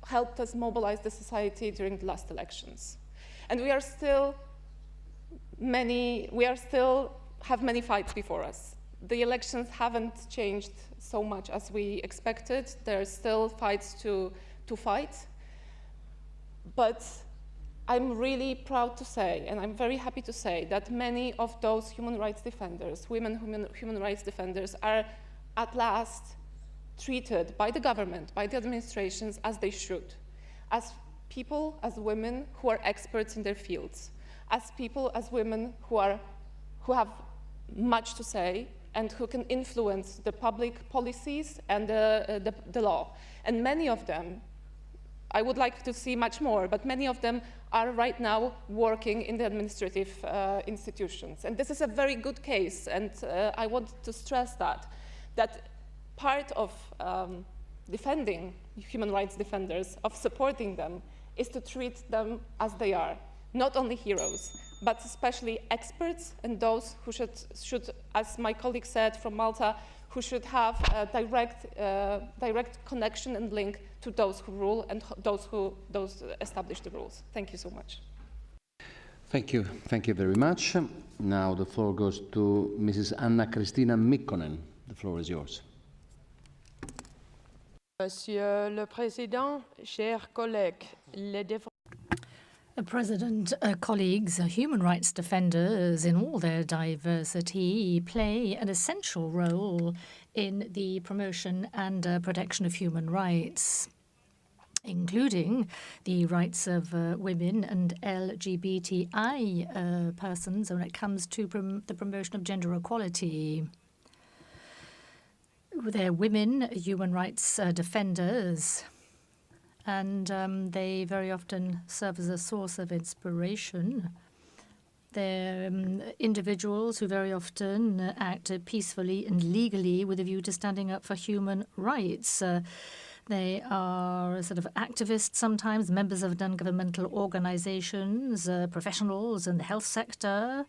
helped us mobilize the society during the last elections. And we still have many fights before us. The elections haven't changed so much as we expected. There are still fights to fight. But I'm really proud to say, and I'm very happy to say, that many of those human rights defenders, women human rights defenders, are at last treated by the government, by the administrations, as they should, as people, as women who are experts in their fields, as people, as women who have much to say and who can influence the public policies and the law. And many of them, I would like to see much more, but many of them are right now working in the administrative institutions. And this is a very good case, and I want to stress that part of defending human rights defenders, of supporting them, is to treat them as they are, not only heroes, but especially experts and those who should, as my colleague said from Malta, who should have a direct connection and link to those who rule and those establish the rules. Thank you so much. Thank you very much. Now the floor goes to Mrs. Anna Kristina Mikkonen. The floor is yours. Monsieur le Président, chers collègues, les President, colleagues, human rights defenders in all their diversity play an essential role in the promotion and protection of human rights, including the rights of women and LGBTI persons when it comes to the promotion of gender equality. They're women human rights defenders, and they very often serve as a source of inspiration. They're individuals who very often act peacefully and legally with a view to standing up for human rights. They are sort of activists sometimes, members of non-governmental organizations, professionals in the health sector,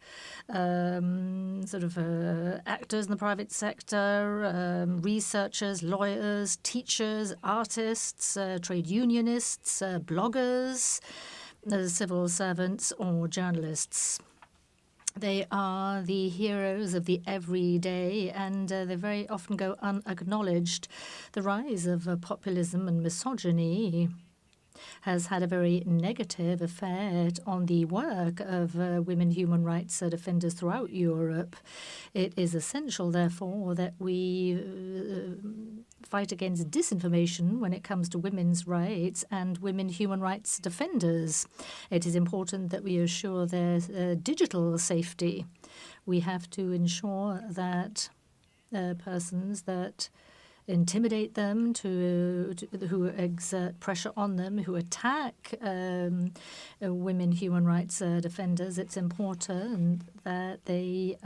actors in the private sector, researchers, lawyers, teachers, artists, trade unionists, bloggers, civil servants or journalists. They are the heroes of the everyday, and they very often go unacknowledged. The rise of populism and misogyny has had a very negative effect on the work of women human rights defenders throughout Europe. It is essential, therefore, that we fight against disinformation when it comes to women's rights and women human rights defenders. It is important that we assure their digital safety. We have to ensure that persons that intimidate them, who exert pressure on them, who attack women human rights defenders, it's important that they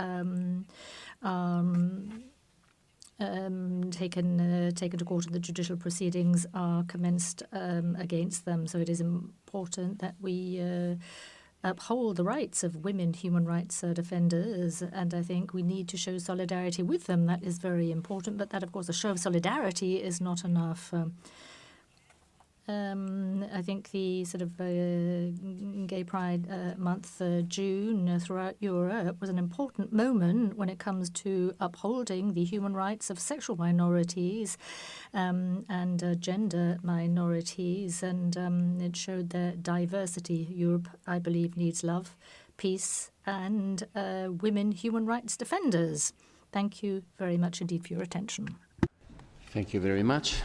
taken to court and the judicial proceedings are commenced against them. So it is important that we uphold the rights of women human rights defenders, and I think we need to show solidarity with them. That is very important, but that, of course, a show of solidarity is not enough. I think the sort of Gay Pride month, June, throughout Europe was an important moment when it comes to upholding the human rights of sexual minorities and gender minorities, and it showed their diversity. Europe, I believe, needs love, peace, and women human rights defenders. Thank you very much indeed for your attention. Thank you very much.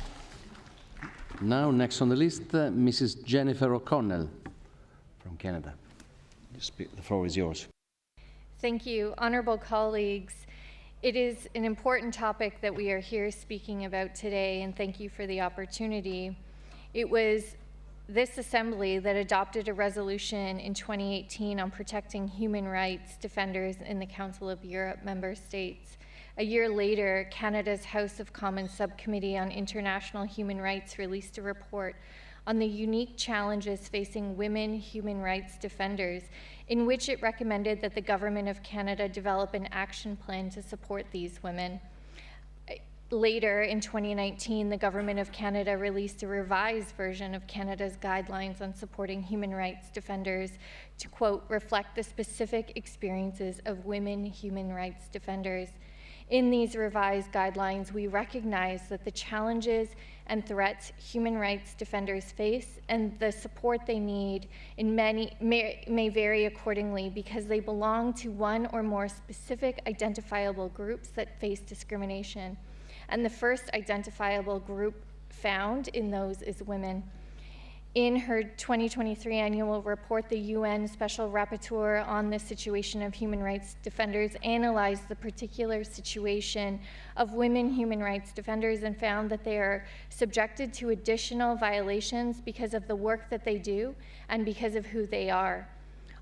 Now, next on the list, Mrs. Jennifer O'Connell from Canada. The floor is yours. Thank you, honorable colleagues. It is an important topic that we are here speaking about today, and thank you for the opportunity. It was this assembly that adopted a resolution in 2018 on protecting human rights defenders in the Council of Europe member states. A year later, Canada's House of Commons Subcommittee on International Human Rights released a report on the unique challenges facing women human rights defenders, in which it recommended that the Government of Canada develop an action plan to support these women. Later, in 2019, the Government of Canada released a revised version of Canada's guidelines on supporting human rights defenders to, quote, reflect the specific experiences of women human rights defenders. In these revised guidelines, we recognize that the challenges and threats human rights defenders face and the support they need may vary accordingly because they belong to one or more specific identifiable groups that face discrimination. And the first identifiable group found in those is women. In her 2023 annual report, the UN Special Rapporteur on the situation of human rights defenders analyzed the particular situation of women human rights defenders and found that they are subjected to additional violations because of the work that they do and because of who they are.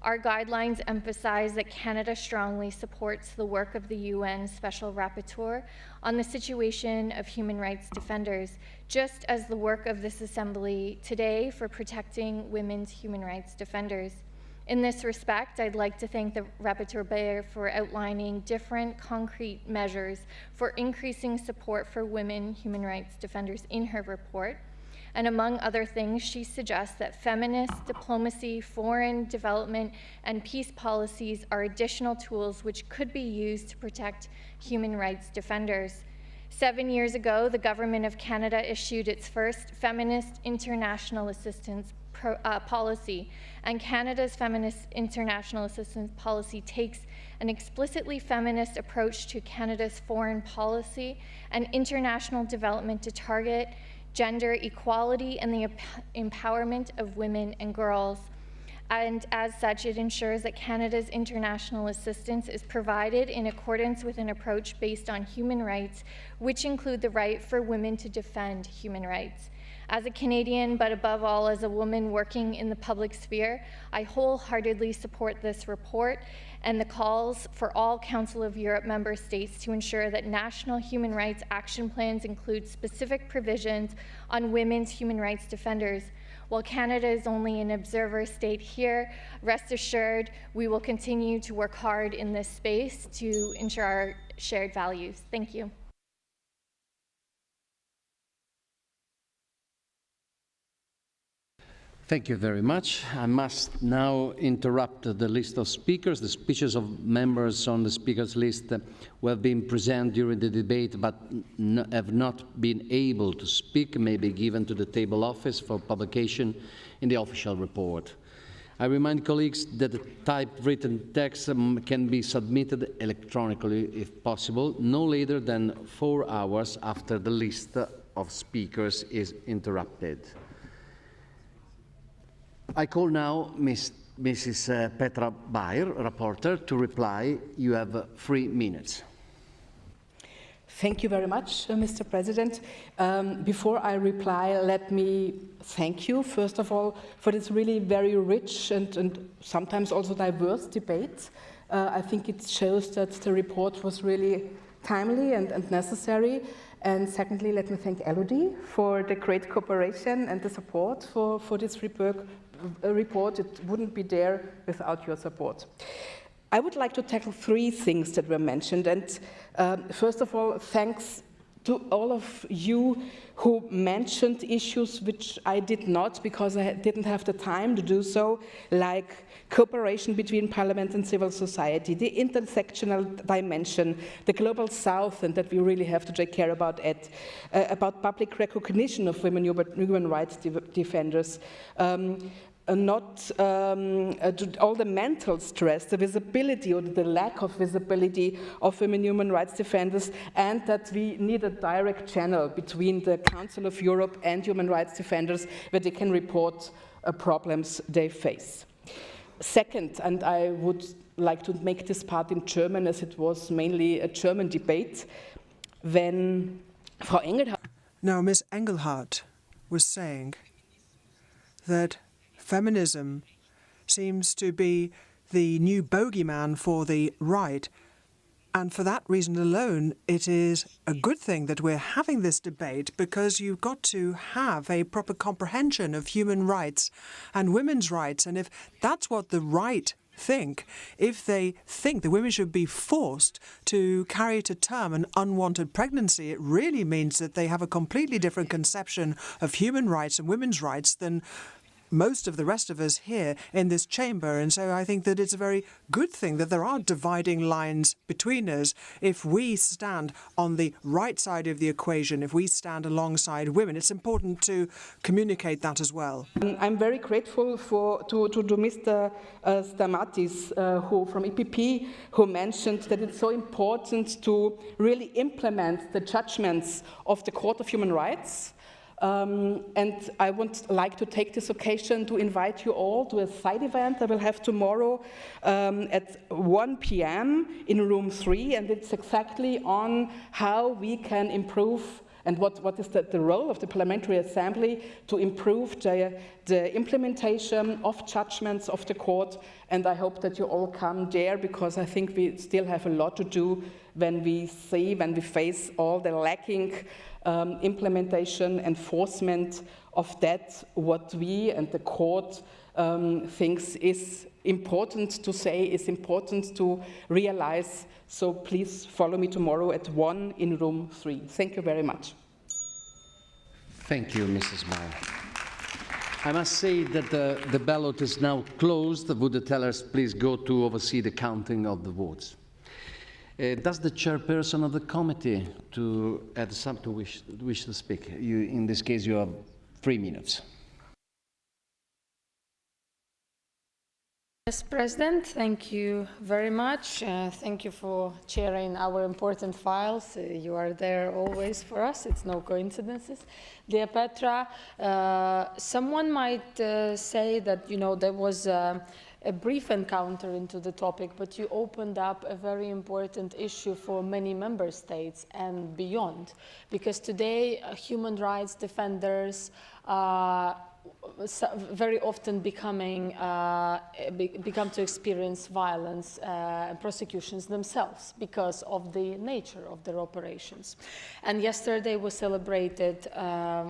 Our guidelines emphasize that Canada strongly supports the work of the UN Special Rapporteur on the situation of human rights defenders, just as the work of this Assembly today for protecting women's human rights defenders. In this respect, I'd like to thank the Rapporteur Bayer for outlining different concrete measures for increasing support for women human rights defenders in her report. And among other things, she suggests that feminist diplomacy, foreign development, and peace policies are additional tools which could be used to protect human rights defenders. 7 years ago, the Government of Canada issued its first feminist international assistance policy, and Canada's feminist international assistance policy takes an explicitly feminist approach to Canada's foreign policy and international development to target gender equality and the empowerment of women and girls. And as such, it ensures that Canada's international assistance is provided in accordance with an approach based on human rights, which include the right for women to defend human rights. As a Canadian, but above all as a woman working in the public sphere, I wholeheartedly support this report and the calls for all Council of Europe member states to ensure that national human rights action plans include specific provisions on women's human rights defenders. While Canada is only an observer state here, rest assured we will continue to work hard in this space to ensure our shared values. Thank you. Thank you very much. I must now interrupt the list of speakers. The speeches of members on the speakers list who have been present during the debate but have not been able to speak may be given to the table office for publication in the official report. I remind colleagues that the typewritten text can be submitted electronically, if possible, no later than 4 hours after the list of speakers is interrupted. I call now Mrs. Petra Bayer, rapporteur, to reply. You have 3 minutes. Thank you very much, Mr. President. Before I reply, let me thank you, first of all, for this really very rich and sometimes also diverse debate. I think it shows that the report was really timely and necessary. And secondly, let me thank Elodie for the great cooperation and the support for this report. It wouldn't be there without your support. I would like to tackle 3 things that were mentioned. And first of all, thanks to all of you who mentioned issues which I did not, because I didn't have the time to do so, like cooperation between Parliament and civil society, the intersectional dimension, the global south, and that we really have to take care about it, about public recognition of women human rights defenders, all the mental stress, the visibility or the lack of visibility of women human rights defenders, and that we need a direct channel between the Council of Europe and human rights defenders where they can report problems they face. Second, and I would like to make this part in German as it was mainly a German debate, when Frau Engelhardt... Now, Ms. Engelhardt was saying that feminism seems to be the new bogeyman for the right, and for that reason alone it is a good thing that we're having this debate, because you've got to have a proper comprehension of human rights and women's rights. And if that's what the right think, if they think that women should be forced to carry to term an unwanted pregnancy, it really means that they have a completely different conception of human rights and women's rights than most of the rest of us here in this chamber. And so I think that it's a very good thing that there are dividing lines between us. If we stand on the right side of the equation, if we stand alongside women, it's important to communicate that as well. I'm very grateful to Mr. Stamatis, who from EPP, who mentioned that it's so important to really implement the judgments of the Court of Human Rights. And I would like to take this occasion to invite you all to a side event I will have tomorrow at 1 p.m. in room 3, and it's exactly on how we can improve and what is the role of the Parliamentary Assembly to improve the implementation of judgments of the court. And I hope that you all come there, because I think we still have a lot to do when we face all the lacking implementation, enforcement of that, what we and the court thinks is important to say, is important to realize. So please follow me tomorrow at 1 in room 3. Thank you very much. Thank you, Mrs. Meyer. I must say that the ballot is now closed. Would the tellers please go to oversee the counting of the votes? Does the chairperson of the committee to add something wish to speak? In this case, you have 3 minutes. Yes, President, thank you very much. Thank you for chairing our important files. You are there always for us. It's no coincidences. Dear Petra, someone might say that, there was a brief encounter into the topic, but you opened up a very important issue for many member states and beyond, because today human rights defenders very often become to experience violence and prosecutions themselves because of the nature of their operations. And yesterday we celebrated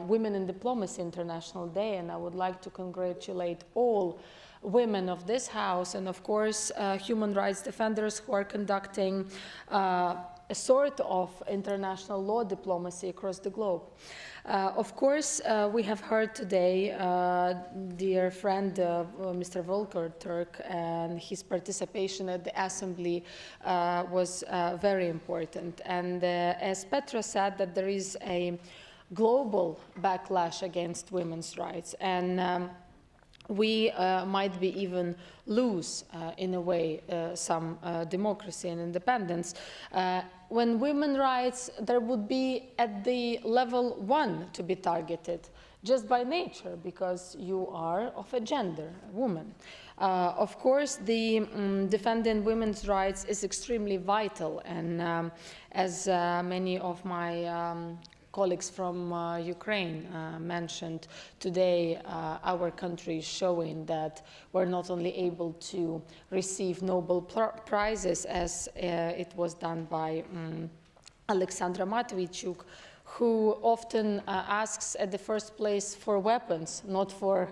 Women in Diplomacy International Day, and I would like to congratulate all women of this House and, of course, human rights defenders who are conducting a sort of international law diplomacy across the globe. Of course, we have heard today dear friend Mr. Volker, Turk, and his participation at the Assembly was very important. And as Petra said, that there is a global backlash against women's rights. And we might be even lose, in a way, some democracy and independence. When women's rights, there would be at the level 1 to be targeted, just by nature, because you are of a gender, a woman. Of course, the defending women's rights is extremely vital, and as many of my colleagues from Ukraine mentioned today, our country is showing that we're not only able to receive Nobel Prizes, as it was done by Alexandra Matvichuk, who often asks at the first place for weapons, not for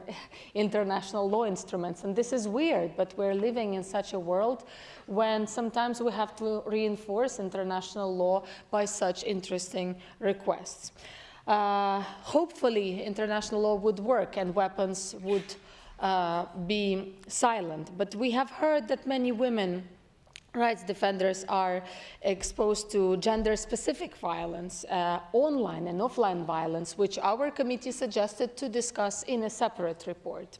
international law instruments. And this is weird, but we're living in such a world when sometimes we have to reinforce international law by such interesting requests. Hopefully, international law would work and weapons would be silent. But we have heard that many women rights defenders are exposed to gender-specific violence, online and offline violence, which our committee suggested to discuss in a separate report.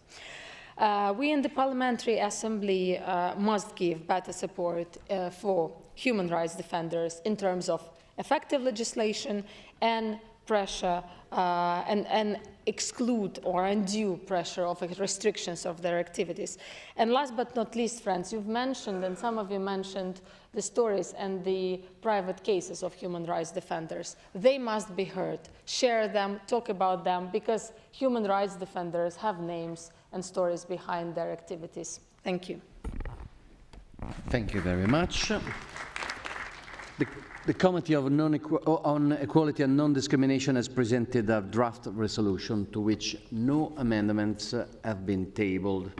We in the Parliamentary Assembly must give better support for human rights defenders in terms of effective legislation and pressure and exclude or undue pressure of restrictions of their activities. And last but not least, friends, you've mentioned, and some of you mentioned, the stories and the private cases of human rights defenders. They must be heard. Share them, talk about them, because human rights defenders have names and stories behind their activities. Thank you. Thank you very much. The Committee on Equality and Non-Discrimination has presented a draft resolution to which no amendments have been tabled.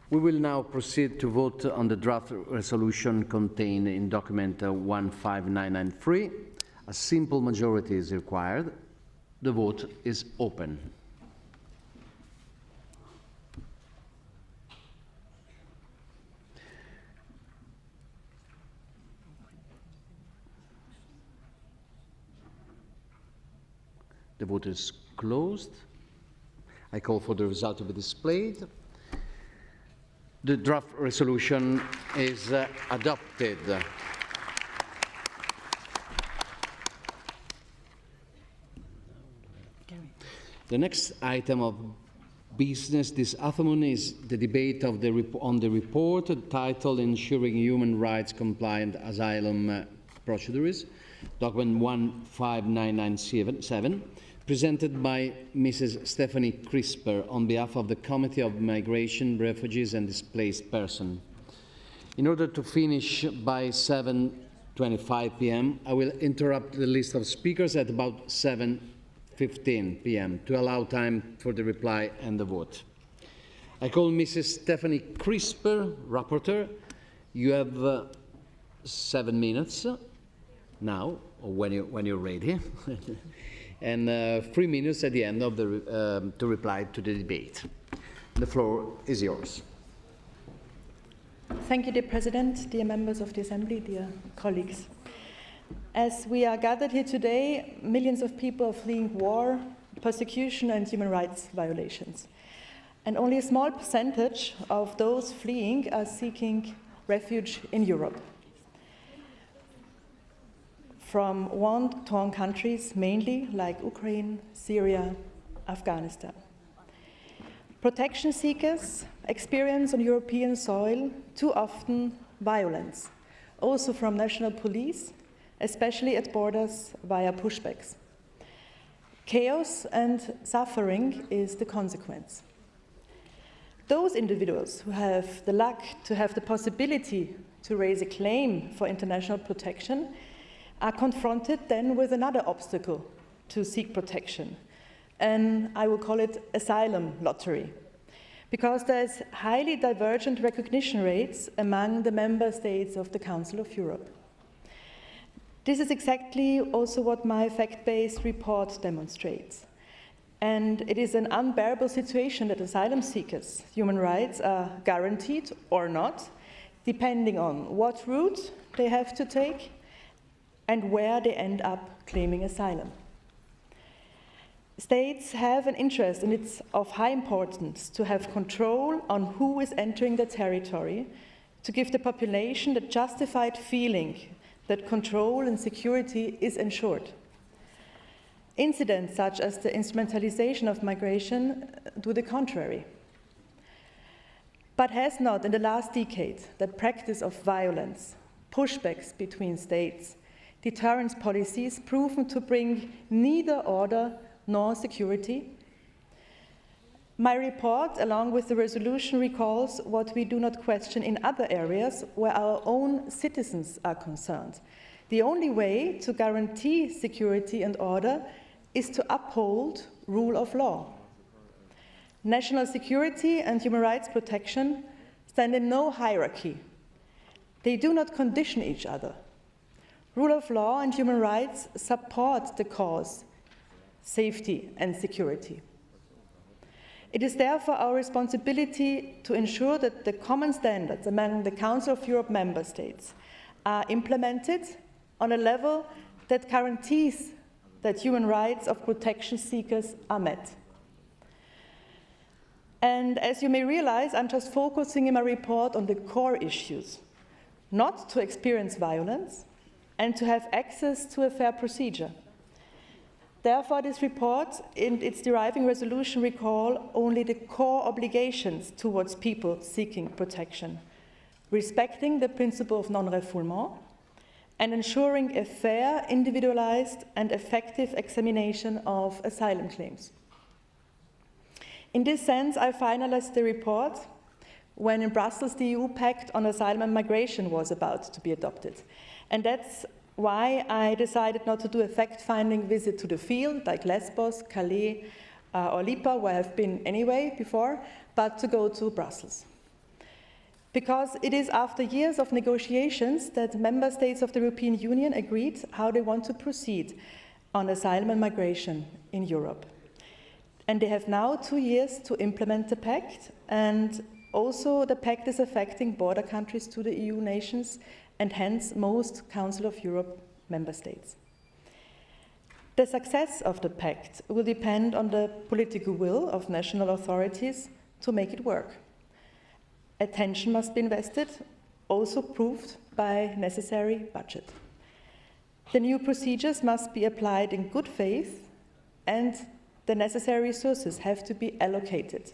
We will now proceed to vote on the draft resolution contained in document 15993. A simple majority is required. The vote is open. The vote is closed. I call for the result to be displayed. The draft resolution is adopted. The next item of business this afternoon is the debate of on the report titled Ensuring Human Rights Compliant Asylum Procedures, document 15997, presented by Mrs. Stephanie Crisper on behalf of the Committee of Migration, Refugees and Displaced Persons. In order to finish by 7:25 p.m., I will interrupt the list of speakers at about 7:15 p.m. to allow time for the reply and the vote. I call Mrs. Stephanie Crisper, rapporteur. You have 7 minutes now, or when you're ready, and 3 minutes at the end of the to reply to the debate. The floor is yours. Thank you, dear President, dear members of the Assembly, dear colleagues. As we are gathered here today, millions of people are fleeing war, persecution, and human rights violations. And only a small percentage of those fleeing are seeking refuge in Europe. From war-torn countries, mainly like Ukraine, Syria, Afghanistan. Protection seekers experience on European soil too often violence, also from national police, especially at borders via pushbacks. Chaos and suffering is the consequence. Those individuals who have the luck to have the possibility to raise a claim for international protection are confronted then with another obstacle to seek protection, and I will call it asylum lottery, because there's highly divergent recognition rates among the member states of the Council of Europe. This is exactly also what my fact-based report demonstrates. And it is an unbearable situation that asylum seekers' human rights are guaranteed or not, depending on what route they have to take and where they end up claiming asylum. States have an interest, and it's of high importance, to have control on who is entering the territory, to give the population the justified feeling that control and security is ensured. Incidents such as the instrumentalization of migration do the contrary. But has not, in the last decade, the practice of violence, pushbacks between states, deterrence policies proven to bring neither order nor security? My report, along with the resolution, recalls what we do not question in other areas where our own citizens are concerned. The only way to guarantee security and order is to uphold rule of law. National security and human rights protection stand in no hierarchy. They do not condition each other. Rule of law and human rights support the cause, safety and security. It is therefore our responsibility to ensure that the common standards among the Council of Europe member states are implemented on a level that guarantees that human rights of protection seekers are met. And as you may realize, I'm just focusing in my report on the core issues, not to experience violence and to have access to a fair procedure. Therefore, this report and its deriving resolution recall only the core obligations towards people seeking protection, respecting the principle of non-refoulement and ensuring a fair, individualized and effective examination of asylum claims. In this sense, I finalized the report when in Brussels the EU Pact on Asylum and Migration was about to be adopted. And that's why I decided not to do a fact-finding visit to the field, like Lesbos, Calais, or Lipa, where I've been anyway before, but to go to Brussels. Because it is after years of negotiations that member states of the European Union agreed how they want to proceed on asylum and migration in Europe. And they have now 2 years to implement the pact, and also the pact is affecting border countries to the EU nations and hence most Council of Europe member states. The success of the pact will depend on the political will of national authorities to make it work. Attention must be invested, also proved by necessary budget. The new procedures must be applied in good faith, and the necessary resources have to be allocated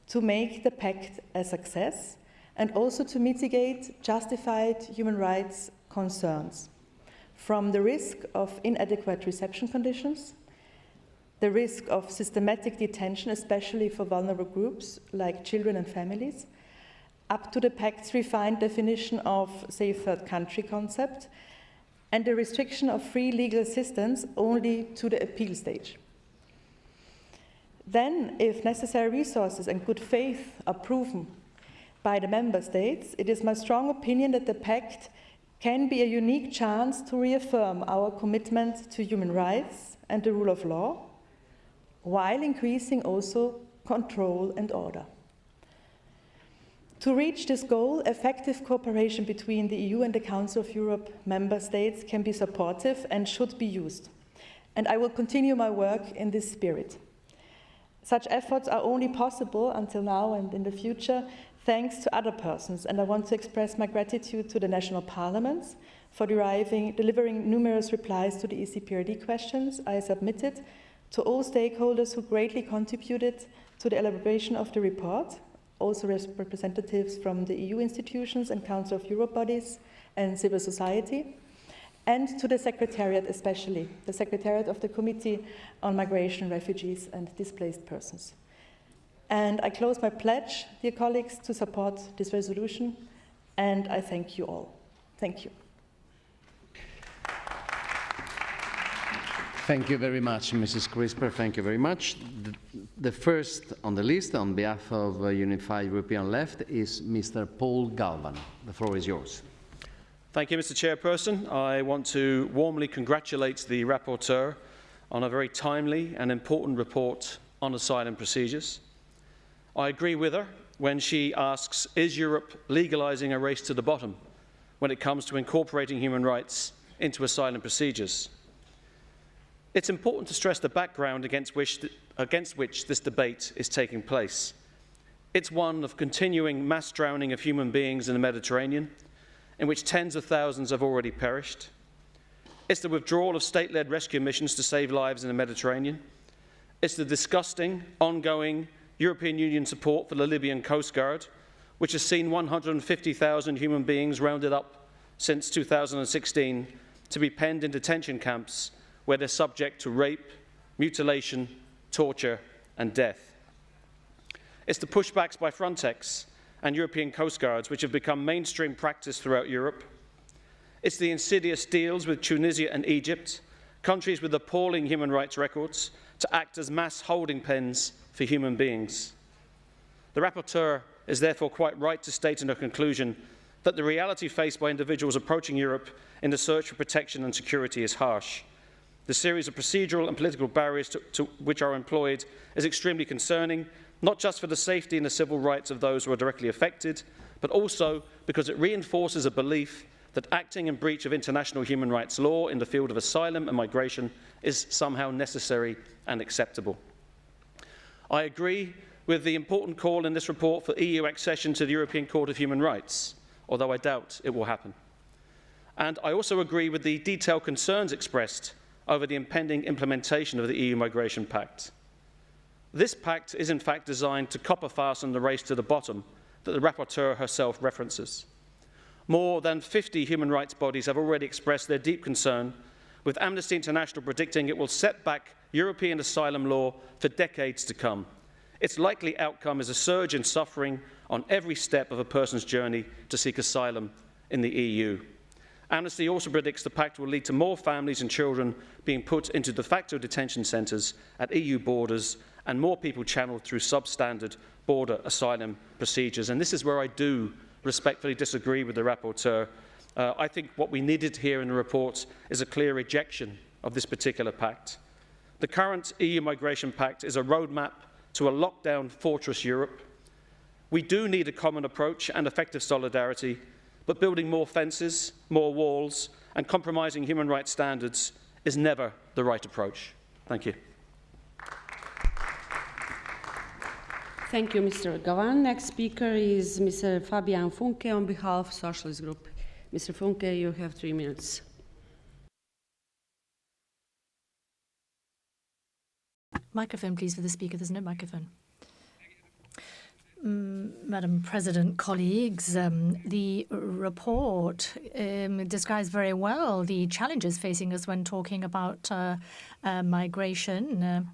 to make the pact a success and also to mitigate justified human rights concerns, from the risk of inadequate reception conditions, the risk of systematic detention, especially for vulnerable groups like children and families, up to the pact's refined definition of safe third country concept, and the restriction of free legal assistance only to the appeal stage. Then, if necessary resources and good faith are proven by the member states, it is my strong opinion that the pact can be a unique chance to reaffirm our commitment to human rights and the rule of law, while increasing also control and order. To reach this goal, effective cooperation between the EU and the Council of Europe member states can be supportive and should be used. And I will continue my work in this spirit. Such efforts are only possible until now and in the future thanks to other persons, and I want to express my gratitude to the national parliaments for delivering numerous replies to the ECPRD questions I submitted, to all stakeholders who greatly contributed to the elaboration of the report, also representatives from the EU institutions and Council of Europe bodies and civil society, and to the Secretariat especially, the Secretariat of the Committee on Migration, Refugees and Displaced Persons. And I close my pledge, dear colleagues, to support this resolution, and I thank you all. Thank you. Thank you very much, Mrs. Crisper. Thank you very much. The first on the list, on behalf of Unified European Left, is Mr. Paul Galvan. The floor is yours. Thank you, Mr. Chairperson. I want to warmly congratulate the rapporteur on a very timely and important report on asylum procedures. I agree with her when she asks, is Europe legalising a race to the bottom when it comes to incorporating human rights into asylum procedures? It's important to stress the background against which this debate is taking place. It's one of continuing mass drowning of human beings in the Mediterranean, in which tens of thousands have already perished. It's the withdrawal of state-led rescue missions to save lives in the Mediterranean. It's the disgusting, ongoing European Union support for the Libyan Coast Guard, which has seen 150,000 human beings rounded up since 2016 to be penned in detention camps where they're subject to rape, mutilation, torture, and death. It's the pushbacks by Frontex and European Coast Guards, which have become mainstream practice throughout Europe. It's the insidious deals with Tunisia and Egypt, countries with appalling human rights records, to act as mass holding pens for human beings. The rapporteur is therefore quite right to state in her conclusion that the reality faced by individuals approaching Europe in the search for protection and security is harsh. The series of procedural and political barriers to which are employed is extremely concerning, not just for the safety and the civil rights of those who are directly affected, but also because it reinforces a belief that acting in breach of international human rights law in the field of asylum and migration is somehow necessary and acceptable. I agree with the important call in this report for EU accession to the European Court of Human Rights, although I doubt it will happen. And I also agree with the detailed concerns expressed over the impending implementation of the EU Migration Pact. This pact is in fact designed to copper fasten the race to the bottom that the rapporteur herself references. More than 50 human rights bodies have already expressed their deep concern, with Amnesty International predicting it will set back European asylum law for decades to come. Its likely outcome is a surge in suffering on every step of a person's journey to seek asylum in the EU. Amnesty also predicts the pact will lead to more families and children being put into de facto detention centres at EU borders and more people channelled through substandard border asylum procedures. And this is where I do respectfully disagree with the rapporteur. I think what we needed here in the report is a clear rejection of this particular pact. The current EU Migration Pact is a roadmap to a lockdown fortress Europe. We do need a common approach and effective solidarity, but building more fences, more walls, and compromising human rights standards is never the right approach. Thank you. Thank you, Mr. Gavan. Next speaker is Mr. Fabian Funke on behalf of Socialist Group. Mr. Funke, you have 3 minutes. Microphone, please, for the speaker. There's no microphone. Madam President, colleagues, the report describes very well the challenges facing us when talking about migration.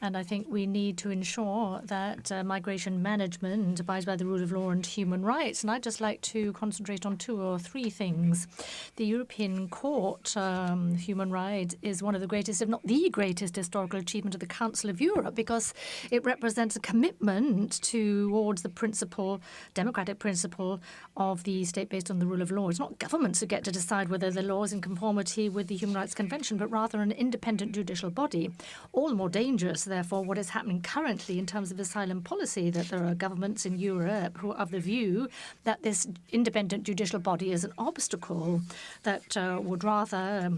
And I think we need to ensure that migration management abides by the rule of law and human rights. And I'd just like to concentrate on 2 or 3 things. The European Court of Human Rights is one of the greatest, if not the greatest, historical achievement of the Council of Europe, because it represents a commitment towards the principle, democratic principle, of the state based on the rule of law. It's not governments who get to decide whether the law is in conformity with the Human Rights Convention, but rather an independent judicial body. All the more dangerous, therefore, what is happening currently in terms of asylum policy, that there are governments in Europe who are of the view that this independent judicial body is an obstacle, that would rather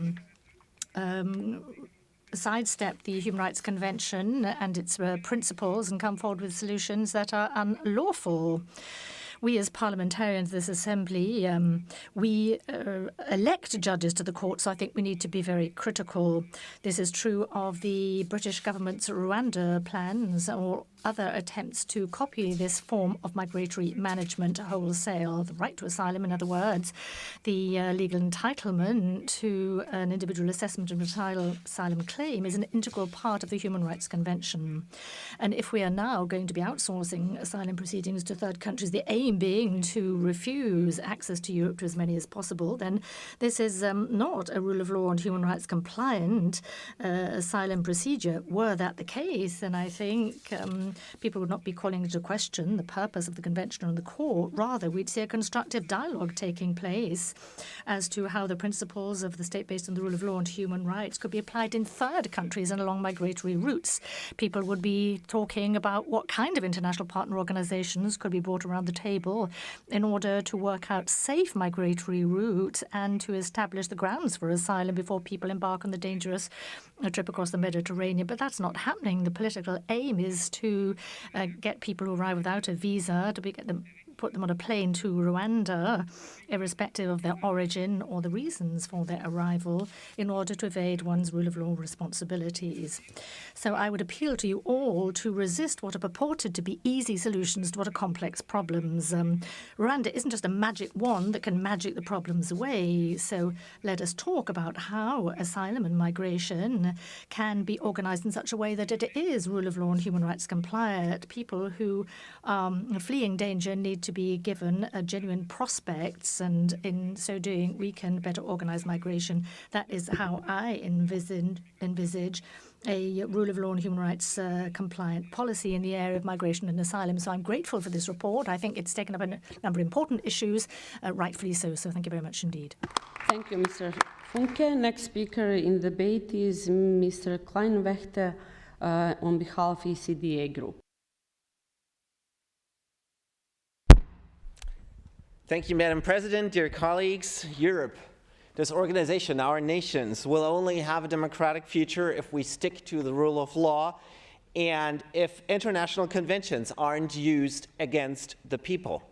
sidestep the Human Rights Convention and its principles and come forward with solutions that are unlawful. We as parliamentarians, this assembly, we elect judges to the court, so I think we need to be very critical. This is true of the British government's Rwanda plans or other attempts to copy this form of migratory management wholesale. The right to asylum, in other words, the legal entitlement to an individual assessment of asylum claim is an integral part of the Human Rights Convention. And if we are now going to be outsourcing asylum proceedings to third countries, the aim being to refuse access to Europe to as many as possible, then this is not a rule of law and human rights compliant asylum procedure. Were that the case, then I think people would not be calling into question the purpose of the Convention on the Court. Rather, we'd see a constructive dialogue taking place as to how the principles of the state based on the rule of law and human rights could be applied in third countries and along migratory routes. People would be talking about what kind of international partner organizations could be brought around the table in order to work out safe migratory routes and to establish the grounds for asylum before people embark on the dangerous trip across the Mediterranean. But that's not happening. The political aim is to get people who arrive without a visa to put them on a plane to Rwanda, irrespective of their origin or the reasons for their arrival, in order to evade one's rule of law responsibilities. So I would appeal to you all to resist what are purported to be easy solutions to what are complex problems. Rwanda isn't just a magic wand that can magic the problems away. So let us talk about how asylum and migration can be organized in such a way that it is rule of law and human rights compliant. People who are fleeing danger need to be given genuine prospects, and in so doing, we can better organize migration. That is how I envisage a rule of law and human rights compliant policy in the area of migration and asylum. So I'm grateful for this report. I think it's taken up a number of important issues, rightfully so. So thank you very much indeed. Thank you, Mr. Funke. Next speaker in the debate is Mr. Kleinwächter on behalf of ECDA Group. Thank you, Madam President, dear colleagues. Europe, this organization, our nations, will only have a democratic future if we stick to the rule of law and if international conventions aren't used against the people,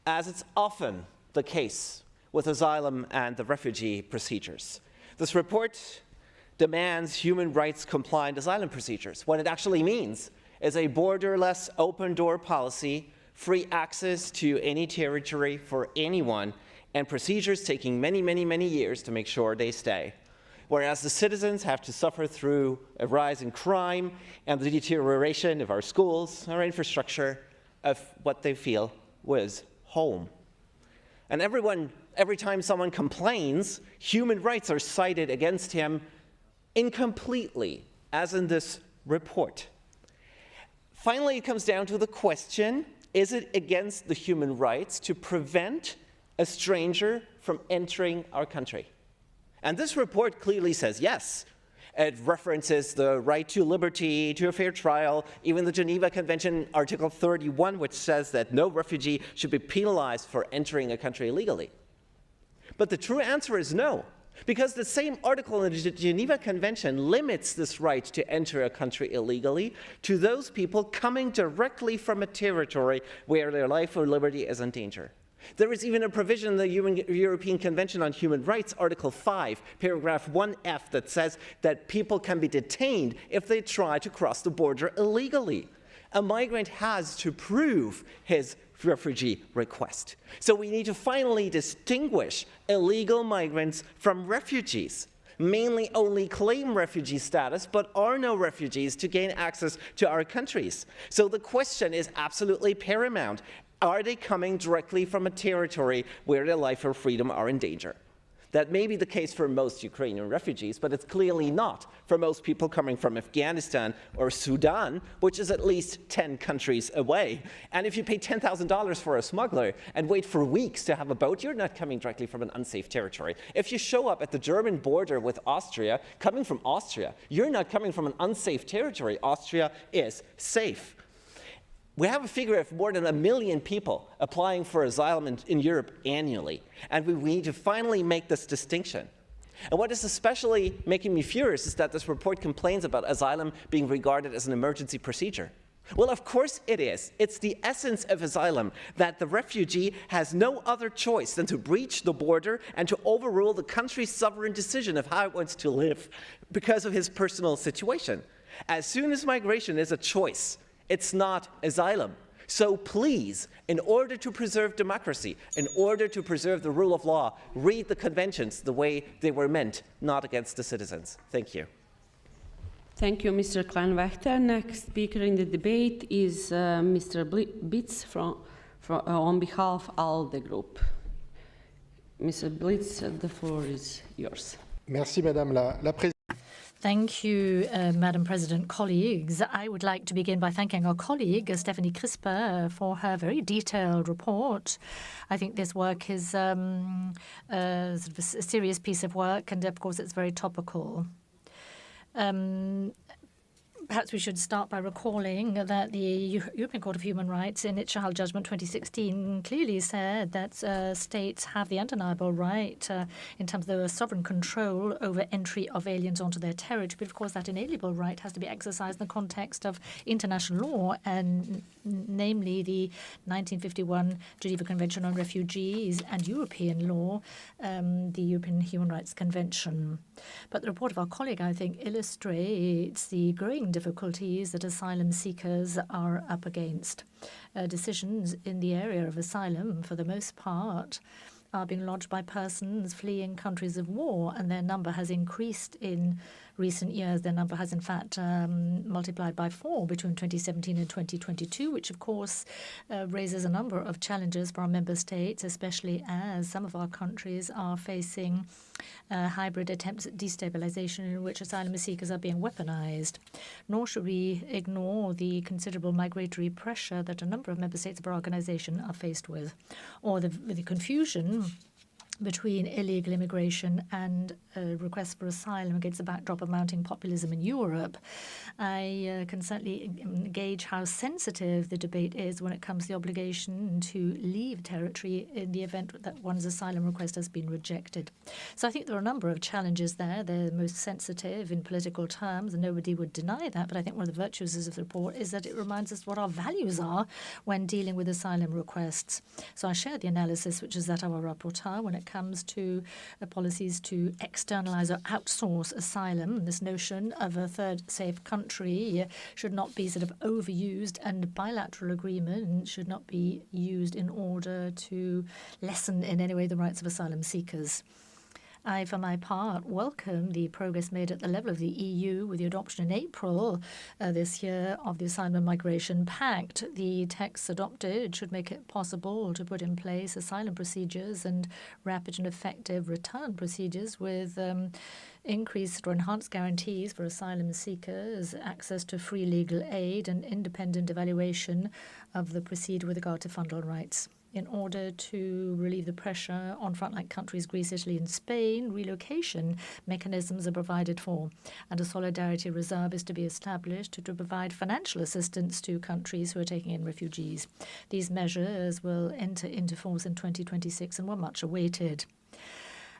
as it's often the case with asylum and the refugee procedures. This report demands human rights compliant asylum procedures. What it actually means is a borderless open door policy, free access to any territory for anyone, and procedures taking many, many, many years to make sure they stay. Whereas the citizens have to suffer through a rise in crime and the deterioration of our schools, our infrastructure, of what they feel was home. And every time someone complains, human rights are cited against him incompletely, as in this report. Finally, it comes down to the question, is it against the human rights to prevent a stranger from entering our country? And this report clearly says yes. It references the right to liberty, to a fair trial, even the Geneva Convention, Article 31, which says that no refugee should be penalized for entering a country illegally. But the true answer is no, because the same article in the Geneva Convention limits this right to enter a country illegally to those people coming directly from a territory where their life or liberty is in danger. There is even a provision in the European Convention on Human Rights, Article 5, paragraph 1F, that says that people can be detained if they try to cross the border illegally. A migrant has to prove his refugee request. So we need to finally distinguish illegal migrants from refugees. Mainly only claim refugee status, but are no refugees to gain access to our countries. So the question is absolutely paramount. Are they coming directly from a territory where their life or freedom are in danger? That may be the case for most Ukrainian refugees, but it's clearly not for most people coming from Afghanistan or Sudan, which is at least 10 countries away. And if you pay $10,000 for a smuggler and wait for weeks to have a boat, you're not coming directly from an unsafe territory. If you show up at the German border with Austria, coming from Austria, you're not coming from an unsafe territory. Austria is safe. We have a figure of more than 1 million people applying for asylum in Europe annually, and we need to finally make this distinction. And what is especially making me furious is that this report complains about asylum being regarded as an emergency procedure. Well, of course it is. It's the essence of asylum that the refugee has no other choice than to breach the border and to overrule the country's sovereign decision of how it wants to live because of his personal situation. As soon as migration is a choice, it's not asylum. So please, in order to preserve democracy, in order to preserve the rule of law, read the conventions the way they were meant, not against the citizens. Thank you. Thank you, Mr. Kleinwächter. Next speaker in the debate is Mr. Blitz on behalf of ALDE Group. Mr. Blitz, the floor is yours. Merci, Madame la Présidente. Thank you, Madam President, colleagues. I would like to begin by thanking our colleague, Stephanie Crisper, for her very detailed report. I think this work is sort of a serious piece of work, and of course it's very topical. Perhaps we should start by recalling that the European Court of Human Rights, in its Child Judgment 2016, clearly said that states have the undeniable right in terms of their sovereign control over entry of aliens onto their territory. But of course, that inalienable right has to be exercised in the context of international law, and namely the 1951 Geneva Convention on Refugees and European law, the European Human Rights Convention. But the report of our colleague, I think, illustrates the growing difficulties that asylum seekers are up against. Decisions in the area of asylum, for the most part, are being lodged by persons fleeing countries of war, and their number has increased in recent years. Their number has, in fact, multiplied by 4 between 2017 and 2022, which, of course, raises a number of challenges for our member states, especially as some of our countries are facing hybrid attempts at destabilization in which asylum seekers are being weaponized. Nor should we ignore the considerable migratory pressure that a number of member states of our organization are faced with, or the confusion between illegal immigration and requests for asylum against the backdrop of mounting populism in Europe. I can certainly gauge how sensitive the debate is when it comes to the obligation to leave territory in the event that one's asylum request has been rejected. So I think there are a number of challenges there. They're most sensitive in political terms, and nobody would deny that. But I think one of the virtues of the report is that it reminds us what our values are when dealing with asylum requests. So I share the analysis, which is that of our rapporteur, when it comes to policies to externalize or outsource asylum. This notion of a third safe country should not be sort of overused, and bilateral agreement should not be used in order to lessen in any way the rights of asylum seekers. I, for my part, welcome the progress made at the level of the EU with the adoption in April this year of the Asylum and Migration Pact. The text adopted should make it possible to put in place asylum procedures and rapid and effective return procedures with increased or enhanced guarantees for asylum seekers, access to free legal aid, and independent evaluation of the procedure with regard to fundamental rights. In order to relieve the pressure on frontline countries, Greece, Italy, and Spain, relocation mechanisms are provided for, and a solidarity reserve is to be established to provide financial assistance to countries who are taking in refugees. These measures will enter into force in 2026 and were much awaited.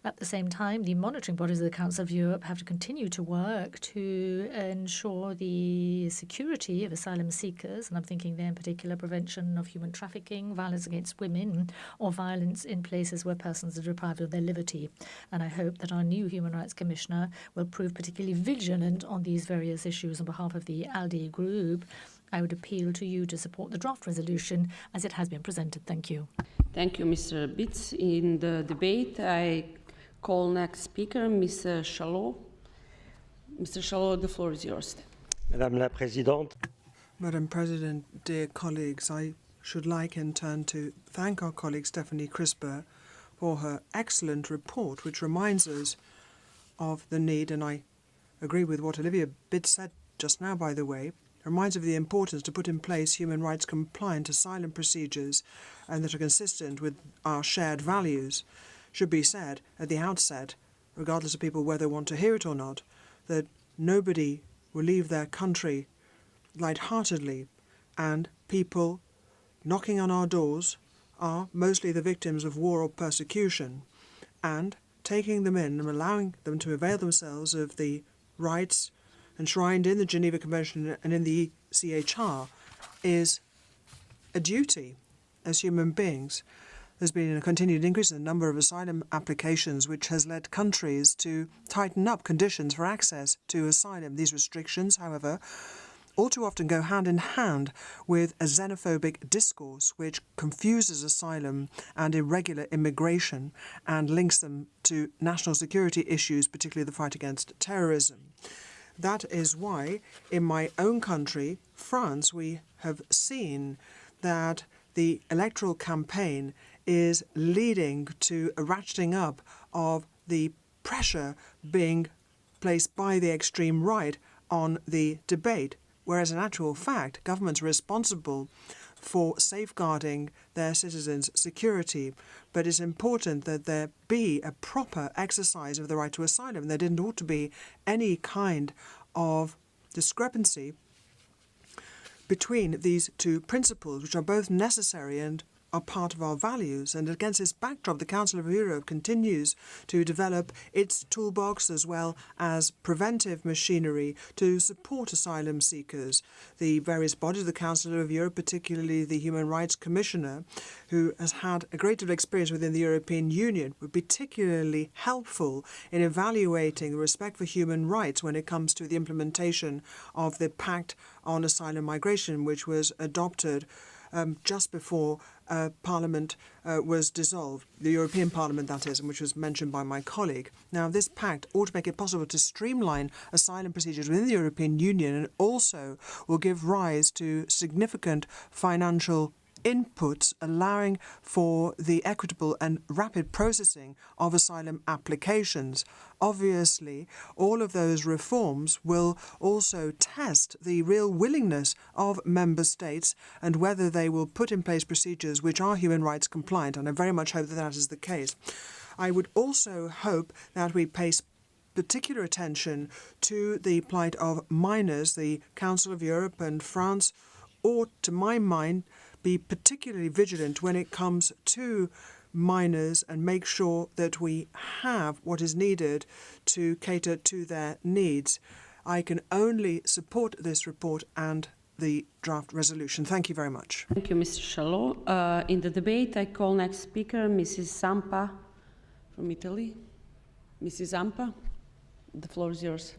At the same time, the monitoring bodies of the Council of Europe have to continue to work to ensure the security of asylum seekers, and I'm thinking there in particular prevention of human trafficking, violence against women, or violence in places where persons are deprived of their liberty. And I hope that our new Human Rights Commissioner will prove particularly vigilant on these various issues. On behalf of the ALDE group, I would appeal to you to support the draft resolution as it has been presented. Thank you. Thank you, Mr. Bitz. In the debate, I call next speaker, Mr. Chalot. Mr. Chalot, the floor is yours. Madame la Présidente. Madam President, dear colleagues, I should like in turn to thank our colleague Stephanie Crisper for her excellent report, which reminds us of the need, and I agree with what Olivia Bitz said just now, by the way, reminds of the importance to put in place human rights compliant asylum procedures and that are consistent with our shared values. Should be said at the outset, regardless of people whether they want to hear it or not, that nobody will leave their country lightheartedly, and people knocking on our doors are mostly the victims of war or persecution, and taking them in and allowing them to avail themselves of the rights enshrined in the Geneva Convention and in the ECHR is a duty as human beings. There's been a continued increase in the number of asylum applications, which has led countries to tighten up conditions for access to asylum. These restrictions, however, all too often go hand in hand with a xenophobic discourse which confuses asylum and irregular immigration and links them to national security issues, particularly the fight against terrorism. That is why, in my own country, France, we have seen that the electoral campaign is leading to a ratcheting up of the pressure being placed by the extreme right on the debate, whereas in actual fact, governments are responsible for safeguarding their citizens' security. But it's important that there be a proper exercise of the right to asylum. There didn't ought to be any kind of discrepancy between these two principles, which are both necessary and are part of our values. And against this backdrop, the Council of Europe continues to develop its toolbox as well as preventive machinery to support asylum seekers. The various bodies of the Council of Europe, particularly the Human Rights Commissioner, who has had a great deal of experience within the European Union, were particularly helpful in evaluating the respect for human rights when it comes to the implementation of the Pact on Asylum Migration, which was adopted just before Parliament was dissolved, the European Parliament that is, and which was mentioned by my colleague. Now, this pact ought to make it possible to streamline asylum procedures within the European Union and also will give rise to significant financial inputs, allowing for the equitable and rapid processing of asylum applications. Obviously, all of those reforms will also test the real willingness of member states and whether they will put in place procedures which are human rights compliant, and I very much hope that that is the case. I would also hope that we pay particular attention to the plight of minors. The Council of Europe and France ought, to my mind, be particularly vigilant when it comes to minors and make sure that we have what is needed to cater to their needs. I can only support this report and the draft resolution. Thank you very much. Thank you, Mr. Chalot. In the debate, I call next speaker Mrs. Zampa from Italy. Mrs. Zampa, the floor is yours.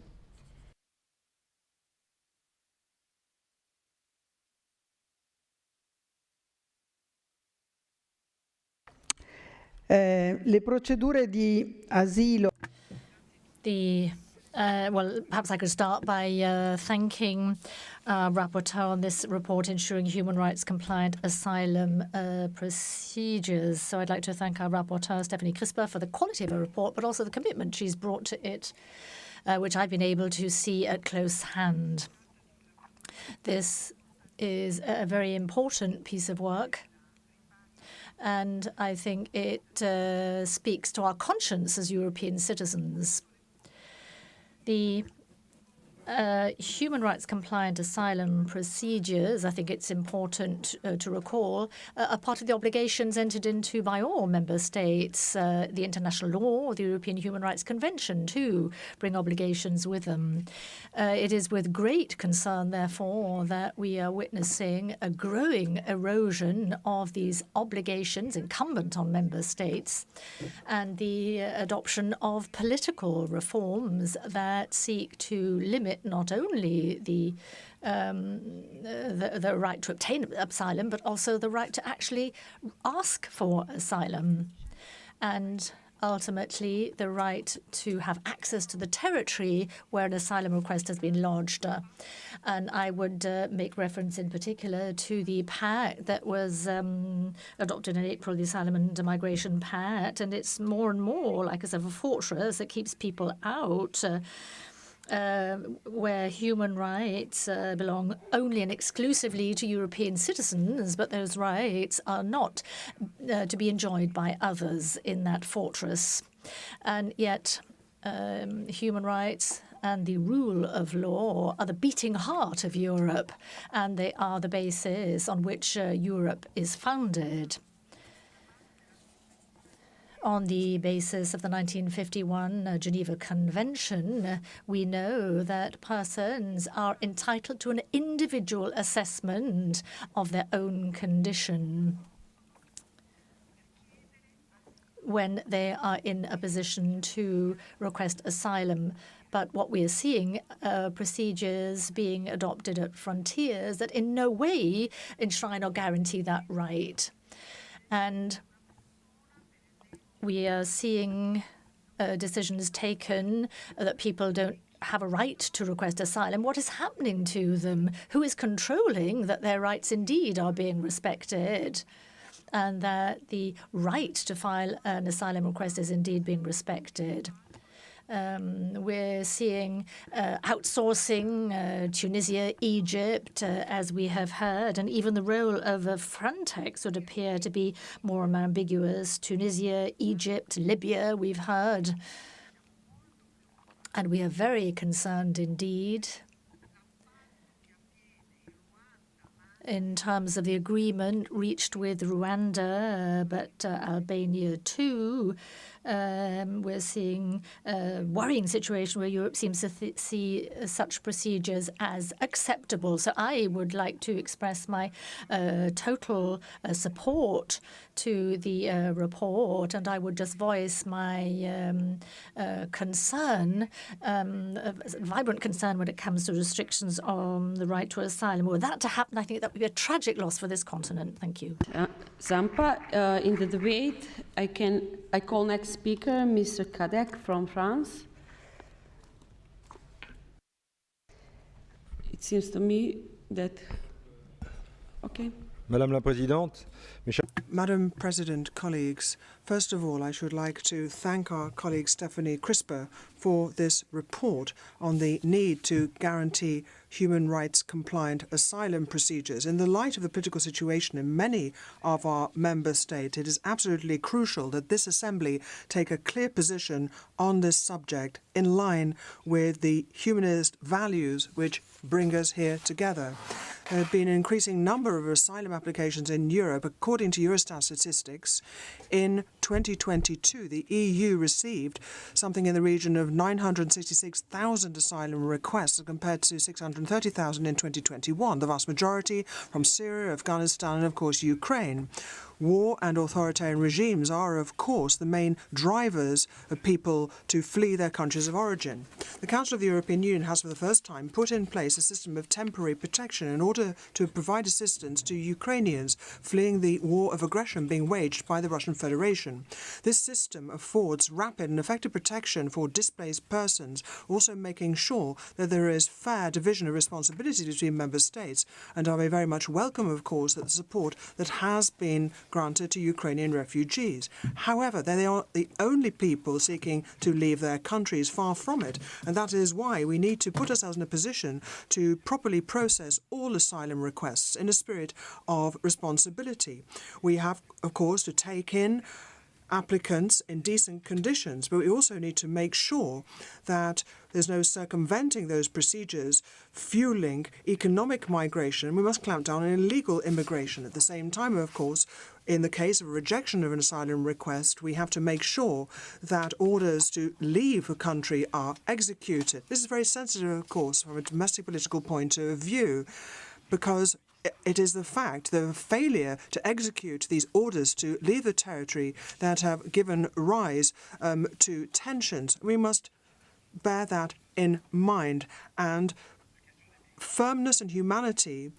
Le procedure di asilo. Well, perhaps I could start by thanking Rapporteur on this report ensuring human rights compliant asylum procedures. So I'd like to thank our Rapporteur, Stephanie Crisper, for the quality of her report, but also the commitment she's brought to it, which I've been able to see at close hand. This is a very important piece of work, and I think it speaks to our conscience as European citizens. The human rights compliant asylum procedures, I think it's important to recall, are part of the obligations entered into by all member states. The international law, the European Human Rights Convention, too, bring obligations with them. It is with great concern, therefore, that we are witnessing a growing erosion of these obligations incumbent on member states and the adoption of political reforms that seek to limit not only the right to obtain asylum, but also the right to actually ask for asylum, and ultimately the right to have access to the territory where an asylum request has been lodged. And I would make reference in particular to the pact that was adopted in April, the Asylum and Migration Pact, and it's more and more like a sort of a fortress that keeps people out, where human rights belong only and exclusively to European citizens, but those rights are not to be enjoyed by others in that fortress. And yet human rights and the rule of law are the beating heart of Europe, and they are the basis on which Europe is founded. On the basis of the 1951 Geneva Convention, we know that persons are entitled to an individual assessment of their own condition when they are in a position to request asylum. But what we are seeing are procedures being adopted at frontiers that in no way enshrine or guarantee that right. And we are seeing decisions taken that people don't have a right to request asylum. What is happening to them? Who is controlling that their rights indeed are being respected and that the right to file an asylum request is indeed being respected? We're seeing outsourcing, Tunisia, Egypt, as we have heard, and even the role of Frontex would appear to be more ambiguous. Tunisia, Egypt, Libya, we've heard. And we are very concerned indeed in terms of the agreement reached with Rwanda, but Albania too. We're seeing a worrying situation where Europe seems to see such procedures as acceptable. So I would like to express my total support to the report, and I would just voice my concern, vibrant concern when it comes to restrictions on the right to asylum. Were that to happen, I think that would be a tragic loss for this continent. Thank you. Zampa, in the debate, I call next speaker, Mr. Kadek from France. It seems to me that, okay. Madame la Présidente, Madam President, colleagues, first of all, I should like to thank our colleague Stephanie Crisper for this report on the need to guarantee human rights compliant asylum procedures. In the light of the political situation in many of our member states, it is absolutely crucial that this Assembly take a clear position on this subject in line with the humanist values which bring us here together. There have been an increasing number of asylum applications in Europe. According to Eurostat statistics, in 2022, the EU received something in the region of 966,000 asylum requests compared to 630,000 in 2021, the vast majority from Syria, Afghanistan, and, of course, Ukraine. War and authoritarian regimes are, of course, the main drivers of people to flee their countries of origin. The Council of the European Union has, for the first time, put in place a system of temporary protection in order to provide assistance to Ukrainians fleeing the war of aggression being waged by the Russian Federation. This system affords rapid and effective protection for displaced persons, also making sure that there is fair division of responsibility between member states. And I very much welcome, of course, the support that has been granted to Ukrainian refugees. However, they are the only people seeking to leave their countries, far from it, and that is why we need to put ourselves in a position to properly process all asylum requests in a spirit of responsibility. We have, of course, to take in applicants in decent conditions, but we also need to make sure that there's no circumventing those procedures, fueling economic migration. We must clamp down on illegal immigration. At the same time, of course, in the case of a rejection of an asylum request, we have to make sure that orders to leave a country are executed. This is very sensitive, of course, from a domestic political point of view, because it is the fact, the failure to execute these orders to leave the territory that have given rise to tensions. We must bear that in mind, and firmness and humanity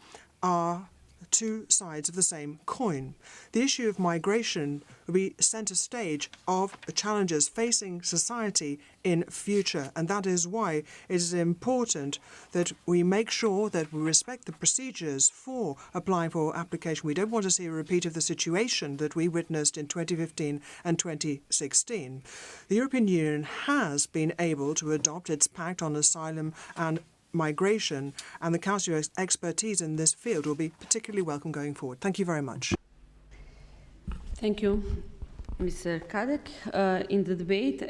are two sides of the same coin. The issue of migration will be centre stage of the challenges facing society in future, and that is why it is important that we make sure that we respect the procedures for applying for application. We don't want to see a repeat of the situation that we witnessed in 2015 and 2016. The European Union has been able to adopt its Pact on Asylum and Migration, and the Council's expertise in this field will be particularly welcome going forward. Thank you very much. Thank you, Mr. Kadek. In the debate,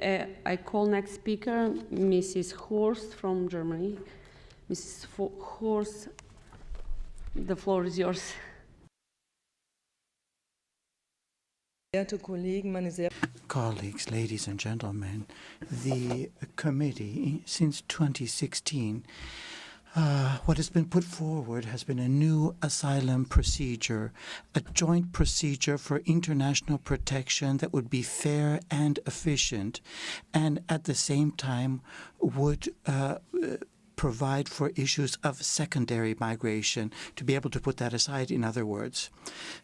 I call next speaker Mrs. Horst from Germany. Mrs. Horst, the floor is yours. Colleagues, ladies and gentlemen, the committee, since 2016, what has been put forward has been a new asylum procedure, a joint procedure for international protection that would be fair and efficient, and at the same time would provide for issues of secondary migration, to be able to put that aside, in other words.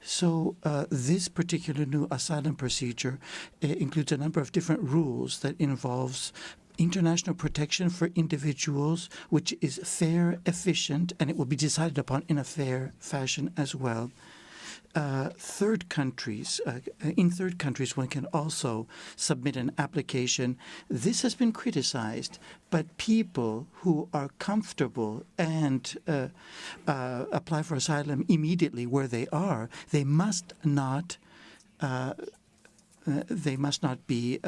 So this particular new asylum procedure includes a number of different rules that involves international protection for individuals, which is fair, efficient, and it will be decided upon in a fair fashion as well. third countries, in third countries, one can also submit an application. This has been criticized, but people who are comfortable and apply for asylum immediately where they are, they must not be.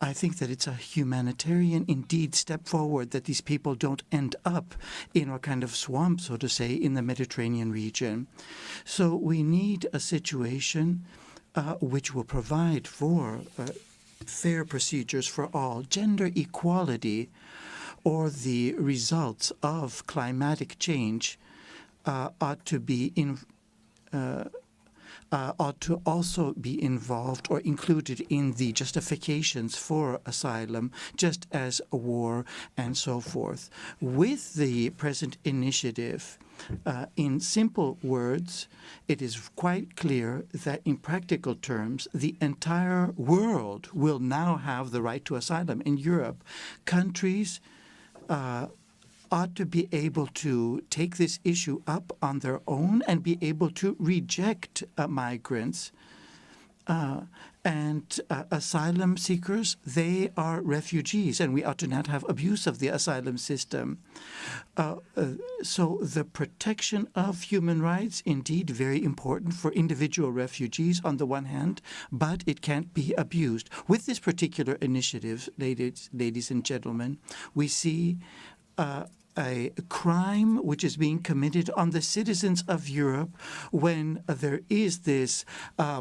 I think that it's a humanitarian, indeed, step forward that these people don't end up in a kind of swamp, so to say, in the Mediterranean region. So we need a situation which will provide for fair procedures for all. Gender equality or the results of climatic change ought to be ought to also be involved or included in the justifications for asylum, just as a war and so forth. With the present initiative, in simple words, it is quite clear that in practical terms, the entire world will now have the right to asylum. In Europe, countries ought to be able to take this issue up on their own and be able to reject migrants. And asylum seekers, they are refugees, and we ought to not have abuse of the asylum system. So the protection of human rights, indeed, very important for individual refugees on the one hand, but it can't be abused. With this particular initiative, ladies and gentlemen, we see a crime which is being committed on the citizens of Europe when there is this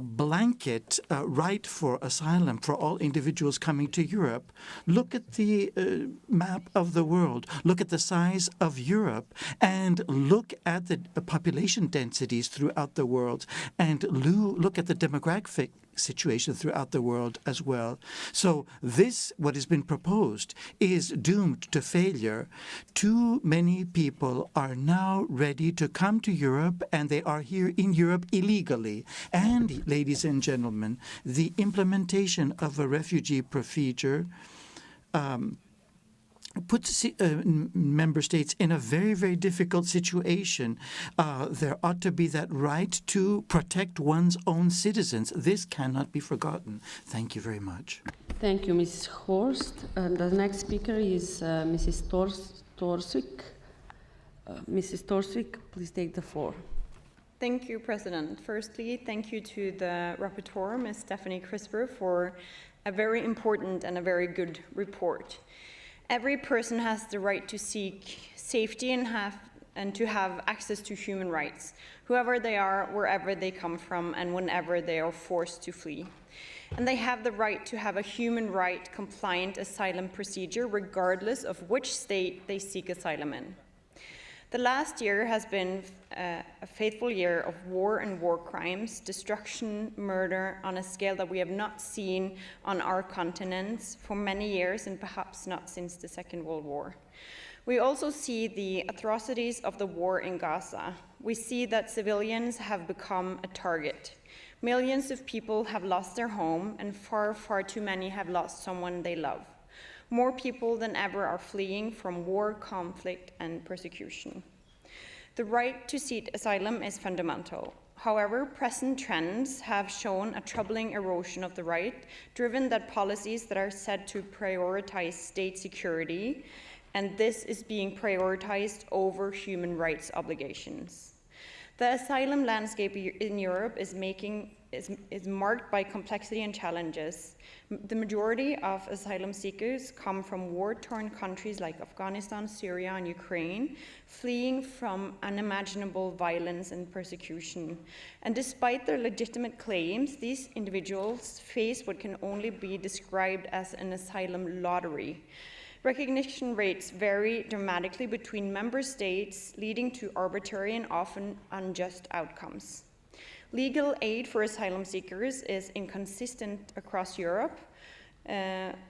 blanket right for asylum for all individuals coming to Europe. Look at the map of the world. Look at the size of Europe and look at the population densities throughout the world and look at the demographic situation throughout the world as well. So this, what has been proposed, is doomed to failure. Too many people are now ready to come to Europe, and they are here in Europe illegally. And, ladies and gentlemen, the implementation of a refugee procedure puts member states in a very, very difficult situation. There ought to be that right to protect one's own citizens. This cannot be forgotten. Thank you very much. Thank you, Mrs. Horst. The next speaker is Mrs. Torsvik. Mrs. Torsvik, please take the floor. Thank you, President. Firstly, thank you to the rapporteur, Ms. Stephanie Crisper, for a very important and a very good report. Every person has the right to seek safety and to have access to human rights, whoever they are, wherever they come from, and whenever they are forced to flee. And they have the right to have a human right compliant asylum procedure regardless of which state they seek asylum in. The last year has been a fateful year of war and war crimes, destruction, murder on a scale that we have not seen on our continents for many years and perhaps not since the Second World War. We also see the atrocities of the war in Gaza. We see that civilians have become a target. Millions of people have lost their home, and far, far too many have lost someone they love. More people than ever are fleeing from war, conflict, and persecution. The right to seek asylum is fundamental. However, present trends have shown a troubling erosion of the right, driven by policies that are said to prioritize state security, and this is being prioritized over human rights obligations. The asylum landscape in Europe is marked by complexity and challenges. The majority of asylum seekers come from war-torn countries like Afghanistan, Syria, and Ukraine, fleeing from unimaginable violence and persecution. And despite their legitimate claims, these individuals face what can only be described as an asylum lottery. Recognition rates vary dramatically between member states, leading to arbitrary and often unjust outcomes. Legal aid for asylum seekers is inconsistent across Europe,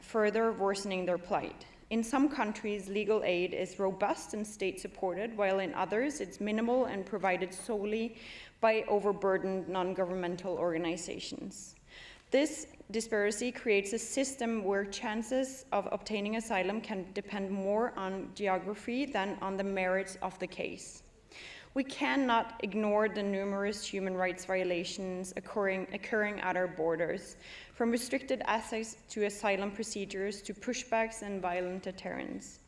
further worsening their plight. In some countries, legal aid is robust and state-supported, while in others it's minimal and provided solely by overburdened non-governmental organizations. This disparity creates a system where chances of obtaining asylum can depend more on geography than on the merits of the case. We cannot ignore the numerous human rights violations occurring at our borders, from restricted access to asylum procedures to pushbacks and violent deterrence.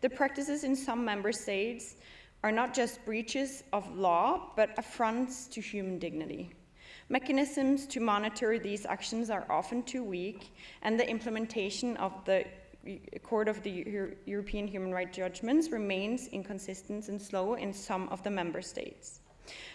The practices in some member states are not just breaches of law, but affronts to human dignity. Mechanisms to monitor these actions are often too weak, and the implementation of the Court of the European Human Rights judgments remains inconsistent and slow in some of the member states.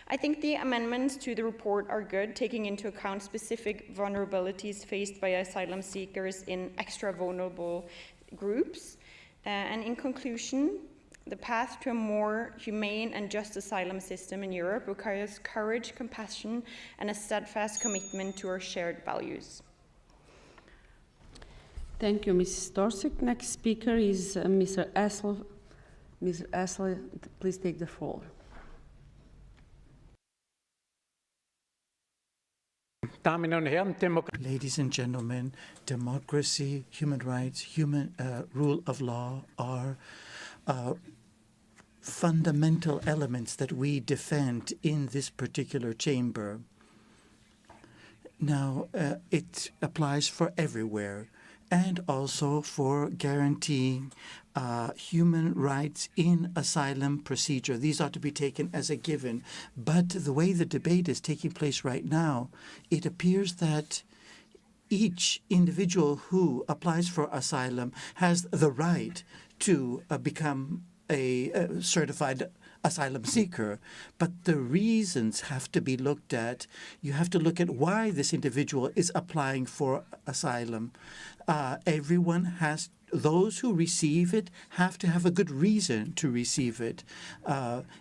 I think the amendments to the report are good, taking into account specific vulnerabilities faced by asylum seekers in extra vulnerable groups. And in conclusion, the path to a more humane and just asylum system in Europe requires courage, compassion, and a steadfast commitment to our shared values. Thank you, Mrs. Dorsik. Next speaker is Mr. Asler. Mr. Asler, please take the floor. Ladies and gentlemen, democracy, human rights, rule of law are fundamental elements that we defend in this particular chamber. Now, it applies for everywhere, and also for guaranteeing human rights in asylum procedure. These ought to be taken as a given. But the way the debate is taking place right now, it appears that each individual who applies for asylum has the right to become a certified asylum seeker, but the reasons have to be looked at. You have to look at why this individual is applying for asylum. Those who receive it have to have a good reason to receive it.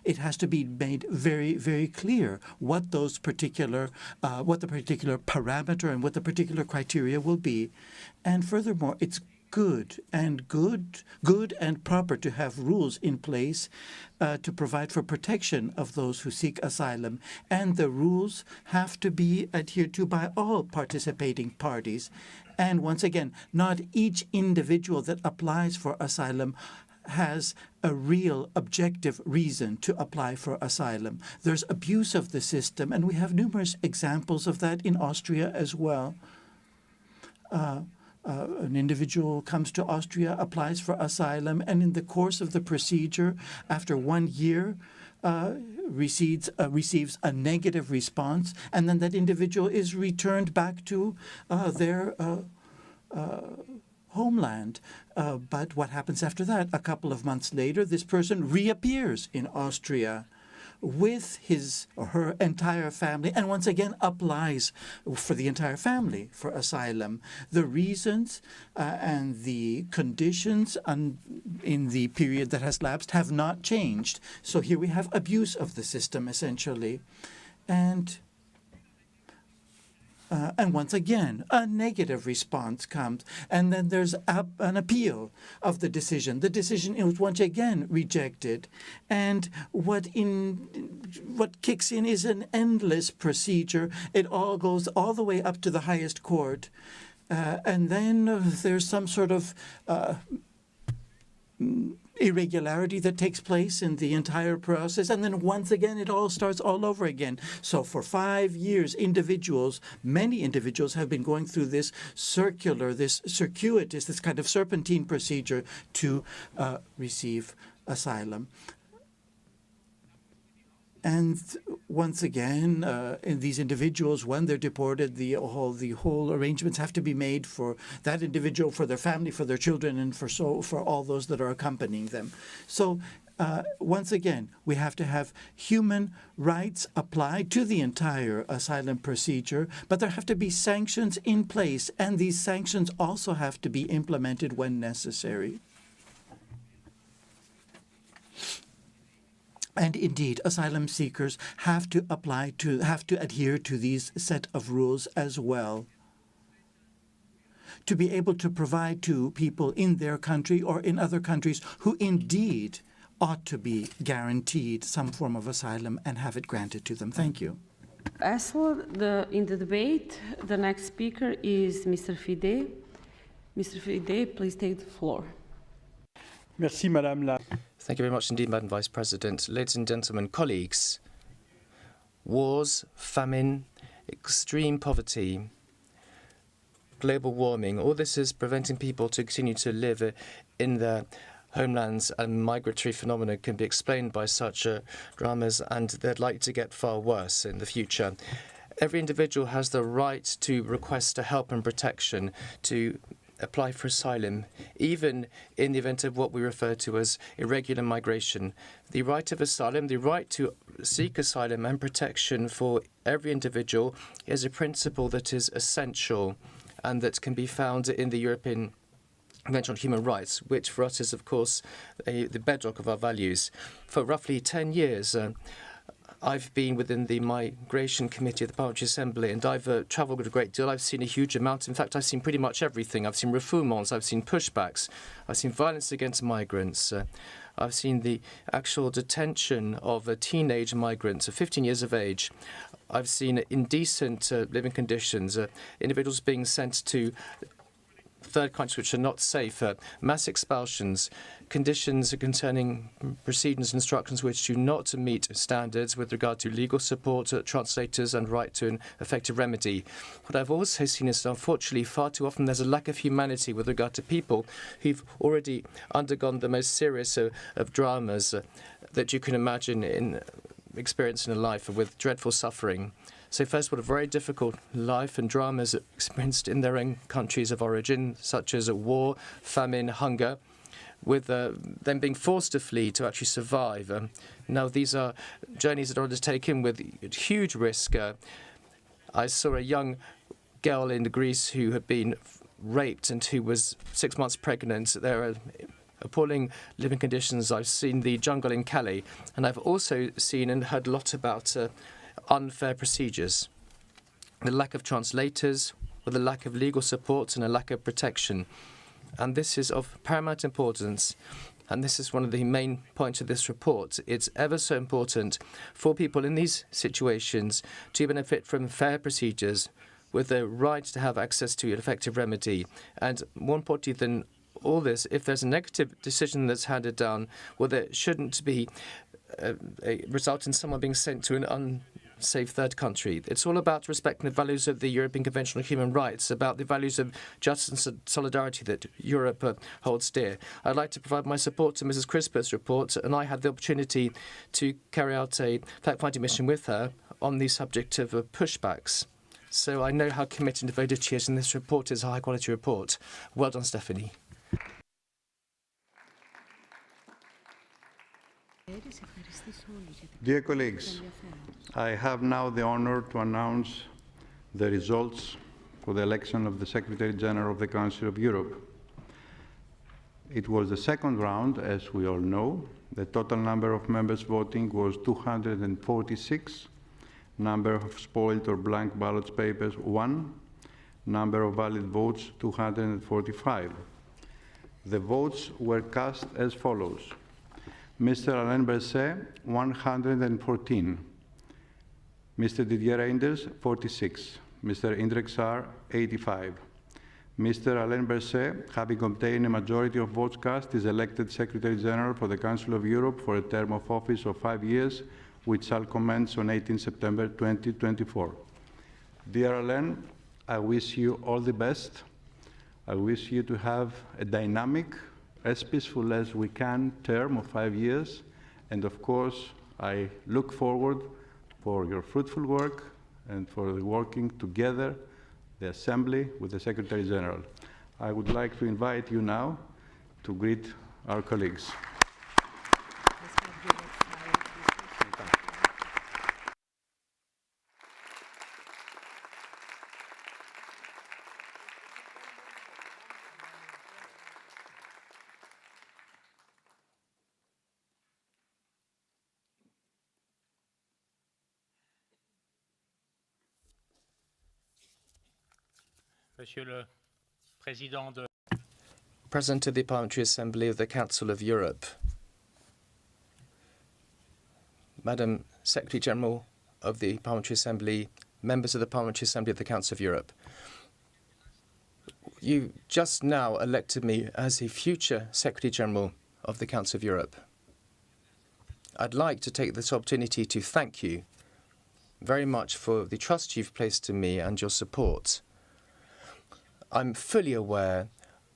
It has to be made very, very clear what the particular parameter and what the particular criteria will be. And furthermore, it's good and proper to have rules in place to provide for protection of those who seek asylum. And the rules have to be adhered to by all participating parties. And once again, not each individual that applies for asylum has a real objective reason to apply for asylum. There's abuse of the system, and we have numerous examples of that in Austria as well. An individual comes to Austria, applies for asylum, and in the course of the procedure, after 1 year, receives a negative response, and then that individual is returned back to their homeland. But what happens after that? A couple of months later, this person reappears in Austria with his or her entire family, and once again applies for the entire family for asylum. The reasons and the conditions in the period that has lapsed have not changed. So here we have abuse of the system, essentially. And once again, a negative response comes, and then there's an appeal of the decision. The decision is once again rejected, and what kicks in is an endless procedure. It all goes all the way up to the highest court, and then there's some sort of irregularity that takes place in the entire process, and then once again it all starts all over again. So for 5 years, many individuals have been going through this circuitous, this kind of serpentine procedure to receive asylum. And once again, in these individuals, when they're deported, the whole arrangements have to be made for that individual, for their family, for their children, and for all those that are accompanying them. So once again, we have to have human rights applied to the entire asylum procedure, but there have to be sanctions in place, and these sanctions also have to be implemented when necessary. And indeed, asylum seekers have to adhere to these set of rules as well, to be able to provide to people in their country or in other countries who indeed ought to be guaranteed some form of asylum and have it granted to them. Thank you. In the debate, the next speaker is Mr. Fide. Mr. Fide, please take the floor. Merci, Madame la... Thank you very much indeed, Madam Vice President. Ladies and gentlemen, colleagues, wars, famine, extreme poverty, global warming, all this is preventing people to continue to live in their homelands, and migratory phenomena can be explained by such dramas, and they're likely to get far worse in the future. Every individual has the right to request help and protection, to apply for asylum, even in the event of what we refer to as irregular migration. The right of asylum, the right to seek asylum and protection for every individual is a principle that is essential and that can be found in the European Convention on Human Rights, which for us is, of course, the bedrock of our values. For roughly 10 years, I've been within the Migration Committee of the Parliamentary Assembly, and I've travelled a great deal. I've seen a huge amount. In fact, I've seen pretty much everything. I've seen refoulements, I've seen pushbacks, I've seen violence against migrants. I've seen the actual detention of teenage migrants of 15 years of age. I've seen indecent living conditions, individuals being sent to third countries which are not safe, mass expulsions, conditions concerning proceedings and instructions which do not meet standards with regard to legal support, translators and right to an effective remedy. What I've also seen is, unfortunately, far too often there's a lack of humanity with regard to people who've already undergone the most serious of dramas that you can imagine in experience in a life, with dreadful suffering. So first of all, a very difficult life and dramas experienced in their own countries of origin, such as war, famine, hunger, with them being forced to flee to actually survive. Now, these are journeys that are undertaken with huge risk. I saw a young girl in Greece who had been raped and who was 6 months pregnant. There are appalling living conditions. I've seen the jungle in Calais, and I've also seen and heard a lot about unfair procedures, the lack of translators, with a lack of legal support and a lack of protection. And this is of paramount importance, and this is one of the main points of this report. It's ever so important for people in these situations to benefit from fair procedures with the right to have access to an effective remedy. And more importantly than all this, if there's a negative decision that's handed down, well, there shouldn't be a result in someone being sent to an unsafe third country. It's all about respecting the values of the European Convention on Human Rights, about the values of justice and solidarity that Europe holds dear. I'd like to provide my support to Mrs. Crisper's report, and I had the opportunity to carry out a fact-finding mission with her on the subject of pushbacks. So I know how committed and devoted she is, and this report is a high-quality report. Well done, Stephanie. Dear colleagues, I have now the honor to announce the results for the election of the Secretary General of the Council of Europe. It was the second round, as we all know. The total number of members voting was 246. Number of spoiled or blank ballot papers, 1. Number of valid votes, 245. The votes were cast as follows. Mr. Alain Berset, 114. Mr. Didier Reinders, 46. Mr. Indrek Sar, 85. Mr. Alain Berset, having obtained a majority of votes cast, is elected Secretary General for the Council of Europe for a term of office of 5 years, which shall commence on 18 September 2024. Dear Alain, I wish you all the best. I wish you to have a dynamic, as peaceful as we can term of 5 years. And of course, I look forward for your fruitful work and for the working together, the Assembly with the Secretary General. I would like to invite you now to greet our colleagues. President of the Parliamentary Assembly of the Council of Europe, Madam Secretary General of the Parliamentary Assembly, members of the Parliamentary Assembly of the Council of Europe. You just now elected me as the future Secretary General of the Council of Europe. I'd like to take this opportunity to thank you very much for the trust you've placed in me and your support. I'm fully aware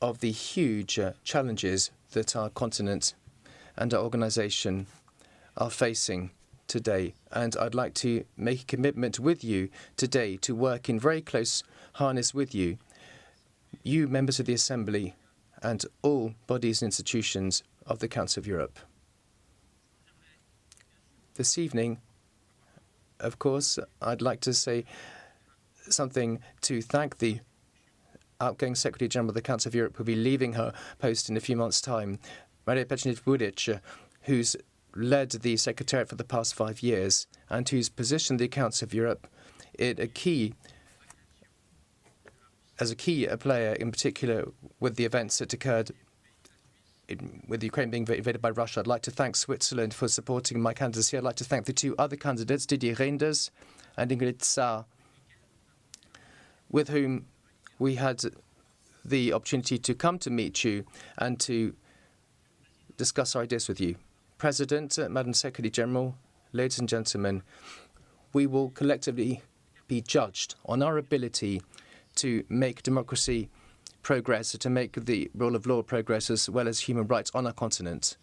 of the huge challenges that our continent and our organisation are facing today, and I'd like to make a commitment with you today to work in very close harness with you, members of the Assembly, and all bodies and institutions of the Council of Europe. This evening, of course, I'd like to say something to thank the outgoing Secretary General of the Council of Europe, who will be leaving her post in a few months' time, Maria Pechnit-Vudic, who's led the Secretariat for the past 5 years and who's positioned the Council of Europe as a key player, in particular with the events that occurred with Ukraine being invaded by Russia. I'd like to thank Switzerland for supporting my candidacy. I'd like to thank the 2 other candidates, Didier Reynders and Ingrid Saar, with whom we had the opportunity to come to meet you and to discuss our ideas with you. President, Madam Secretary General, ladies and gentlemen, we will collectively be judged on our ability to make democracy progress, to make the rule of law progress, as well as human rights on our continent.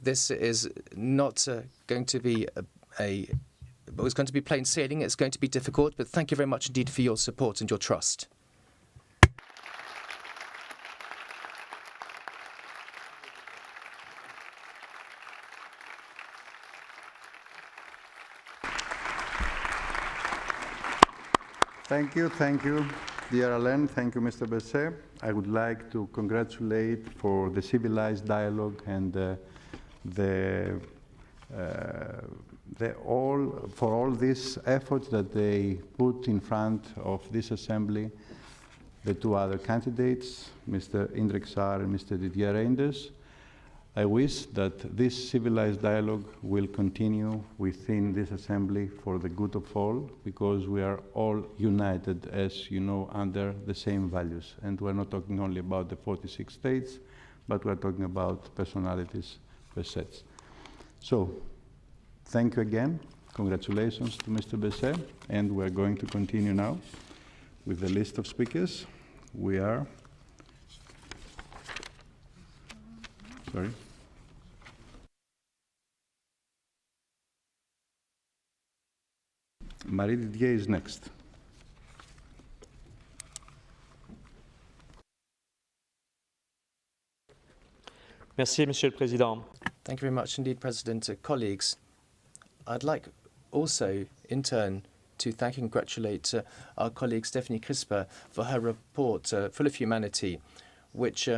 This is not going to be it's going to be plain sailing. It's going to be difficult, but thank you very much indeed for your support and your trust. Thank you, dear Alain. Thank you, Mr. Besset. I would like to congratulate for the civilized dialogue and for all these efforts that they put in front of this assembly, the 2 other candidates, Mr. Indrek Saar and Mr. Didier Reynders. I wish that this civilized dialogue will continue within this assembly for the good of all, because we are all united, as you know, under the same values. And we're not talking only about the 46 states, but we're talking about personalities per sets. So, thank you again. Congratulations to Mr. Besset. And we're going to continue now with the list of speakers. We are... Sorry. Marie Didier is next. Merci, Monsieur le Président. Thank you very much indeed, President. Colleagues, I'd like also, in turn, to thank and congratulate our colleague Stephanie Crisper for her report full of humanity, which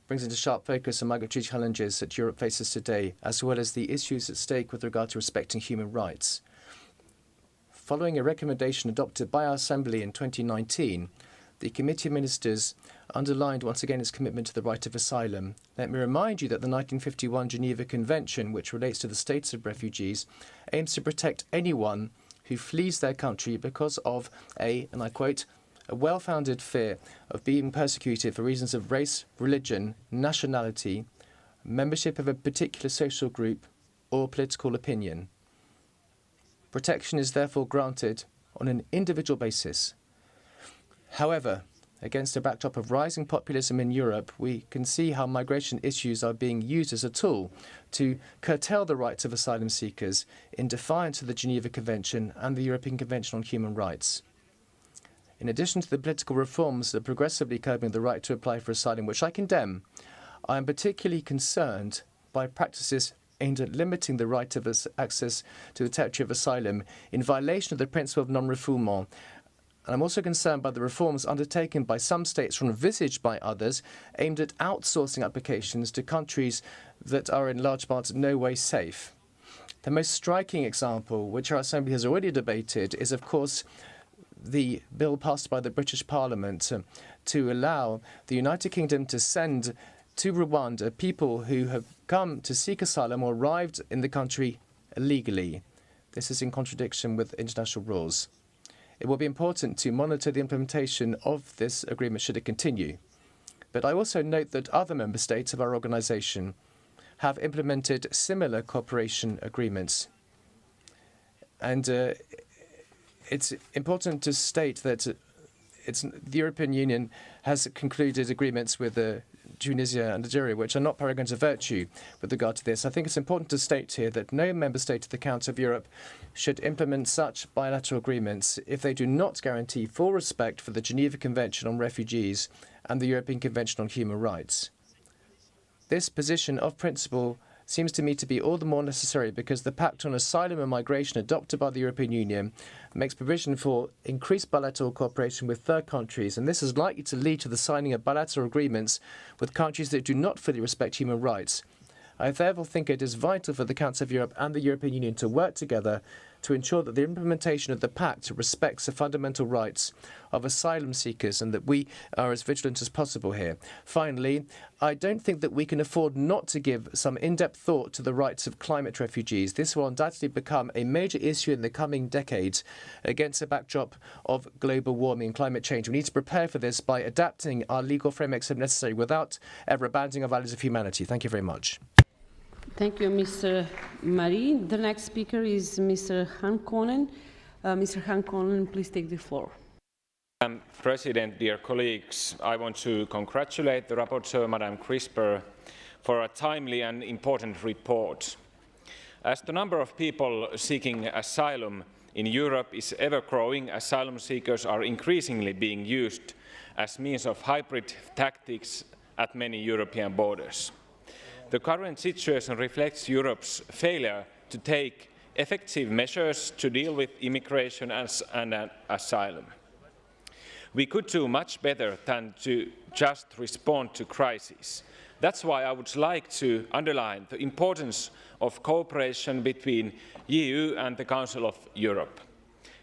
brings into sharp focus on migratory challenges that Europe faces today, as well as the issues at stake with regard to respecting human rights. Following a recommendation adopted by our Assembly in 2019, the Committee of Ministers underlined once again its commitment to the right of asylum. Let me remind you that the 1951 Geneva Convention, which relates to the status of refugees, aims to protect anyone who flees their country because of and I quote, a well-founded fear of being persecuted for reasons of race, religion, nationality, membership of a particular social group, or political opinion. Protection is therefore granted on an individual basis. However, against a backdrop of rising populism in Europe, we can see how migration issues are being used as a tool to curtail the rights of asylum seekers in defiance of the Geneva Convention and the European Convention on Human Rights. In addition to the political reforms that are progressively curbing the right to apply for asylum, which I condemn, I am particularly concerned by practices aimed at limiting the right of access to the territory of asylum in violation of the principle of non-refoulement. And I'm also concerned by the reforms undertaken by some states or envisaged by others aimed at outsourcing applications to countries that are in large part no way safe. The most striking example, which our Assembly has already debated, is of course the bill passed by the British Parliament to allow the United Kingdom to send to Rwanda people who have come to seek asylum or arrived in the country illegally. This is in contradiction with international rules. It will be important to monitor the implementation of this agreement should it continue. But I also note that other member states of our organisation have implemented similar cooperation agreements. And it's important to state that the European Union has concluded agreements with Tunisia and Algeria, which are not paragons of virtue with regard to this. I think it's important to state here that no member state of the Council of Europe should implement such bilateral agreements if they do not guarantee full respect for the Geneva Convention on Refugees and the European Convention on Human Rights. This position of principle seems to me to be all the more necessary because the Pact on Asylum and Migration adopted by the European Union makes provision for increased bilateral cooperation with third countries, and this is likely to lead to the signing of bilateral agreements with countries that do not fully respect human rights. I therefore think it is vital for the Council of Europe and the European Union to work together to ensure that the implementation of the Pact respects the fundamental rights of asylum seekers and that we are as vigilant as possible here. Finally, I don't think that we can afford not to give some in-depth thought to the rights of climate refugees. This will undoubtedly become a major issue in the coming decades against the backdrop of global warming and climate change. We need to prepare for this by adapting our legal frameworks if necessary without ever abandoning our values of humanity. Thank you very much. Thank you, Mr. Marie. The next speaker is Mr. Hankonen. Mr. Hankonen, please take the floor. Madam President, dear colleagues, I want to congratulate the rapporteur, Madam Crisper, for a timely and important report. As the number of people seeking asylum in Europe is ever growing, asylum seekers are increasingly being used as means of hybrid tactics at many European borders. The current situation reflects Europe's failure to take effective measures to deal with immigration and asylum. We could do much better than to just respond to crises. That's why I would like to underline the importance of cooperation between EU and the Council of Europe.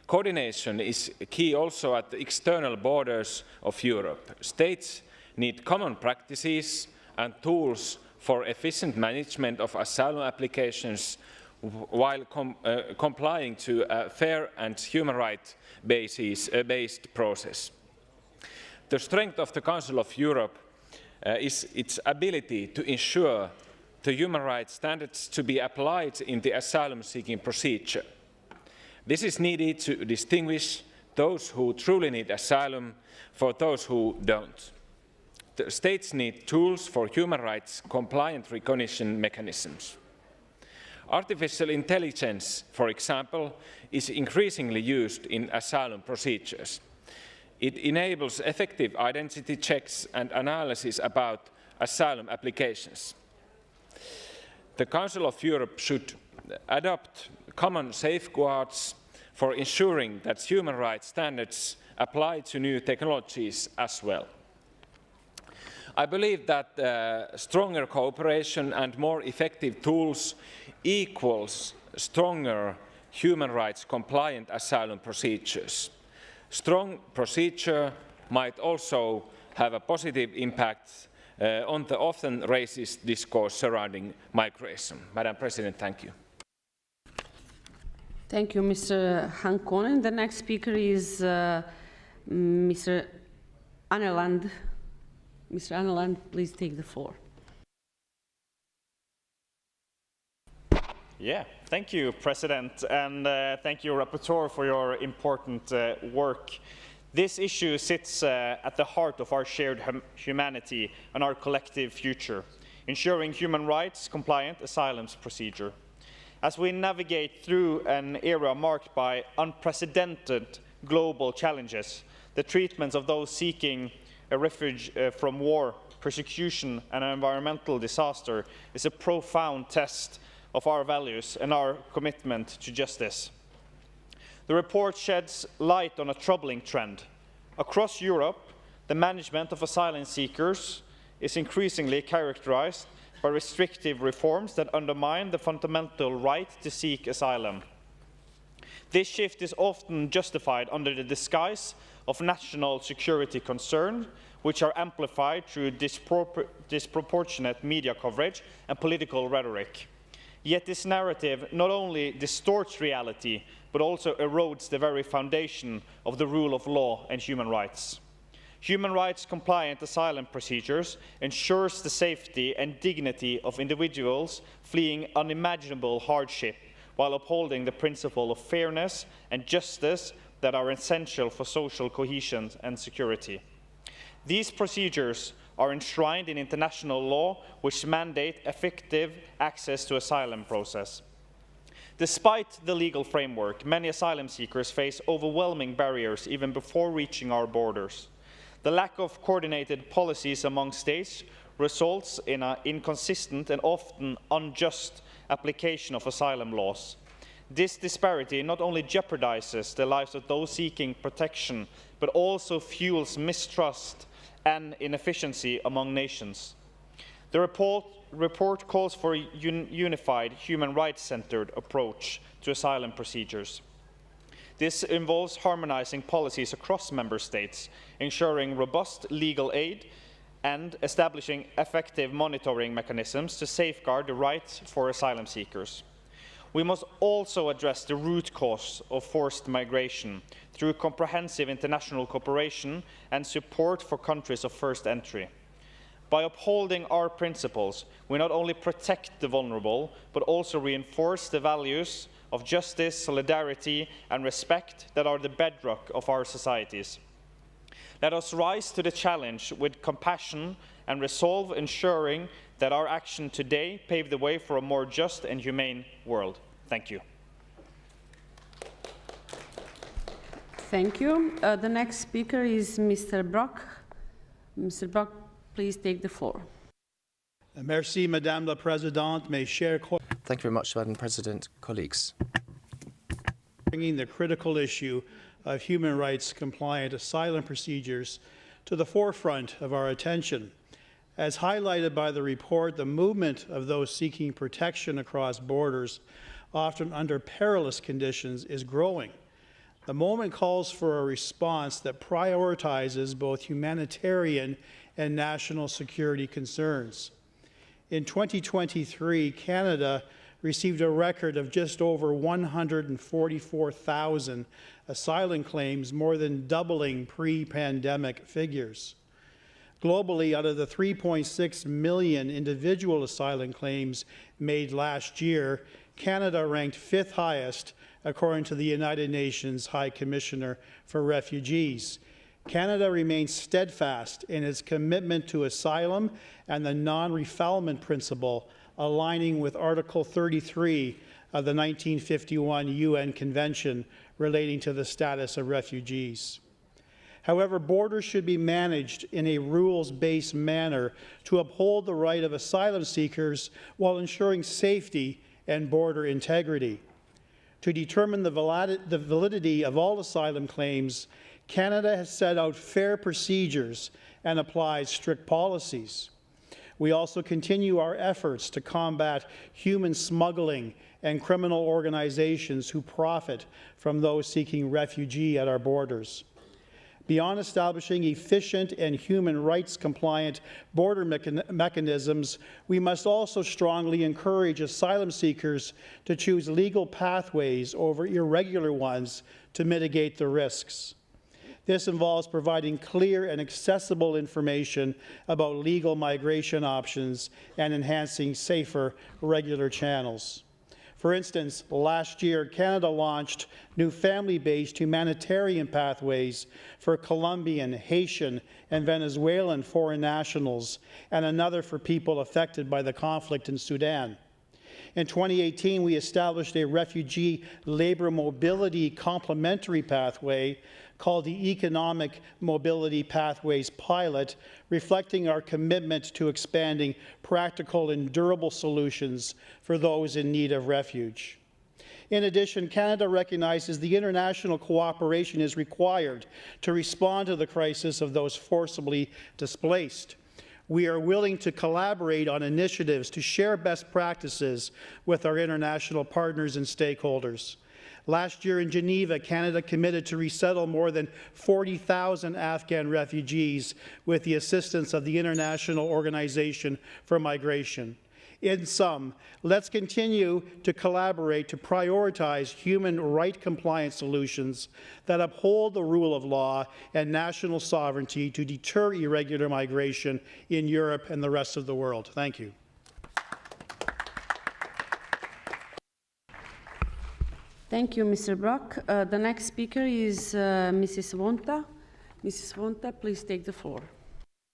Coordination is key also at the external borders of Europe. States need common practices and tools for efficient management of asylum applications while complying to a fair and human rights based process. The strength of the Council of Europe is its ability to ensure the human rights standards to be applied in the asylum-seeking procedure. This is needed to distinguish those who truly need asylum from those who don't. The states need tools for human rights compliant recognition mechanisms. Artificial intelligence, for example, is increasingly used in asylum procedures. It enables effective identity checks and analysis about asylum applications. The Council of Europe should adopt common safeguards for ensuring that human rights standards apply to new technologies as well. I believe that stronger cooperation and more effective tools equals stronger human rights compliant asylum procedures. Strong procedure might also have a positive impact on the often racist discourse surrounding migration. Madam President, thank you. Thank you, Mr. Hankonen. The next speaker is Mr. Anneland. Mr. Anneland, please take the floor. Yeah, thank you, President, and thank you, Rapporteur, for your important work. This issue sits at the heart of our shared humanity and our collective future, ensuring human rights compliant asylum procedure. As we navigate through an era marked by unprecedented global challenges, the treatment of those seeking a refuge from war, persecution, and environmental disaster is a profound test of our values and our commitment to justice. The report sheds light on a troubling trend. Across Europe, the management of asylum seekers is increasingly characterized by restrictive reforms that undermine the fundamental right to seek asylum. This shift is often justified under the disguise of national security concerns, which are amplified through disproportionate media coverage and political rhetoric. Yet this narrative not only distorts reality, but also erodes the very foundation of the rule of law and human rights. Human rights compliant asylum procedures ensures the safety and dignity of individuals fleeing unimaginable hardship while upholding the principle of fairness and justice that are essential for social cohesion and security. These procedures are enshrined in international law, which mandate effective access to asylum process. Despite the legal framework, many asylum seekers face overwhelming barriers even before reaching our borders. The lack of coordinated policies among states results in an inconsistent and often unjust application of asylum laws. This disparity not only jeopardizes the lives of those seeking protection, but also fuels mistrust and inefficiency among nations. The report calls for a unified, human rights-centered approach to asylum procedures. This involves harmonizing policies across member states, ensuring robust legal aid, and establishing effective monitoring mechanisms to safeguard the rights for asylum seekers. We must also address the root cause of forced migration through comprehensive international cooperation and support for countries of first entry. By upholding our principles, we not only protect the vulnerable, but also reinforce the values of justice, solidarity, and respect that are the bedrock of our societies. Let us rise to the challenge with compassion and resolve, ensuring that our action today pave the way for a more just and humane world. Thank you. Thank you. The next speaker is Mr. Brock. Mr. Brock, please take the floor. Merci, Madame la Présidente, mes chers collègues. Thank you very much, Madam President, colleagues. Bringing the critical issue of human rights compliant asylum procedures to the forefront of our attention. As highlighted by the report, the movement of those seeking protection across borders, often under perilous conditions, is growing. The moment calls for a response that prioritizes both humanitarian and national security concerns. In 2023, Canada received a record of just over 144,000 asylum claims, more than doubling pre-pandemic figures. Globally, out of the 3.6 million individual asylum claims made last year, Canada ranked 5th highest, according to the United Nations High Commissioner for Refugees. Canada remains steadfast in its commitment to asylum and the non-refoulement principle, aligning with Article 33 of the 1951 UN Convention relating to the status of refugees. However, borders should be managed in a rules-based manner to uphold the right of asylum seekers while ensuring safety and border integrity. To determine the validity of all asylum claims, Canada has set out fair procedures and applies strict policies. We also continue our efforts to combat human smuggling and criminal organizations who profit from those seeking refugee at our borders. Beyond establishing efficient and human rights compliant border mechanisms, we must also strongly encourage asylum seekers to choose legal pathways over irregular ones to mitigate the risks. This involves providing clear and accessible information about legal migration options and enhancing safer regular channels. For instance, last year, Canada launched new family-based humanitarian pathways for Colombian, Haitian, and Venezuelan foreign nationals, and another for people affected by the conflict in Sudan. In 2018, we established a refugee labor mobility complementary pathway called the Economic Mobility Pathways Pilot, reflecting our commitment to expanding practical and durable solutions for those in need of refuge. In addition, Canada recognizes the international cooperation is required to respond to the crisis of those forcibly displaced. We are willing to collaborate on initiatives to share best practices with our international partners and stakeholders. Last year in Geneva, Canada committed to resettle more than 40,000 Afghan refugees with the assistance of the International Organization for Migration. In sum, let's continue to collaborate to prioritize human right compliant solutions that uphold the rule of law and national sovereignty to deter irregular migration in Europe and the rest of the world. Thank you. Thank you, Mr. Brock. The next speaker is Mrs. Vonta. Mrs. Vonta, please take the floor.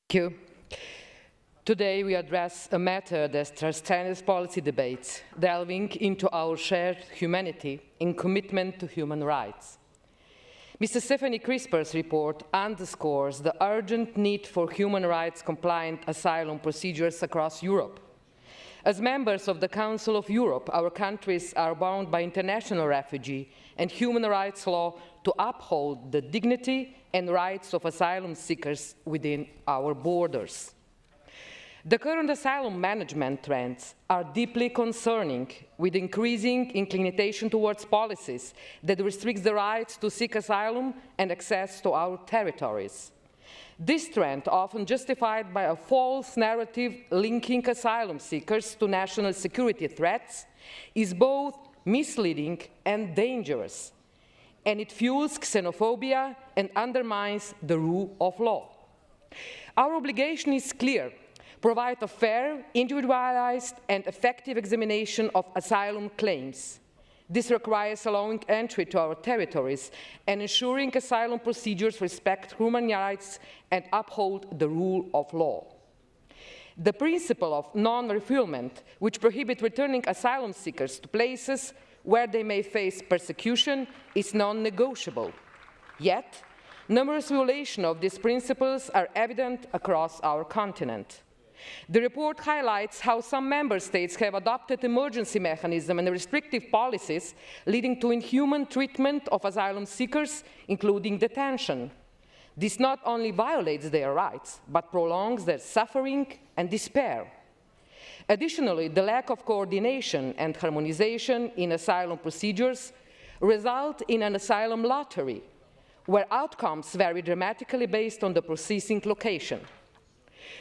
Thank you. Today we address a matter that transcends policy debates, delving into our shared humanity and commitment to human rights. Mr. Stephanie Crisper's report underscores the urgent need for human rights compliant asylum procedures across Europe. As members of the Council of Europe, our countries are bound by international refugee and human rights law to uphold the dignity and rights of asylum seekers within our borders. The current asylum management trends are deeply concerning, with increasing inclination towards policies that restrict the right to seek asylum and access to our territories. This trend, often justified by a false narrative linking asylum seekers to national security threats, is both misleading and dangerous, and it fuels xenophobia and undermines the rule of law. Our obligation is clear: provide a fair, individualized, and effective examination of asylum claims. This requires allowing entry to our territories and ensuring asylum procedures respect human rights and uphold the rule of law. The principle of non-refoulement, which prohibits returning asylum seekers to places where they may face persecution, is non-negotiable. Yet, numerous violations of these principles are evident across our continent. The report highlights how some member states have adopted emergency mechanisms and restrictive policies leading to inhuman treatment of asylum seekers, including detention. This not only violates their rights, but prolongs their suffering and despair. Additionally, the lack of coordination and harmonization in asylum procedures result in an asylum lottery, where outcomes vary dramatically based on the processing location.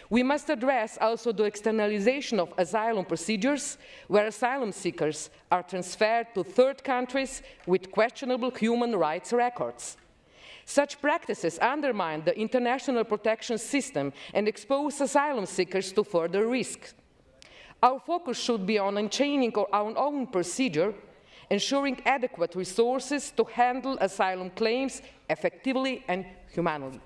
We must address also the externalization of asylum procedures, where asylum seekers are transferred to third countries with questionable human rights records. Such practices undermine the international protection system and expose asylum seekers to further risks. Our focus should be on unchaining our own procedure, ensuring adequate resources to handle asylum claims effectively and humanely.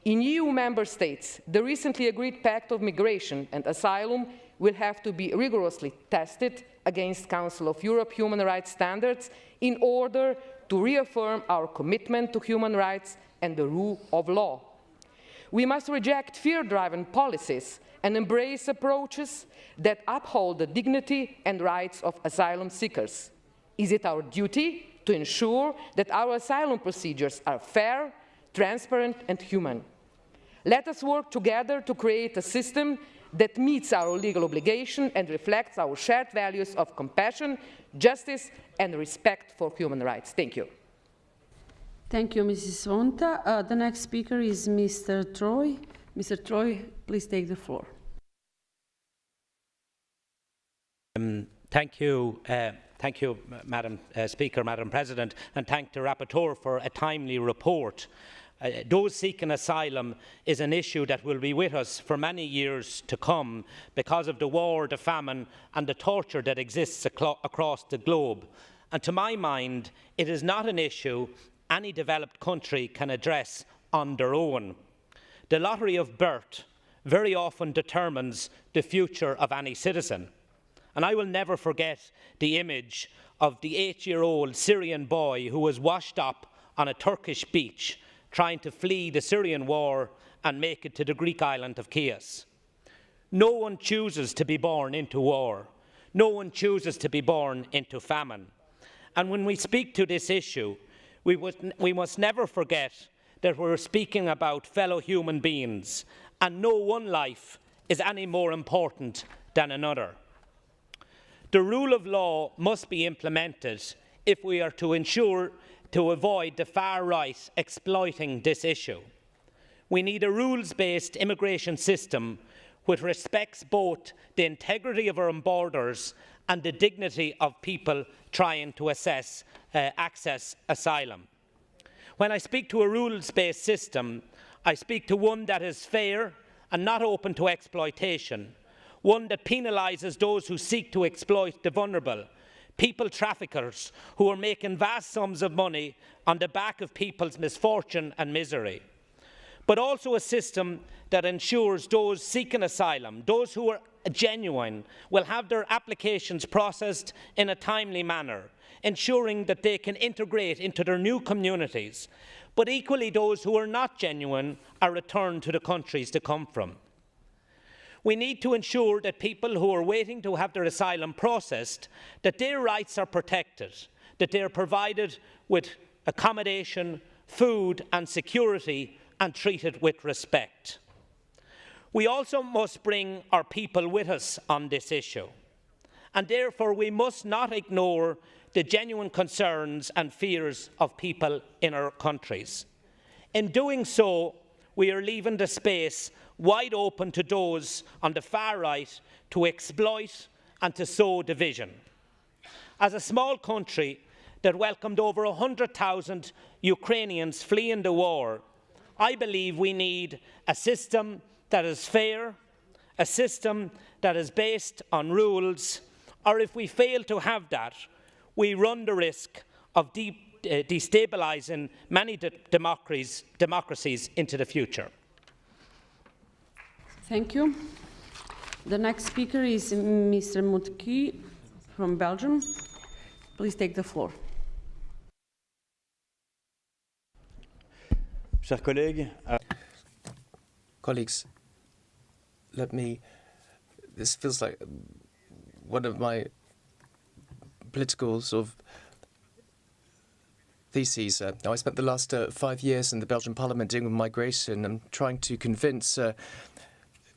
In EU member states, the recently agreed Pact of Migration and Asylum will have to be rigorously tested against Council of Europe human rights standards in order to reaffirm our commitment to human rights and the rule of law. We must reject fear-driven policies and embrace approaches that uphold the dignity and rights of asylum seekers. Is it our duty to ensure that our asylum procedures are fair, transparent, and human? Let us work together to create a system that meets our legal obligation and reflects our shared values of compassion, justice, and respect for human rights. Thank you. Thank you, Mrs. Vonta. The next speaker is Mr. Troy. Mr. Troy, please take the floor. Thank you, Madam Speaker, Madam President, and thank the Rapporteur for a timely report. Those seeking asylum is an issue that will be with us for many years to come because of the war, the famine and the torture that exists across the globe. And to my mind, it is not an issue any developed country can address on their own. The lottery of birth very often determines the future of any citizen. And I will never forget the image of the 8-year-old Syrian boy who was washed up on a Turkish beach trying to flee the Syrian war and make it to the Greek island of Chios. No one chooses to be born into war. No one chooses to be born into famine. And when we speak to this issue, we must never forget that we're speaking about fellow human beings, and no one life is any more important than another. The rule of law must be implemented if we are to ensure to avoid the far right exploiting this issue. We need a rules-based immigration system which respects both the integrity of our own borders and the dignity of people trying to access asylum. When I speak to a rules-based system, I speak to one that is fair and not open to exploitation, one that penalises those who seek to exploit the vulnerable, people traffickers who are making vast sums of money on the back of people's misfortune and misery, but also a system that ensures those seeking asylum, those who are genuine, will have their applications processed in a timely manner, ensuring that they can integrate into their new communities, but equally those who are not genuine are returned to the countries they come from. We need to ensure that people who are waiting to have their asylum processed, that their rights are protected, that they are provided with accommodation, food and security and treated with respect. We also must bring our people with us on this issue, and therefore we must not ignore the genuine concerns and fears of people in our countries. In doing so, we are leaving the space wide open to those on the far right to exploit and to sow division. As a small country that welcomed over 100,000 Ukrainians fleeing the war, I believe we need a system that is fair, a system that is based on rules, or if we fail to have that, we run the risk of destabilising many democracies into the future. Thank you. The next speaker is Mr. Mutki from Belgium. Please take the floor. Chers collègues, Colleagues, this feels like one of my political sort of theses. Now, I spent the last 5 years in the Belgian Parliament dealing with migration and trying to convince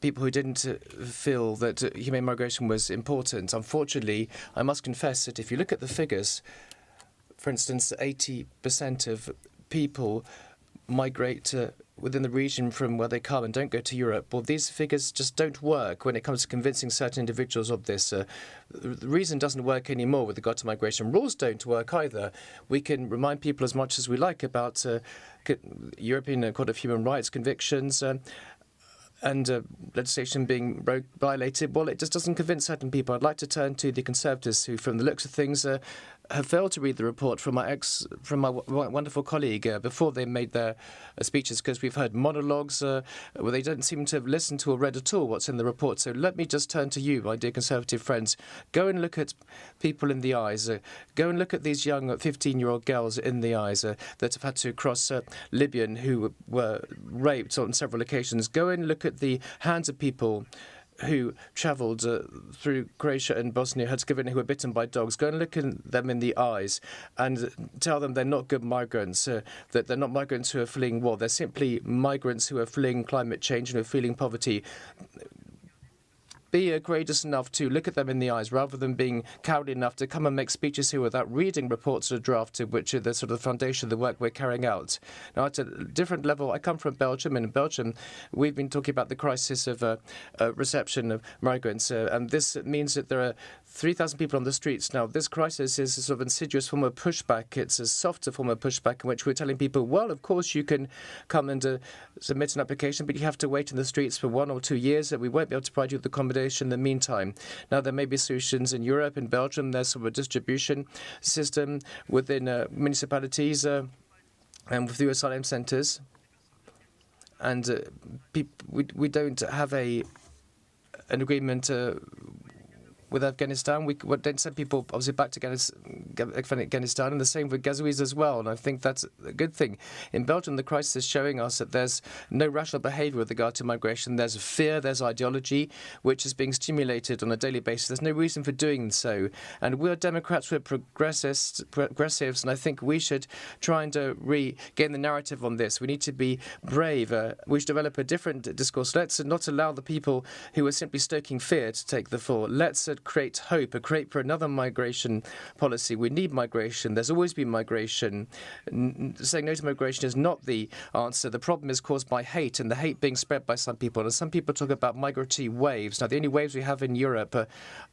people who didn't feel that humane migration was important. Unfortunately, I must confess that if you look at the figures, for instance, 80% of people migrate within the region from where they come and don't go to Europe. Well, these figures just don't work when it comes to convincing certain individuals of this. The reason doesn't work anymore with regard to migration. Rules don't work either. We can remind people as much as we like about European Court of Human Rights convictions and legislation being violated. Well, it just doesn't convince certain people. I'd like to turn to the Conservatives who, from the looks of things, have failed to read the report from my wonderful colleague before they made their speeches, because we've heard monologues where they don't seem to have listened to or read at all what's in the report. So let me just turn to you, my dear Conservative friends. Go and look at people in the eyes. Go and look at these young 15-year-old girls in the eyes that have had to cross Libya and who were raped on several occasions. Go and look at the hands of people who travelled through Croatia and Bosnia-Herzegovina who were bitten by dogs. Go and look at them in the eyes and tell them they're not good migrants, that they're not migrants who are fleeing war. They're simply migrants who are fleeing climate change and who are fleeing poverty. Be courageous enough to look at them in the eyes rather than being cowardly enough to come and make speeches here without reading reports that are drafted, which are the sort of foundation of the work we're carrying out. Now, at a different level, I come from Belgium, and in Belgium, we've been talking about the crisis of reception of migrants, and this means that there are 3,000 people on the streets. Now, this crisis is a sort of insidious form of pushback. It's a softer form of pushback in which we're telling people, well, of course, you can come and submit an application, but you have to wait in the streets for 1 or 2 years, and we won't be able to provide you with accommodation in the meantime. Now, there may be solutions in Europe. In Belgium, there's sort of a distribution system within municipalities and through asylum centres. And we don't have an agreement with Afghanistan. We don't send people, obviously, back to Afghanistan, and the same with Gazaouis as well, and I think that's a good thing. In Belgium, the crisis is showing us that there's no rational behaviour with regard to migration. There's fear, there's ideology, which is being stimulated on a daily basis. There's no reason for doing so. And we're Democrats, we're progressives, and I think we should try and regain the narrative on this. We need to be brave. We should develop a different discourse. Let's not allow the people who are simply stoking fear to take the floor. Let's would create hope or create for another migration policy. We need migration. There's always been migration. Saying no to migration is not the answer. The problem is caused by hate, and the hate being spread by some people. And some people talk about migratory waves. Now, the only waves we have in Europe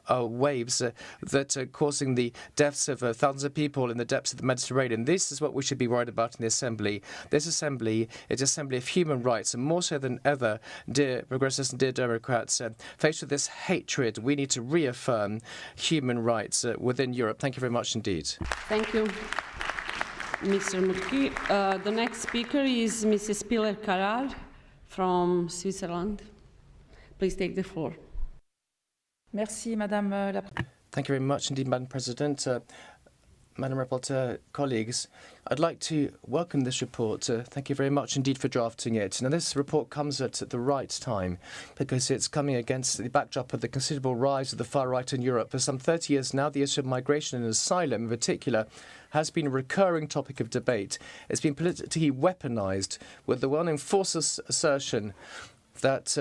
are waves that are causing the deaths of thousands of people in the depths of the Mediterranean. This is what we should be worried about in the Assembly. This Assembly is an assembly of human rights, and more so than ever, dear progressives and dear Democrats, faced with this hatred, we need to reaffirm human rights within Europe. Thank you very much indeed. Thank you, Mr. Murki. The next speaker is Mrs. Pilar Carral from Switzerland. Please take the floor. Merci, Madame la Thank you very much indeed, Madam President. Madam Rapporteur, colleagues, I'd like to welcome this report. Thank you very much indeed for drafting it. Now, this report comes at the right time because it's coming against the backdrop of the considerable rise of the far right in Europe. For some 30 years now, the issue of migration and asylum in particular has been a recurring topic of debate. It's been politically weaponized with the well-known false assertion that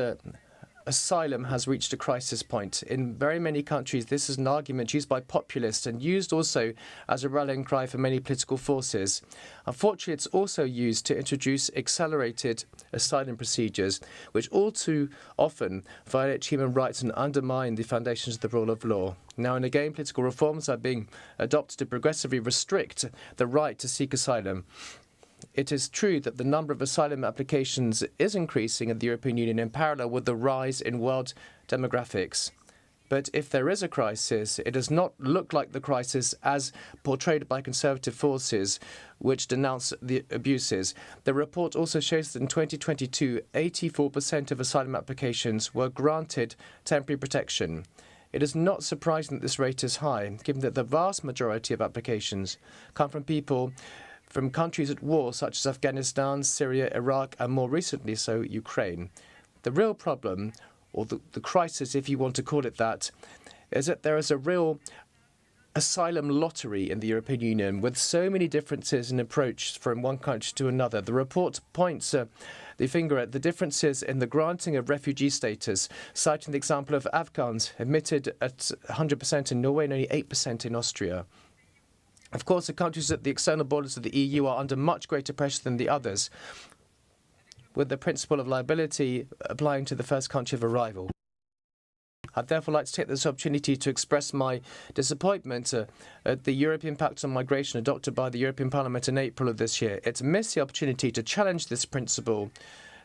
asylum has reached a crisis point. In very many countries, this is an argument used by populists and used also as a rallying cry for many political forces. Unfortunately, it's also used to introduce accelerated asylum procedures, which all too often violate human rights and undermine the foundations of the rule of law. Now and again, political reforms are being adopted to progressively restrict the right to seek asylum. It is true that the number of asylum applications is increasing in the European Union in parallel with the rise in world demographics. But if there is a crisis, it does not look like the crisis as portrayed by conservative forces which denounce the abuses. The report also shows that in 2022, 84% of asylum applications were granted temporary protection. It is not surprising that this rate is high, given that the vast majority of applications come from people from countries at war such as Afghanistan, Syria, Iraq, and more recently so Ukraine. The real problem, or the crisis if you want to call it that, is that there is a real asylum lottery in the European Union with so many differences in approach from one country to another. The report points the finger at the differences in the granting of refugee status, citing the example of Afghans admitted at 100% in Norway and only 8% in Austria. Of course, the countries at the external borders of the EU are under much greater pressure than the others, with the principle of liability applying to the first country of arrival. I'd therefore like to take this opportunity to express my disappointment at the European Pact on Migration adopted by the European Parliament in April of this year. It's missed the opportunity to challenge this principle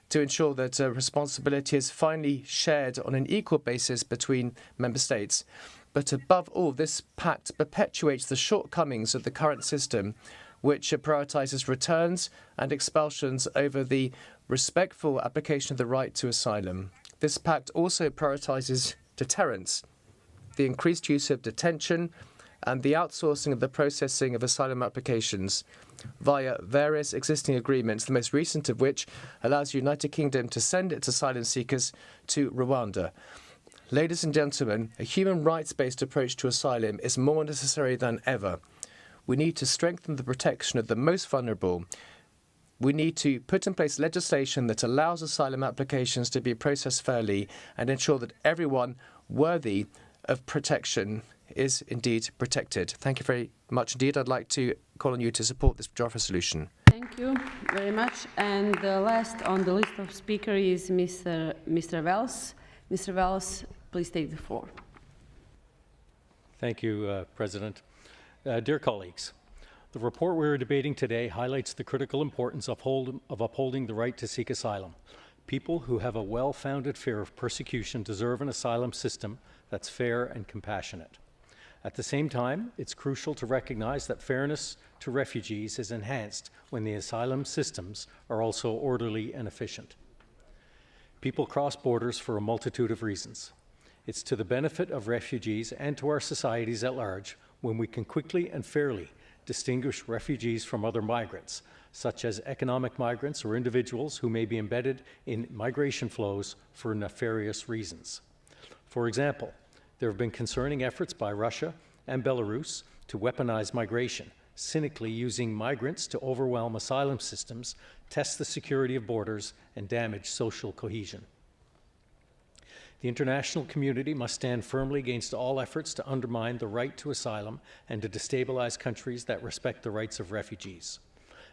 to ensure that responsibility is finally shared on an equal basis between member states. But above all, this pact perpetuates the shortcomings of the current system, which prioritises returns and expulsions over the respectful application of the right to asylum. This pact also prioritises deterrence, the increased use of detention, and the outsourcing of the processing of asylum applications via various existing agreements, the most recent of which allows the United Kingdom to send its asylum seekers to Rwanda. Ladies and gentlemen, a human rights-based approach to asylum is more necessary than ever. We need to strengthen the protection of the most vulnerable. We need to put in place legislation that allows asylum applications to be processed fairly and ensure that everyone worthy of protection is indeed protected. Thank you very much indeed. I'd like to call on you to support this draft resolution. Thank you very much. And the last on the list of speakers is Mr. Wells. Mr. Wells, please take the floor. Thank you, President. Dear colleagues, the report we are debating today highlights the critical importance of upholding the right to seek asylum. People who have a well-founded fear of persecution deserve an asylum system that's fair and compassionate. At the same time, it's crucial to recognize that fairness to refugees is enhanced when the asylum systems are also orderly and efficient. People cross borders for a multitude of reasons. It's to the benefit of refugees and to our societies at large when we can quickly and fairly distinguish refugees from other migrants, such as economic migrants or individuals who may be embedded in migration flows for nefarious reasons. For example, there have been concerning efforts by Russia and Belarus to weaponize migration, cynically using migrants to overwhelm asylum systems, test the security of borders, and damage social cohesion. The international community must stand firmly against all efforts to undermine the right to asylum and to destabilize countries that respect the rights of refugees.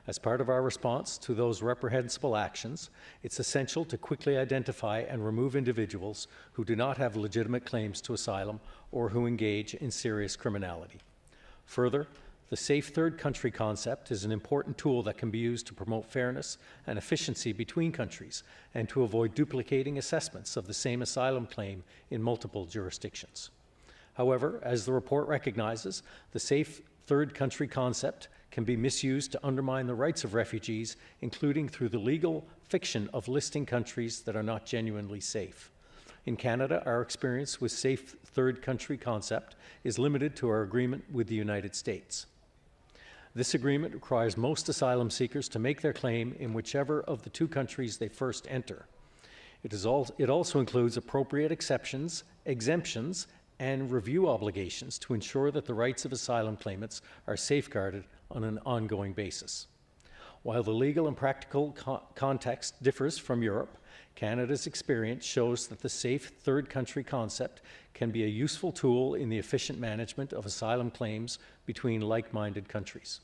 As part of our response to those reprehensible actions, it's essential to quickly identify and remove individuals who do not have legitimate claims to asylum or who engage in serious criminality. Further, the safe third country concept is an important tool that can be used to promote fairness and efficiency between countries and to avoid duplicating assessments of the same asylum claim in multiple jurisdictions. However, as the report recognizes, the safe third country concept can be misused to undermine the rights of refugees, including through the legal fiction of listing countries that are not genuinely safe. In Canada, our experience with safe third country concept is limited to our agreement with the United States. This agreement requires most asylum seekers to make their claim in whichever of the two countries they first enter. It also includes appropriate exceptions, exemptions, and review obligations to ensure that the rights of asylum claimants are safeguarded on an ongoing basis. While the legal and practical context differs from Europe, Canada's experience shows that the safe third country concept can be a useful tool in the efficient management of asylum claims between like-minded countries.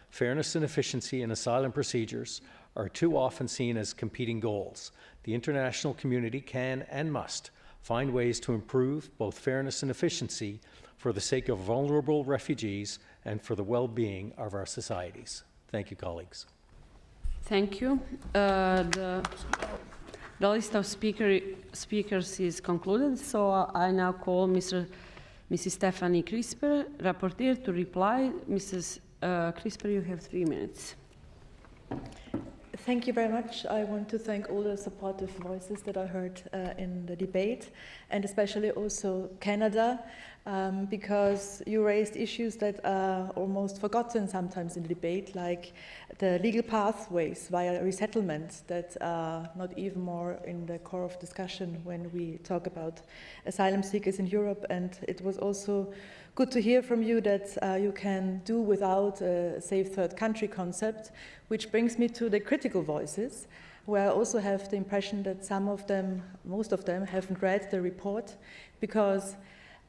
Fairness and efficiency in asylum procedures are too often seen as competing goals. The international community can and must find ways to improve both fairness and efficiency for the sake of vulnerable refugees and for the well-being of our societies. Thank you, colleagues. Thank you. The list of speakers is concluded, so I now call Mrs. Stephanie Crisper, rapporteur, to reply. Mrs. Crisper, you have 3 minutes. Thank you very much. I want to thank all the supportive voices that I heard in the debate, and especially also Canada, because you raised issues that are almost forgotten sometimes in the debate, like the legal pathways via resettlement that are not even more in the core of discussion when we talk about asylum seekers in Europe. And it was also good to hear from you that you can do without a safe third country concept, which brings me to the critical voices, where I also have the impression that some of them, most of them, haven't read the report, because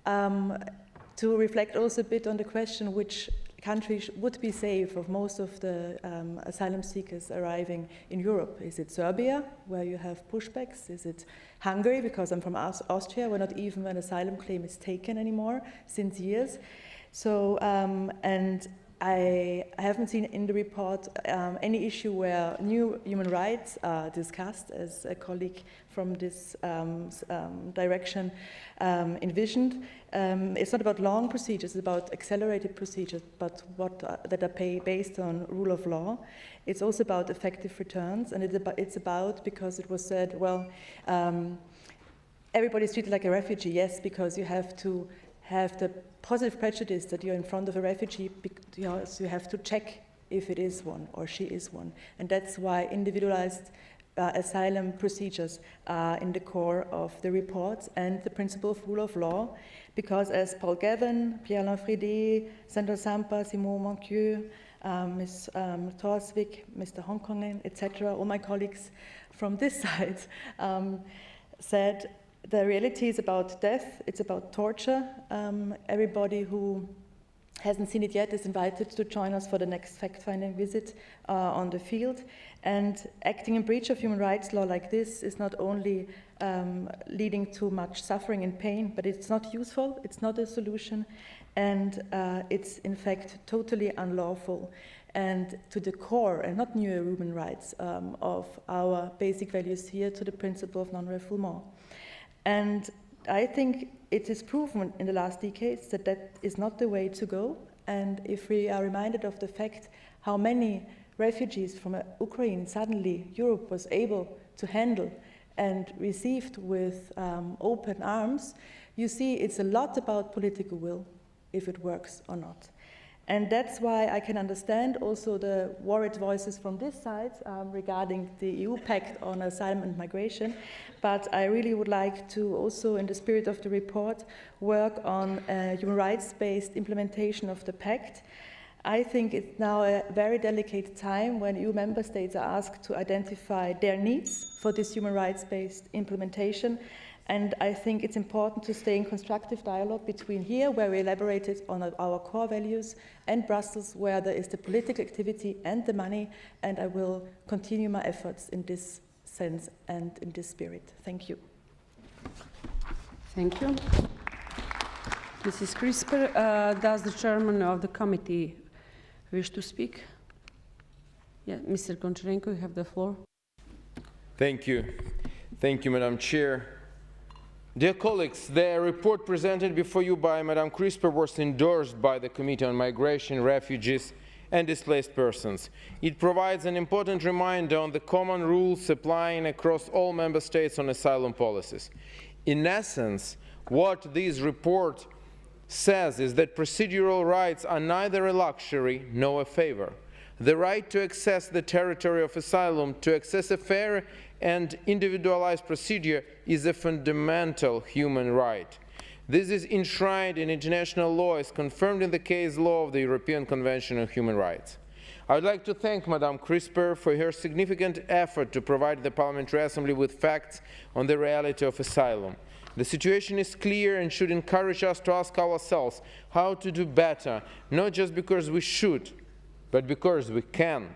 to reflect also a bit on the question which countries would be safe of most of the asylum seekers arriving in Europe. Is it Serbia, where you have pushbacks? Is it Hungary, because I'm from Austria, where not even an asylum claim is taken anymore since years? So, and I haven't seen in the report any issue where new human rights are discussed, as a colleague from this direction envisioned. It's not about long procedures, it's about accelerated procedures, but that are based on rule of law. It's also about effective returns, and it's about, because it was said, well, everybody's treated like a refugee, yes, because you have to have the positive prejudice that you're in front of a refugee, because you have to check if it is one or she is one. And that's why individualized asylum procedures are in the core of the report and the principle of rule of law, because as Paul Gavin, Pierre Lanfredi, Sandra Sampa, Simon Monquieu, Ms. Torsvik, Mr. Hongkongen, etc., all my colleagues from this side said, the reality is about death, it's about torture. Everybody who hasn't seen it yet is invited to join us for the next fact-finding visit on the field. And acting in breach of human rights law like this is not only leading to much suffering and pain, but it's not useful, it's not a solution, and it's in fact totally unlawful and to the core, and not new human rights, of our basic values here, to the principle of non-refoulement. And I think it is proven in the last decades that that is not the way to go. And if we are reminded of the fact how many refugees from Ukraine suddenly Europe was able to handle and received with open arms, you see it's a lot about political will, if it works or not. And that's why I can understand also the worried voices from this side regarding the EU Pact on Asylum and Migration. But I really would like to also, in the spirit of the report, work on human rights-based implementation of the Pact. I think it's now a very delicate time when EU member states are asked to identify their needs for this human rights-based implementation. And I think it's important to stay in constructive dialogue between here, where we elaborated on our core values, and Brussels, where there is the political activity and the money, and I will continue my efforts in this sense and in this spirit. Thank you. Thank you. Mrs. Crisper, does the chairman of the committee wish to speak? Yeah, Mr. Goncharenko, you have the floor. Thank you. Thank you, Madam Chair. Dear colleagues, the report presented before you by Madam Crisper was endorsed by the Committee on Migration, Refugees and Displaced Persons. It provides an important reminder on the common rules applying across all member states on asylum policies. In essence, what this report says is that procedural rights are neither a luxury nor a favor. The right to access the territory of asylum, to access a fair and individualized procedure, is a fundamental human right. This is enshrined in international law, as confirmed in the case law of the European Convention on Human Rights. I would like to thank Madame Crisper for her significant effort to provide the Parliamentary Assembly with facts on the reality of asylum. The situation is clear and should encourage us to ask ourselves how to do better, not just because we should, but because we can.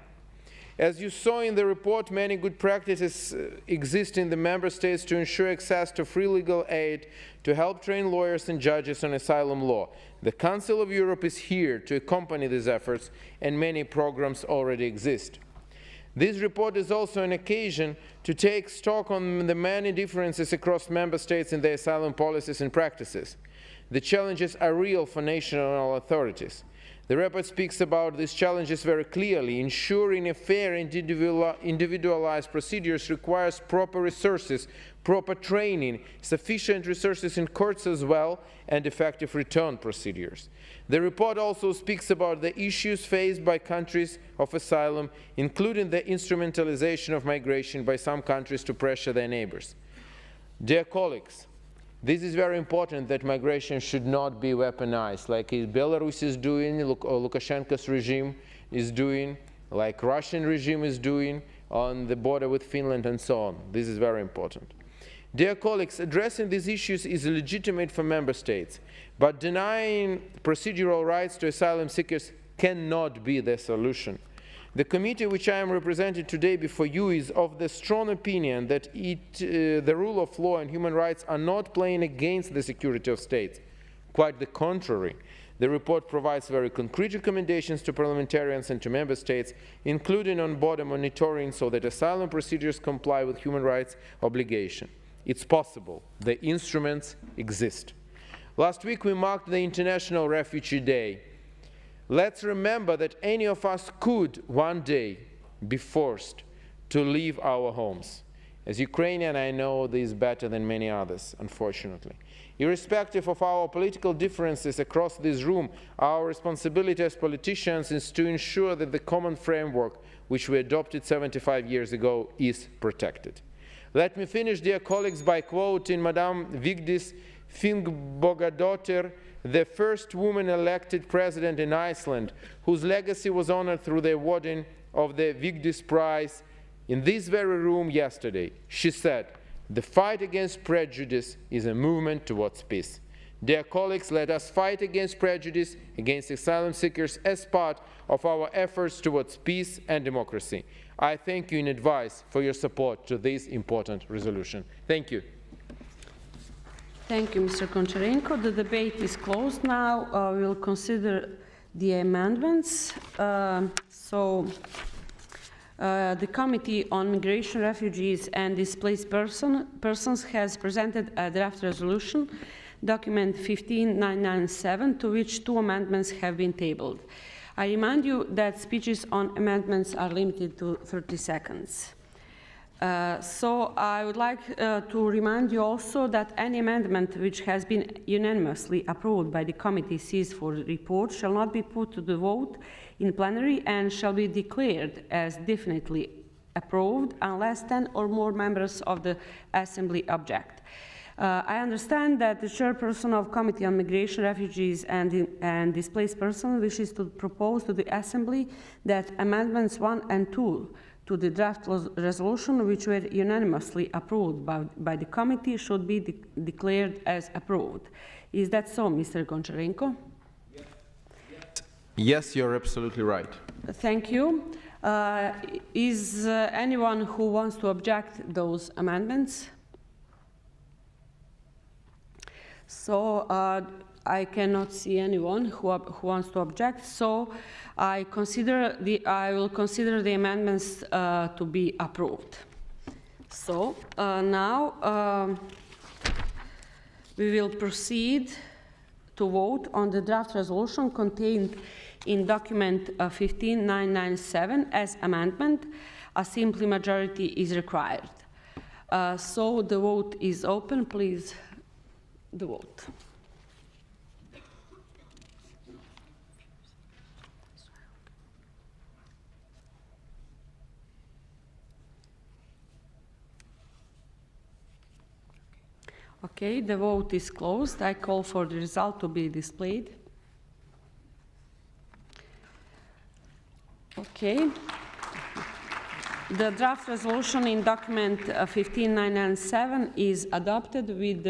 As you saw in the report, many good practices exist in the member states to ensure access to free legal aid, to help train lawyers and judges on asylum law. The Council of Europe is here to accompany these efforts, and many programs already exist. This report is also an occasion to take stock on the many differences across member states in their asylum policies and practices. The challenges are real for national authorities. The report speaks about these challenges very clearly. Ensuring a fair and individualized procedures requires proper resources, proper training, sufficient resources in courts as well, and effective return procedures. The report also speaks about the issues faced by countries of asylum, including the instrumentalization of migration by some countries to pressure their neighbors. Dear colleagues, this is very important, that migration should not be weaponized, like Belarus is doing, or Lukashenko's regime is doing, like Russian regime is doing on the border with Finland and so on. This is very important. Dear colleagues, addressing these issues is legitimate for member states, but denying procedural rights to asylum seekers cannot be the solution. The committee which I am representing today before you is of the strong opinion that the rule of law and human rights are not playing against the security of states. Quite the contrary. The report provides very concrete recommendations to parliamentarians and to member states, including on border monitoring, so that asylum procedures comply with human rights obligations. It's possible. The instruments exist. Last week we marked the International Refugee Day. Let's remember that any of us could one day be forced to leave our homes. As Ukrainian, I know this better than many others, unfortunately. Irrespective of our political differences across this room, our responsibility as politicians is to ensure that the common framework which we adopted 75 years ago is protected. Let me finish, dear colleagues, by quoting Madame Vigdis Finnbogadóttir, the first woman elected president in Iceland, whose legacy was honored through the awarding of the Vigdis Prize in this very room yesterday. She said, "The fight against prejudice is a movement towards peace." Dear colleagues, let us fight against prejudice, against asylum seekers, as part of our efforts towards peace and democracy. I thank you in advance for your support to this important resolution. Thank you. Thank you, Mr. Goncharenko. The debate is closed now. We'll consider the amendments. The Committee on Migration, Refugees and Displaced Persons has presented a draft resolution, document 15997, to which 2 amendments have been tabled. I remind you that speeches on amendments are limited to 30 seconds. So I would like to remind you also that any amendment which has been unanimously approved by the committee seized for the report shall not be put to the vote in plenary and shall be declared as definitely approved unless 10 or more members of the Assembly object. I understand that the chairperson of Committee on Migration, Refugees and Displaced Persons wishes to propose to the Assembly that amendments 1 and 2 to the draft resolution, which were unanimously approved by the committee, should be declared as approved. Is that so, Mr. Goncharenko? Yes, you're absolutely right. Thank you. Is anyone who wants to object those amendments? So I cannot see anyone who wants to object. So I will consider the amendments to be approved. So now we will proceed to vote on the draft resolution contained in document 15997 as amendment. A simple majority is required. So the vote is open. Please, the vote. Okay, the vote is closed. I call for the result to be displayed. Okay. The draft resolution in document 15997 is adopted with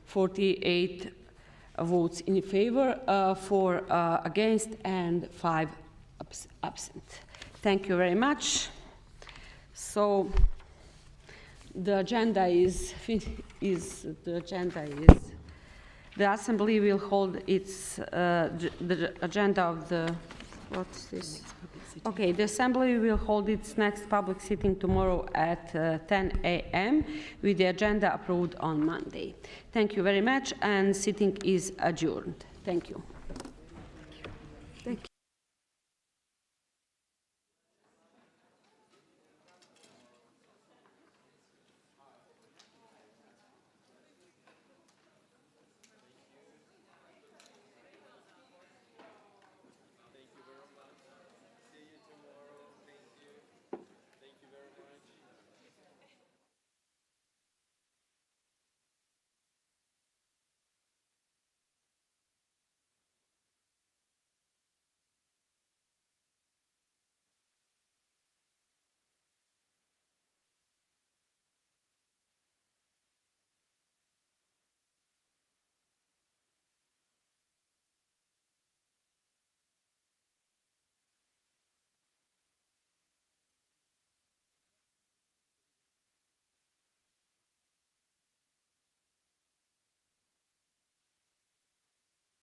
48 votes in favor, 4 against, and 5 absent. Thank you very much. So the agenda is the assembly will hold its the agenda of the what's this? Okay, the assembly will hold its next public sitting tomorrow at 10 a.m. with the agenda approved on Monday. Thank you very much, and sitting is adjourned. Thank you.